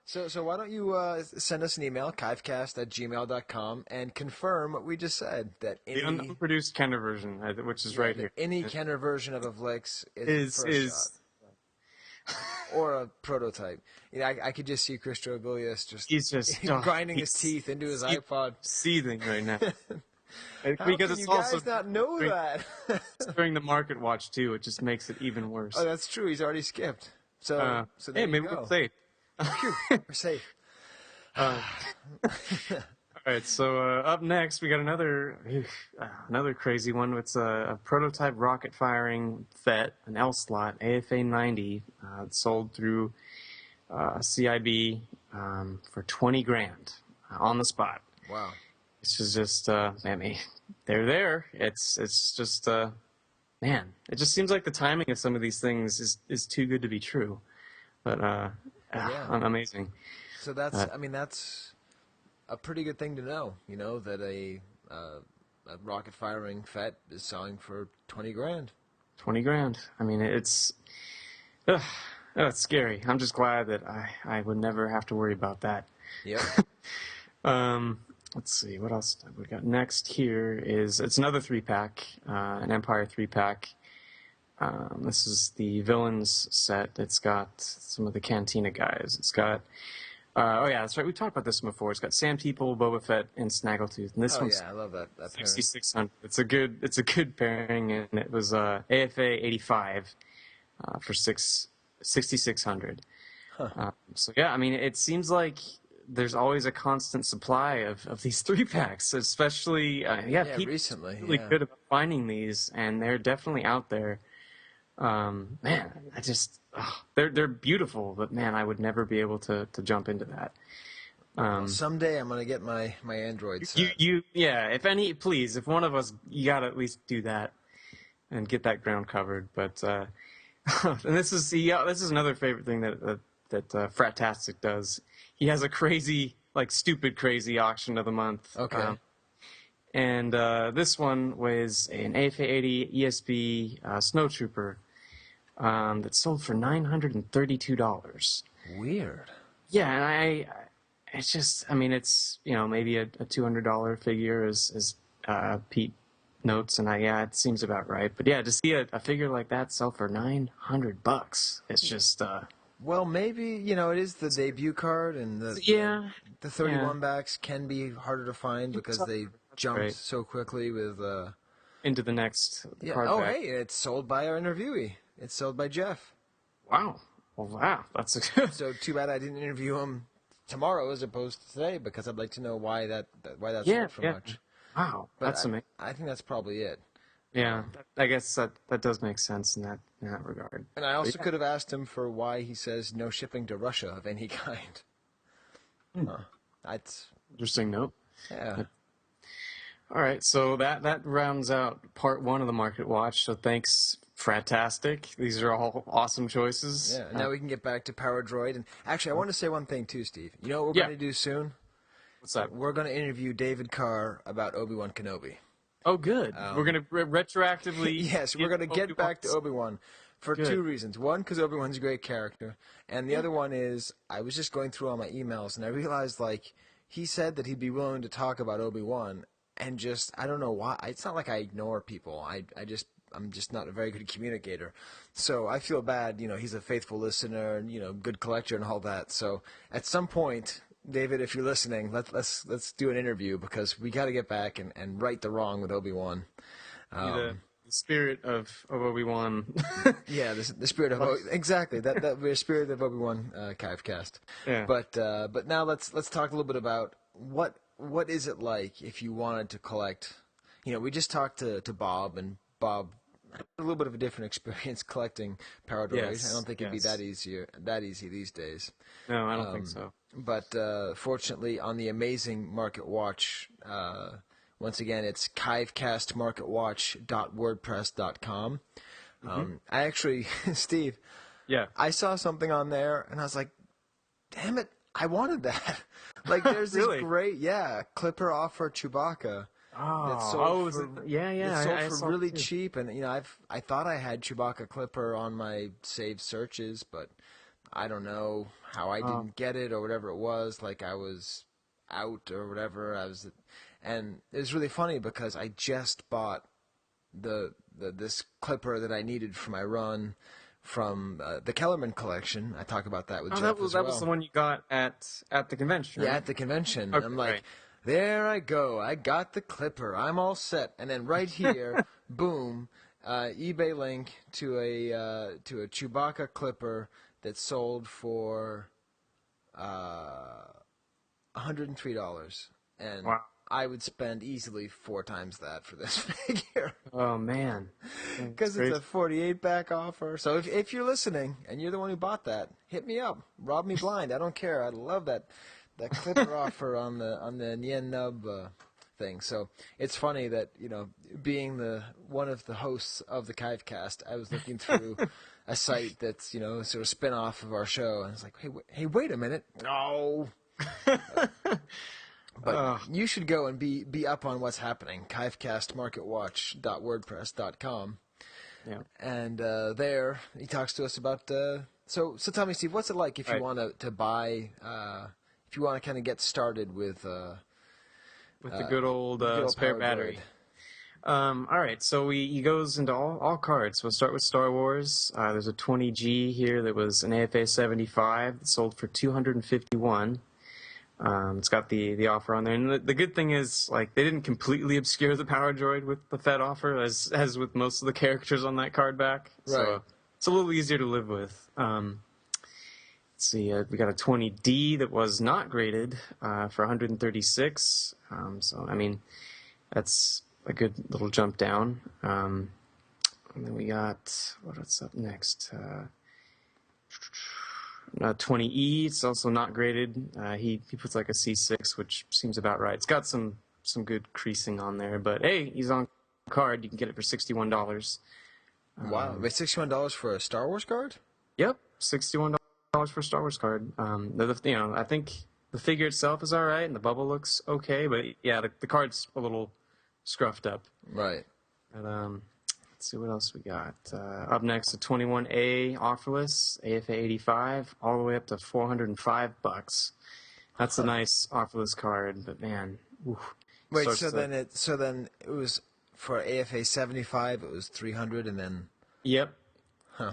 So why don't you send us an email, chivecast@gmail.com, and confirm what we just said, that any... The unproduced Kenner version, which is right here. Any Kenner version of a Vlix is first shot. Or a prototype. I could just see Chris Drogoulias just grinding his teeth into his iPod. Seething right now. How can you guys not know that? It's during the Market Watch, too. It just makes it even worse. Oh, that's true. He's already skipped. So there maybe you go. we're safe. We're safe. All right, so up next we got another crazy one. It's a prototype rocket firing FET, an L slot AFA 90, sold through CIB for $20,000 on the spot. Wow. It's just they're there. It's just man. It just seems like the timing of some of these things is too good to be true. But amazing. So that's that's a pretty good thing to know. You know that a rocket firing FET is selling for $20,000. $20,000. I mean, it's scary. I'm just glad that I would never have to worry about that. Yep. Let's see, what else we got next here is, it's another 3-pack, an Empire 3-pack. This is the Villains set. It's got some of the Cantina guys. It's got, that's right, we talked about this one before. It's got Sam Teeple, Boba Fett, and Snaggletooth. And this one's I love that pairing. 6,600. It's a good pairing, and it was AFA 85 for 6,600. Huh. It seems like there's always a constant supply of these 3-packs, especially people recently. Really good about finding these, and they're definitely out there. They're beautiful, but man, I would never be able to jump into that. Someday I'm gonna get my Android set. If one of us, you gotta at least do that and get that ground covered. But and this is another favorite thing that Fratastic does. He has a crazy, stupid crazy auction of the month. Okay. And this one was an AFA 80 ESB Snowtrooper that sold for $932. Weird. Yeah, and it's maybe a $200 figure as Pete notes, and it seems about right. But yeah, to see a figure like that sell for $900, it's just. Well, maybe, it is the debut card, and the 31 backs can be harder to find because they jumped so quickly with... into the next card Oh, back. hey, it's sold by our interviewee. It's sold by Jeff. Wow. Well, wow. That's So too bad I didn't interview him tomorrow as opposed to today, because I'd like to know why that's sold for much. Wow, but that's amazing. I think that's probably it. Yeah, I guess that does make sense in that regard. And I also could have asked him for why he says no shipping to Russia of any kind. That's interesting note. Yeah. All right, so that rounds out part 1 of the Market Watch. So thanks, Fratastic. These are all awesome choices. Yeah. Now we can get back to Power Droid. And actually, I want to say one thing too, Steve. You know what we're going to do soon? What's that? We're going to interview David Carr about Obi-Wan Kenobi. Oh, good. We're going to retroactively... Yes, we're going to get back to Obi-Wan. For Good. 2 reasons. One, because Obi-Wan's a great character, and the other one is I was just going through all my emails, and I realized, like, he said that he'd be willing to talk about Obi-Wan, and just, I don't know why. It's not like I ignore people. I'm just not a very good communicator. So I feel bad, he's a faithful listener and, good collector and all that. So at some point, David, if you're listening, let's do an interview because we got to get back and right the wrong with Obi-Wan. The spirit of Obi-Wan. Yeah, the spirit of exactly that we're spirit of Obi-Wan Chive Cast. Yeah. But now let's talk a little bit about what is it like if you wanted to collect. We just talked to Bob, and Bob had a little bit of a different experience collecting Power Droid. Yes, I don't think it'd be that easy these days. No, I don't think so. But fortunately, on the amazing Market Watch, once again, it's chivecastmarketwatch.wordpress.com. I actually, Steve, I saw something on there, and I was like, damn it, I wanted that. Like, there's Really? this great, Clipper offer Chewbacca. That's sold for really cheap, and I thought I had Chewbacca Clipper on my saved searches, but I don't know how I didn't get it or whatever it was. Like I was out or whatever. And it was really funny because I just bought this Clipper that I needed for my run from the Kellerman collection. I talk about that with Jeff as well. That was the one you got at the convention, right? Yeah, at the convention. Okay, I'm like. right. There I go. I got the Clipper. I'm all set. And then right here, boom, eBay link to a Chewbacca Clipper that sold for $103. And wow. I would spend easily 4 times that for this figure. Oh, man. Because it's a 48-back offer. So if you're listening and you're the one who bought that, hit me up. Rob me blind. I don't care. I love that Clipper offer on the Nien Nub thing. So it's funny that being one of the hosts of the Chive Cast, I was looking through a site that's sort of spin off of our show, and I was like, hey, wait a minute, no. But you should go and be up on what's happening. Chivecastmarketwatch.wordpress.com. Yeah. And there he talks to us about. So tell me, Steve, what's it like if you want to buy? If you want to kind of get started with the good old spare battery. All right, so he goes into all cards. We'll start with Star Wars. There's a 20G here that was an AFA 75 that sold for $251. It's got the offer on there, and the good thing is like they didn't completely obscure the Power Droid with the Fed offer, as with most of the characters on that card back. Right. So it's a little easier to live with. Let's see, we got a 20D that was not graded for $136. So, I mean, that's a good little jump down. And then we got, what's up next? 20E, it's also not graded. He puts like a C6, which seems about right. It's got some good creasing on there, but hey, he's on card. You can get it for $61. Wow, wait, $61 for a Star Wars card? Yep, $61 for a Star Wars card. I think the figure itself is all right, and the bubble looks okay, but yeah, the card's a little scruffed up. Right. But, let's see what else we got. Up next, the 21A offerless AFA 85, all the way up to $405. That's a nice offerless card, but man, oof. Wait, so then it was for AFA 75, it was 300, and then. Yep. Huh.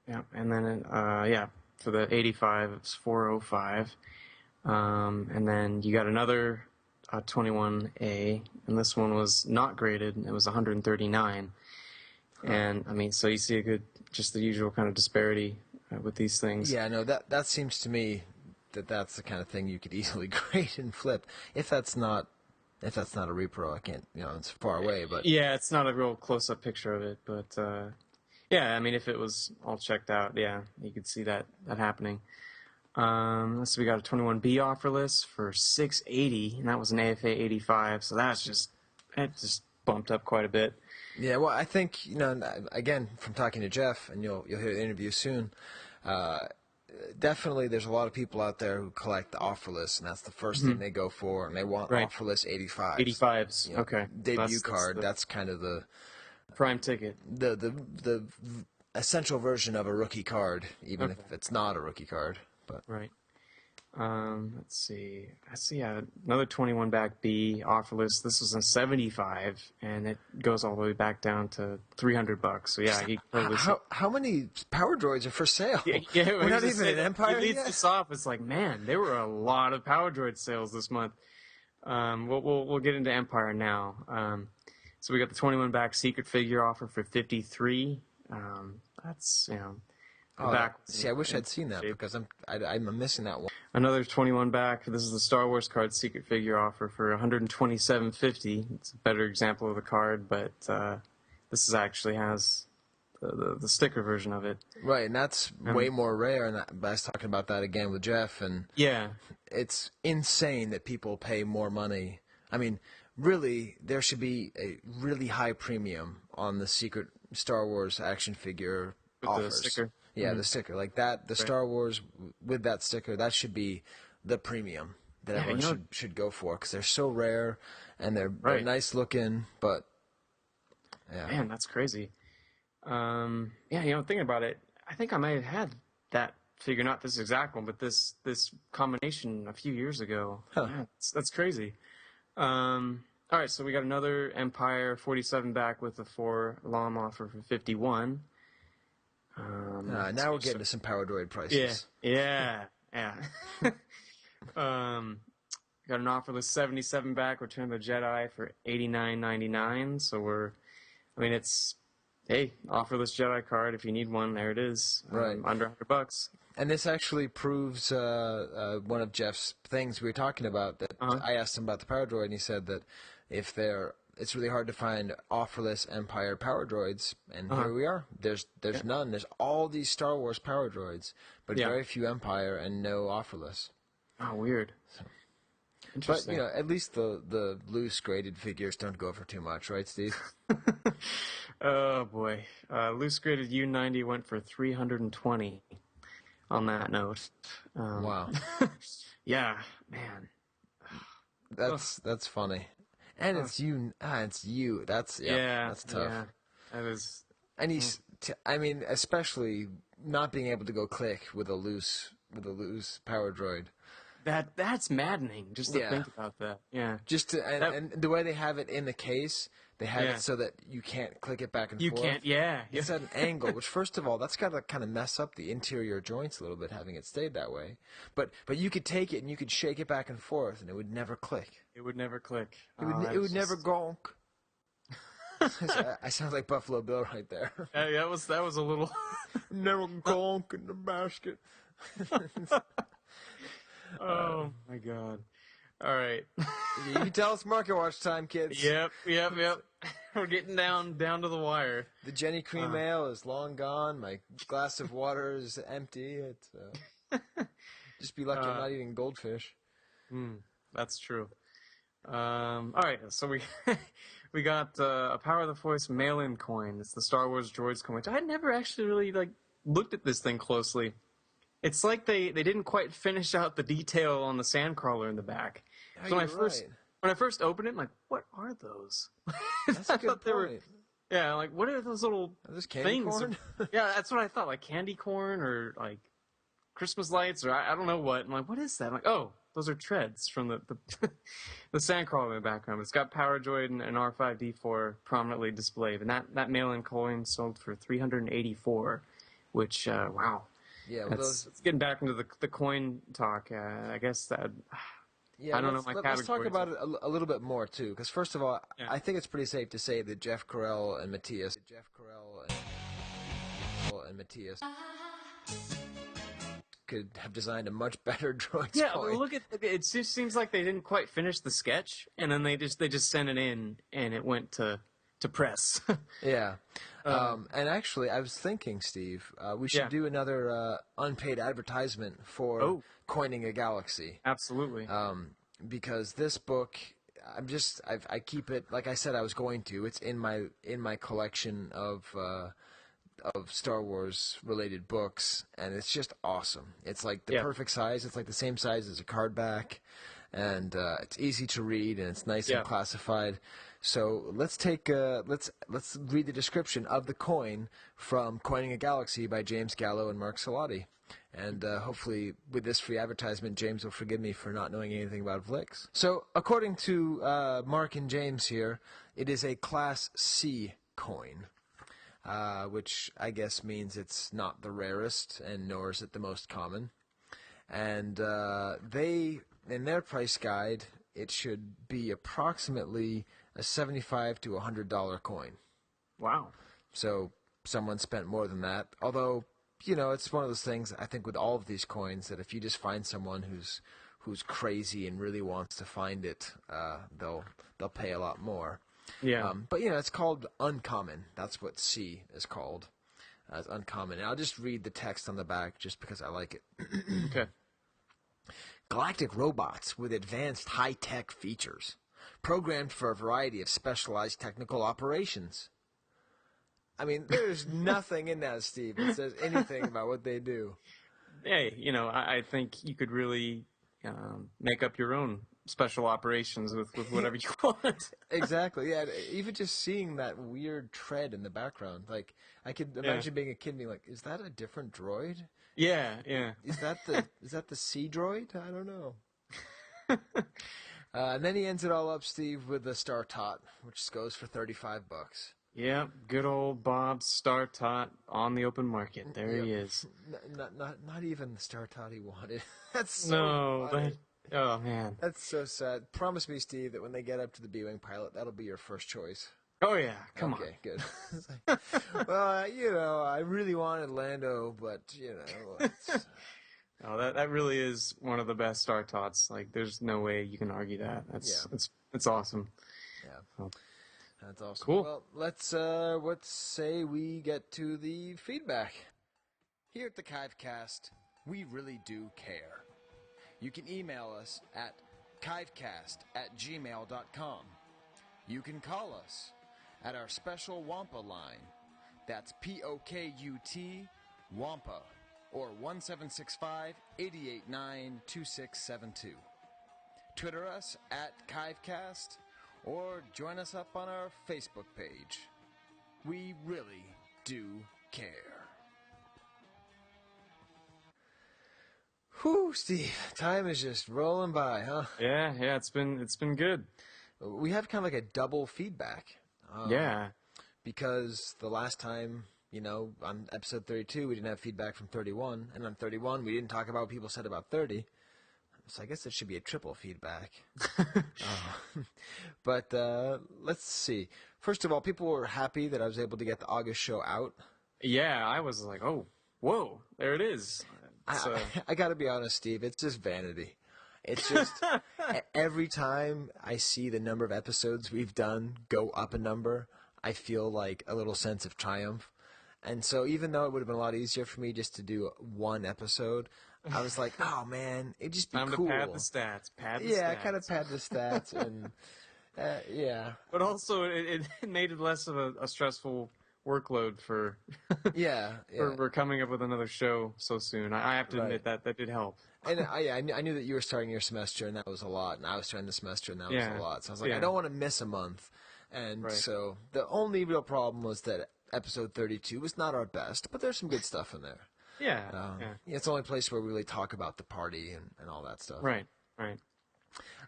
Yeah, and then for the 85, it's 405. And then you got another 21A, and this one was not graded. It was 139. And I mean, so you see just the usual kind of disparity with these things. Yeah, no, that seems to me that's the kind of thing you could easily grade and flip. If that's not a repro, I can't. It's far away, but yeah, it's not a real close-up picture of it, but. Yeah, I mean, if it was all checked out, yeah, you could see that happening. So we got a 21B offerless for $680, and that was an AFA 85, so it just bumped up quite a bit. Yeah, well, I think, again, from talking to Jeff, and you'll hear the interview soon, definitely there's a lot of people out there who collect the offerless, and that's the first thing they go for, and they want offerless 85s. 85s, okay. Debut card, that's kind of the prime ticket. The essential version of a rookie card, even if it's not a rookie card. But right. Let's see. I see another 21 back B offerless. This was a 75, and it goes all the way back down to $300. So yeah, he totally. How many Power Droids are for sale? Yeah, we're not even in Empire He leads yet? this off. It's like, man, there were a lot of Power Droid sales this month. We'll get into Empire now. So we got the 21 back secret figure offer for 53. That's back. See, I wish I'd seen that because I'm missing that one. Another 21 back. This is the Star Wars card secret figure offer for $127.50. It's a better example of the card, but this actually has the sticker version of it. Right, and that's way more rare. And I was talking about that again with Jeff, and yeah, it's insane that people pay more money. I mean, really, there should be a really high premium on the secret Star Wars action figure offers. The sticker. Yeah, the sticker. Like that, the Star Wars with that sticker, that should be the premium that everyone should go for because they're so rare and they're nice looking, but yeah. Man, that's crazy. Thinking about it, I think I might have had that figure, not this exact one, but this combination a few years ago. Huh. Yeah, that's crazy. All right, so we got another Empire 47 back with the 4 LOM offer for 51. Now we're getting to some Power Droid prices. Yeah. Got an offerless 77 back, Return of the Jedi for $89.99. So it's offerless Jedi card. If you need one, there it is. Right. Under $100. And this actually proves one of Jeff's things we were talking about. That I asked him about the Power Droid, and he said that it's really hard to find offerless Empire Power Droids, and here we are. There's none. There's all these Star Wars Power Droids, but very few Empire and no offerless. Oh, weird. So. Interesting. But at least the loose graded figures don't go for too much, right, Steve? Oh boy, loose graded U90 went for $320. On that note, wow. Yeah, man. That's funny. And it's you. That's that's tough. Yeah, that is. And especially not being able to go click with a loose Power Droid. That's maddening. Just to think about that. Yeah. And the way they have it in the case, they have it so that you can't click it back and forth. You can't. Yeah. It's at an angle, which first of all, that's got to kind of mess up the interior joints a little bit, having it stayed that way. But you could take it and you could shake it back and forth, and it would never click. It would never click. It would never gonk. I sound like Buffalo Bill right there. That was a little. Never gonk in the basket. Oh my God! All right. You tell us Market Watch time, kids. Yep. We're getting down to the wire. The Jenny Cream Ale is long gone. My glass of water is empty. It's just be lucky I'm not eating goldfish. That's true. All right, so we got a Power of the Force mail-in coin. It's the Star Wars Droids coin, which I had never actually really looked at this thing closely. It's like they didn't quite finish out the detail on the sandcrawler in the back. Yeah, so when I first opened it, I'm like, what are those? That's a good point. What are those little candy things? Corn? Yeah, that's what I thought, like candy corn or like Christmas lights or I don't know what. I'm like, what is that? I'm like, oh, those are treads from the the sandcrawler in the background. It's got Power Droid and R5-D4 prominently displayed, and that mail-in coin sold for $384, which wow. Yeah, well, it's getting back into the coin talk. I guess that. Yeah, I don't know my categories. Let's talk about it a little bit more too, because first of all, I think it's pretty safe to say that Jeff Carell and Matthias could have designed a much better droid. Yeah, look at it. Just seems like they didn't quite finish the sketch, and then they just sent it in, and it went to press. Yeah. And actually, I was thinking, Steve, we should do another unpaid advertisement for Coining a Galaxy. Absolutely. Because this book, I keep it, like I said I was going to. It's in my collection of Star Wars related books, and it's just awesome. It's like the perfect size. It's like the same size as a cardback, and it's easy to read, and it's nice and classified. So let's take let's read the description of the coin from Coining a Galaxy by James Gallo and Mark Salati. And hopefully with this free advertisement, James will forgive me for not knowing anything about Vlix. So according to Mark and James here, it is a Class C coin, which I guess means it's not the rarest, and nor is it the most common. And they, in their price guide, it should be approximately a $75 to $100 coin. Wow. So someone spent more than that. Although, you know, it's one of those things, I think, with all of these coins, that if you just find someone who's crazy and really wants to find it, they'll pay a lot more. Yeah. But, you know, it's called uncommon. That's what C is called, as uncommon. And I'll just read the text on the back just because I like it. Okay. Galactic robots with advanced high-tech features, programmed for a variety of specialized technical operations. I mean, there's nothing in that, Steve, that says anything about what they do. Hey, you know, I think you could really make up your own special operations with whatever you want. Exactly, yeah. Even just seeing that weird tread in the background, like, I could imagine being a kid and being like, is that a different droid? Yeah, yeah. Is that the C droid? I don't know. And then he ends it all up, Steve, with the Star Tot, which goes for $35. Yeah, good old Bob's Star Tot on the open market. There he is. Not even the Star Tot he wanted. That's so funny. Oh man, that's so sad. Promise me, Steve, that when they get up to the B-wing pilot, that'll be your first choice. Oh yeah, come on. Okay, good. Well, you know, I really wanted Lando, but you know. Oh, that really is one of the best Star Tots. Like, there's no way you can argue that. It's awesome. Yeah. That's awesome. Cool. Well, let's say we get to the feedback. Here at the Chive Cast, we really do care. You can email us at chivecast@gmail.com. You can call us at our special Wampa line. That's POKUT Wampa, or 1765-889-2672. Twitter us at Chivecast, or join us up on our Facebook page. We really do care. Whew, Steve, time is just rolling by, huh? Yeah, it's been good. We have kind of like a double feedback. Yeah. Because the last time, you know, on episode 32, we didn't have feedback from 31, and on 31, we didn't talk about what people said about 30. So I guess it should be a triple feedback. But let's see. First of all, people were happy that I was able to get the August show out. Yeah, I was like, oh, whoa, there it is. I got to be honest, Steve, it's just vanity. It's just every time I see the number of episodes we've done go up a number, I feel like a little sense of triumph. And so even though it would have been a lot easier for me just to do one episode, I was like, oh, man, it'd just be cool. Time to pad the stats. Yeah, I kind of pad the stats, and yeah. But also, it made it less of a stressful workload for for coming up with another show so soon. I have to admit that did help. And I knew that you were starting your semester, and that was a lot, and I was starting the semester, and that was a lot. So I was like, I don't want to miss a month. And so the only real problem was that episode 32 was not our best, but there's some good stuff in there. Yeah. It's the only place where we really talk about the party and all that stuff. Right.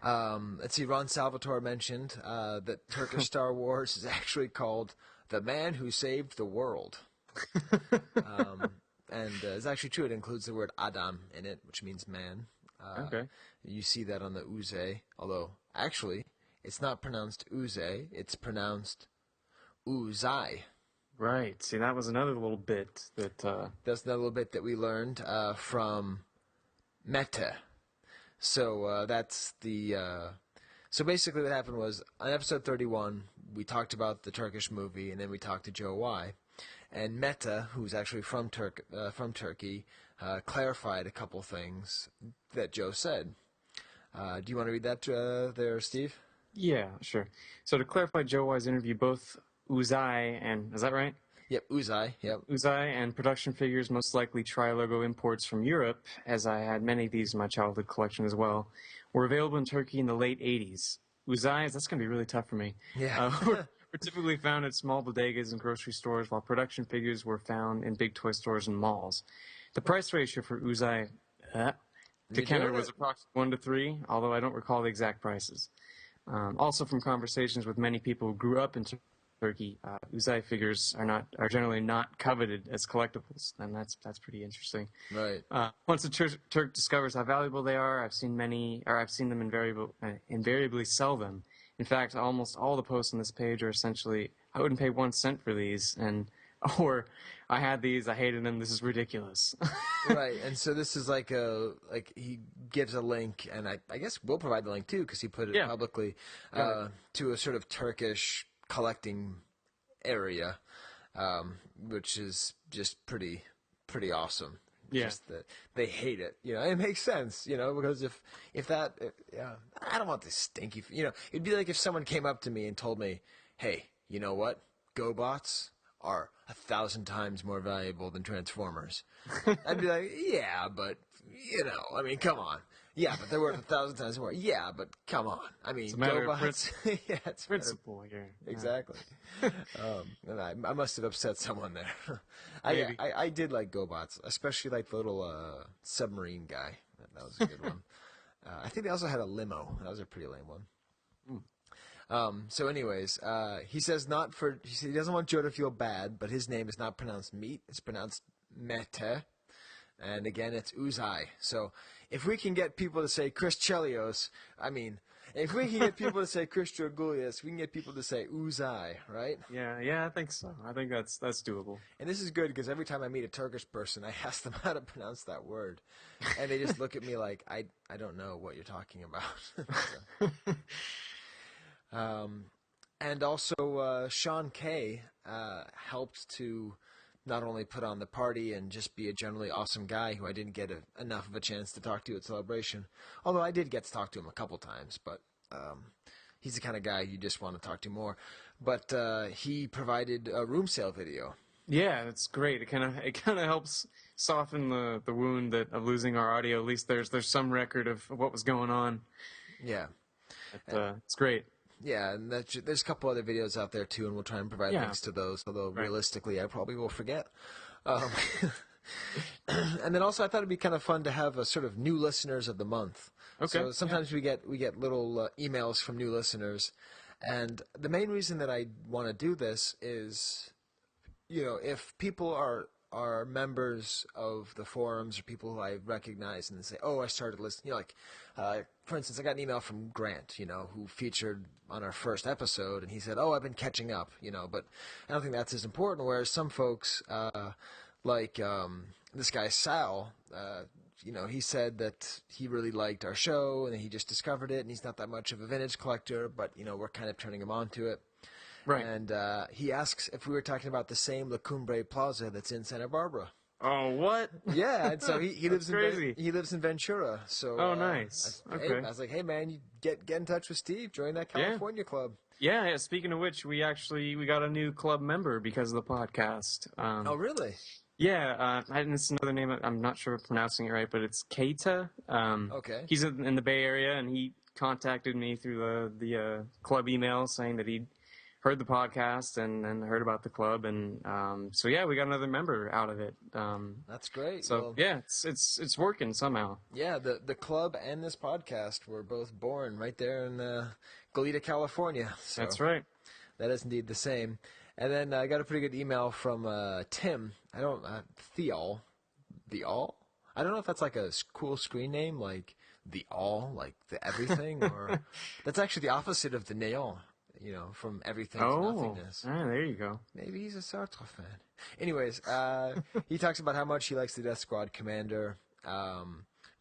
Let's see, Ron Salvatore mentioned that Turkish Star Wars is actually called The Man Who Saved the World. And it's actually true. It includes the word Adam in it, which means man. Okay. You see that on the Uze, although actually it's not pronounced Uze, it's pronounced Uzai. Right. See, that was another little bit that... That's another little bit that we learned from Meta. So that's the... So basically what happened was, on episode 31, we talked about the Turkish movie, and then we talked to Joe Y. And Meta, who's actually from Turkey, clarified a couple things that Joe said. Do you want to read that there, Steve? Yeah, sure. So to clarify Joe Y's interview, both Uzai and... Is that right? Yep, Uzai. Yep. Uzai and production figures, most likely Tri-Logo imports from Europe, as I had many of these in my childhood collection as well, were available in Turkey in the late 80s. Uzais, that's going to be really tough for me. Yeah. Were typically found at small bodegas and grocery stores, while production figures were found in big toy stores and malls. The price ratio for Uzai to Kenner was approximately 1 to 3, although I don't recall the exact prices. Also, from conversations with many people who grew up in Turkey, Uzai figures are generally not coveted as collectibles, and that's pretty interesting. Right. Once a Turk discovers how valuable they are, I've seen them invariably sell them. In fact, almost all the posts on this page are essentially, I wouldn't pay 1 cent for these, or I had these, I hated them, this is ridiculous. Right, and so this is like he gives a link, and I guess we'll provide the link too, because he put it publicly, to a sort of Turkish collecting area, which is just pretty awesome. Yeah. Just that they hate it. It makes sense, because if that, I don't want this stinky, it'd be like if someone came up to me and told me, hey, you know what? GoBots are 1,000 times more valuable than Transformers. I'd be like, yeah, but, come on. Yeah, but they're worth 1,000 times more. Yeah, but come on. It's a matter of yeah, it's principle here. Exactly. And I must have upset someone there. I did like GoBots, especially like the little submarine guy. That was a good one. I think they also had a limo. That was a pretty lame one. So anyways, he says he doesn't want Joe to feel bad, but his name is not pronounced meat. It's pronounced mete. And again, it's Uzai. So if we can get people to say Chris Chelios, if we can get people to say Chris Georgoulias, we can get people to say Uzai, right? Yeah, I think so. I think that's doable. And this is good because every time I meet a Turkish person, I ask them how to pronounce that word. And they just look at me like, I don't know what you're talking about. And also, Sean Kay helped to not only put on the party and just be a generally awesome guy who I didn't get enough of a chance to talk to at Celebration. Although I did get to talk to him a couple times, but he's the kind of guy you just want to talk to more. But he provided a room sale video. Yeah, it's great. It kind of helps soften the wound of losing our audio. At least there's some record of what was going on. Yeah. It's great. Yeah, and there's a couple other videos out there too, and we'll try and provide links to those, although realistically I probably will forget. And then also I thought it'd be kind of fun to have a sort of new listeners of the month. Okay. So sometimes we get little emails from new listeners, and the main reason that I want to do this is, if people are members of the forums or people who I recognize and say, oh, I started listening, for instance, I got an email from Grant, who featured on our first episode, and he said, oh, I've been catching up, but I don't think that's as important, whereas some folks, like this guy Sal, he said that he really liked our show, and he just discovered it, and he's not that much of a vintage collector, but, we're kind of turning him on to it. Right. And he asks if we were talking about the same La Cumbre Plaza that's in Santa Barbara. Oh, what? Yeah, and so he lives crazy. He lives in Ventura. So nice. I was like, hey man, you get in touch with Steve, join that California club. Yeah. Speaking of which, we got a new club member because of the podcast. Oh, really? Yeah, and it's another name. I'm not sure if I'm pronouncing it right, but it's Keita. Okay. He's in the Bay Area, and he contacted me through the club email saying that he'd heard the podcast and heard about the club, and so we got another member out of it. That's great. So it's working somehow. Yeah, the club and this podcast were both born right there in Goleta, California. So that's right. That is indeed the same. And then I got a pretty good email from Tim. Theol. I don't know if that's like a cool screen name, like the all, like the everything, or that's actually the opposite of the néant. From everything to nothingness. There you go. Maybe he's a Sartre fan. Anyways, he talks about how much he likes the Death Squad Commander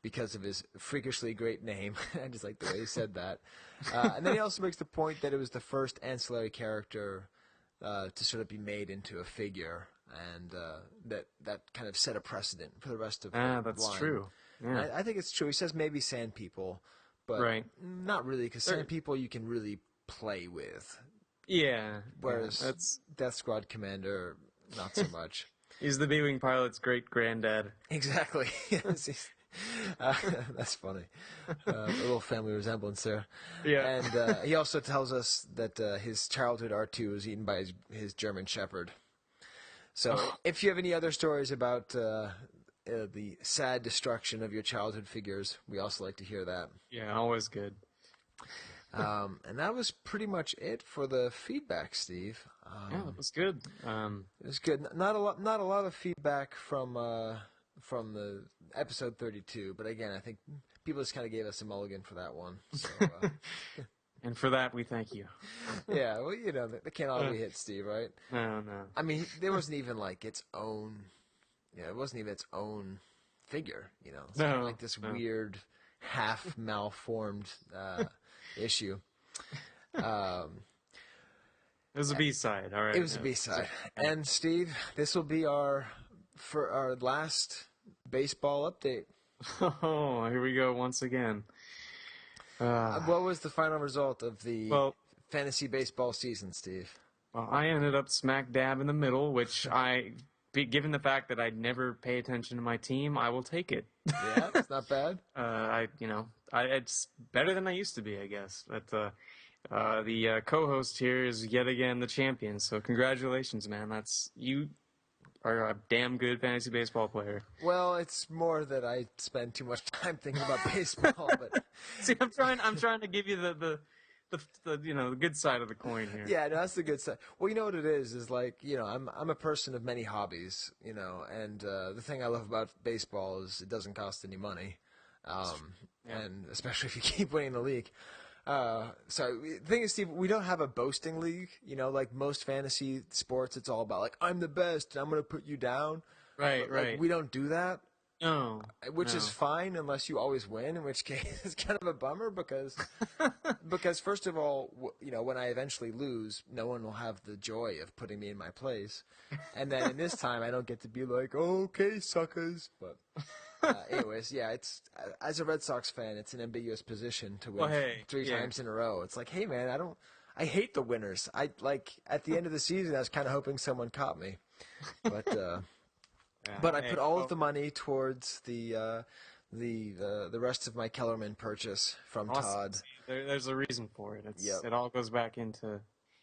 because of his freakishly great name. I just like the way he said that. And then he also makes the point that it was the first ancillary character to sort of be made into a figure, and that kind of set a precedent for the rest of the that's line. true. Yeah. I think it's true. He says maybe Sand People, but not really, because Sand People you can really play with. Yeah. Whereas Death Squad Commander, not so much. He's the B-Wing pilot's great-granddad. Exactly. Yes, That's funny. A little family resemblance there. Yeah. And he also tells us that his childhood R2 was eaten by his German Shepherd. So if you have any other stories about the sad destruction of your childhood figures, we also like to hear that. Yeah, always good. And that was pretty much it for the feedback, Steve. Yeah, it was good. It was good. Not a lot of feedback from the episode 32, but again, I think people just kind of gave us a mulligan for that one. So, and for that, we thank you. Yeah, well, they can't all be hit, Steve, right? No. I mean, there wasn't even like its own. It wasn't even its own figure. It's kind of like this weird, half malformed issue. It was a B-side, all right. It was a B-side. And Steve, this will be our last baseball update. Oh, here we go once again. What was the final result of the fantasy baseball season, Steve? Well, I ended up smack dab in the middle, which given the fact that I'd never pay attention to my team, I will take it. Yeah, it's not bad. It's better than I used to be, I guess. But the co-host here is yet again the champion. So congratulations, man. You are a damn good fantasy baseball player. Well, it's more that I spend too much time thinking about baseball. But see, I'm trying to give you the good side of the coin here. Yeah, no, that's the good side. Well, you know what it is like, I'm a person of many hobbies, and the thing I love about baseball is it doesn't cost any money, and especially if you keep winning the league. So the thing is, Steve, we don't have a boasting league, like most fantasy sports. It's all about like, I'm the best and I'm going to put you down. Right. Like, we don't do that. No. Which is fine unless you always win, in which case it's kind of a bummer because first of all, when I eventually lose, no one will have the joy of putting me in my place. And then in this time, I don't get to be like, okay, suckers. But anyways, yeah, it's as a Red Sox fan, it's an ambiguous position to win three times in a row. It's like, hey, man, I hate the winners. At the end of the season, I was kind of hoping someone caught me. But I put all of the money towards the rest of my Kellerman purchase from Todd. There's a reason for it. It all goes back into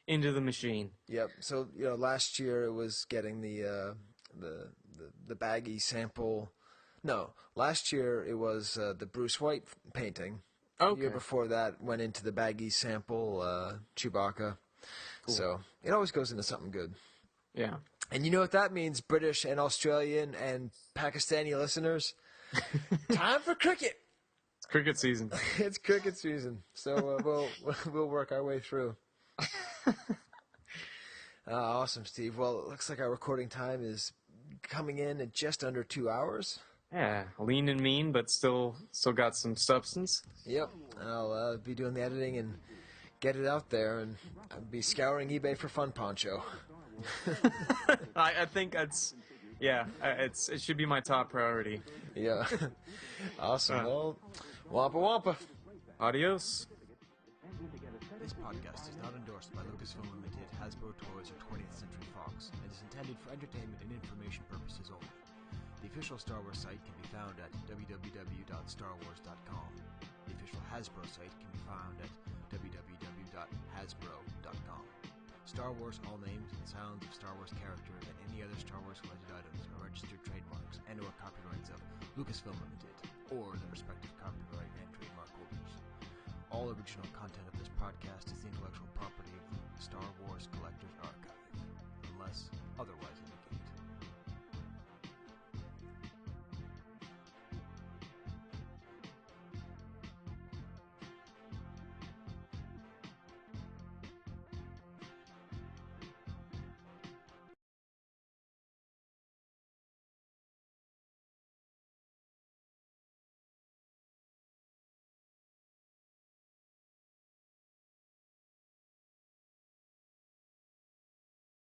the machine. Yep. So last year it was getting the baggy sample. No, last year it was the Bruce White painting. Okay. The year before that went into the baggy sample Chewbacca. Cool. So it always goes into something good. Yeah. And you know what that means, British and Australian and Pakistani listeners? Time for cricket. It's cricket season. It's cricket season. So we'll work our way through. Awesome, Steve. Well, it looks like our recording time is coming in at just under 2 hours. Yeah, lean and mean, but still got some substance. Yep. I'll be doing the editing and get it out there, and I'll be scouring eBay for fun poncho. I think it should be my top priority. Yeah. Awesome. Well, wampa wampa. Adios. This podcast is not endorsed by Lucasfilm Limited, Hasbro Toys, or 20th Century Fox, and is intended for entertainment and information purposes only. The official Star Wars site can be found at www.starwars.com. The official Hasbro site can be found at www.hasbro.com. Star Wars, all names and sounds of Star Wars characters and any other Star Wars related items are registered trademarks and/or copyrights of Lucasfilm Limited or their respective copyright and trademark holders. All original content of this podcast is the intellectual property of the Star Wars Collectors Archive, unless otherwise indicated.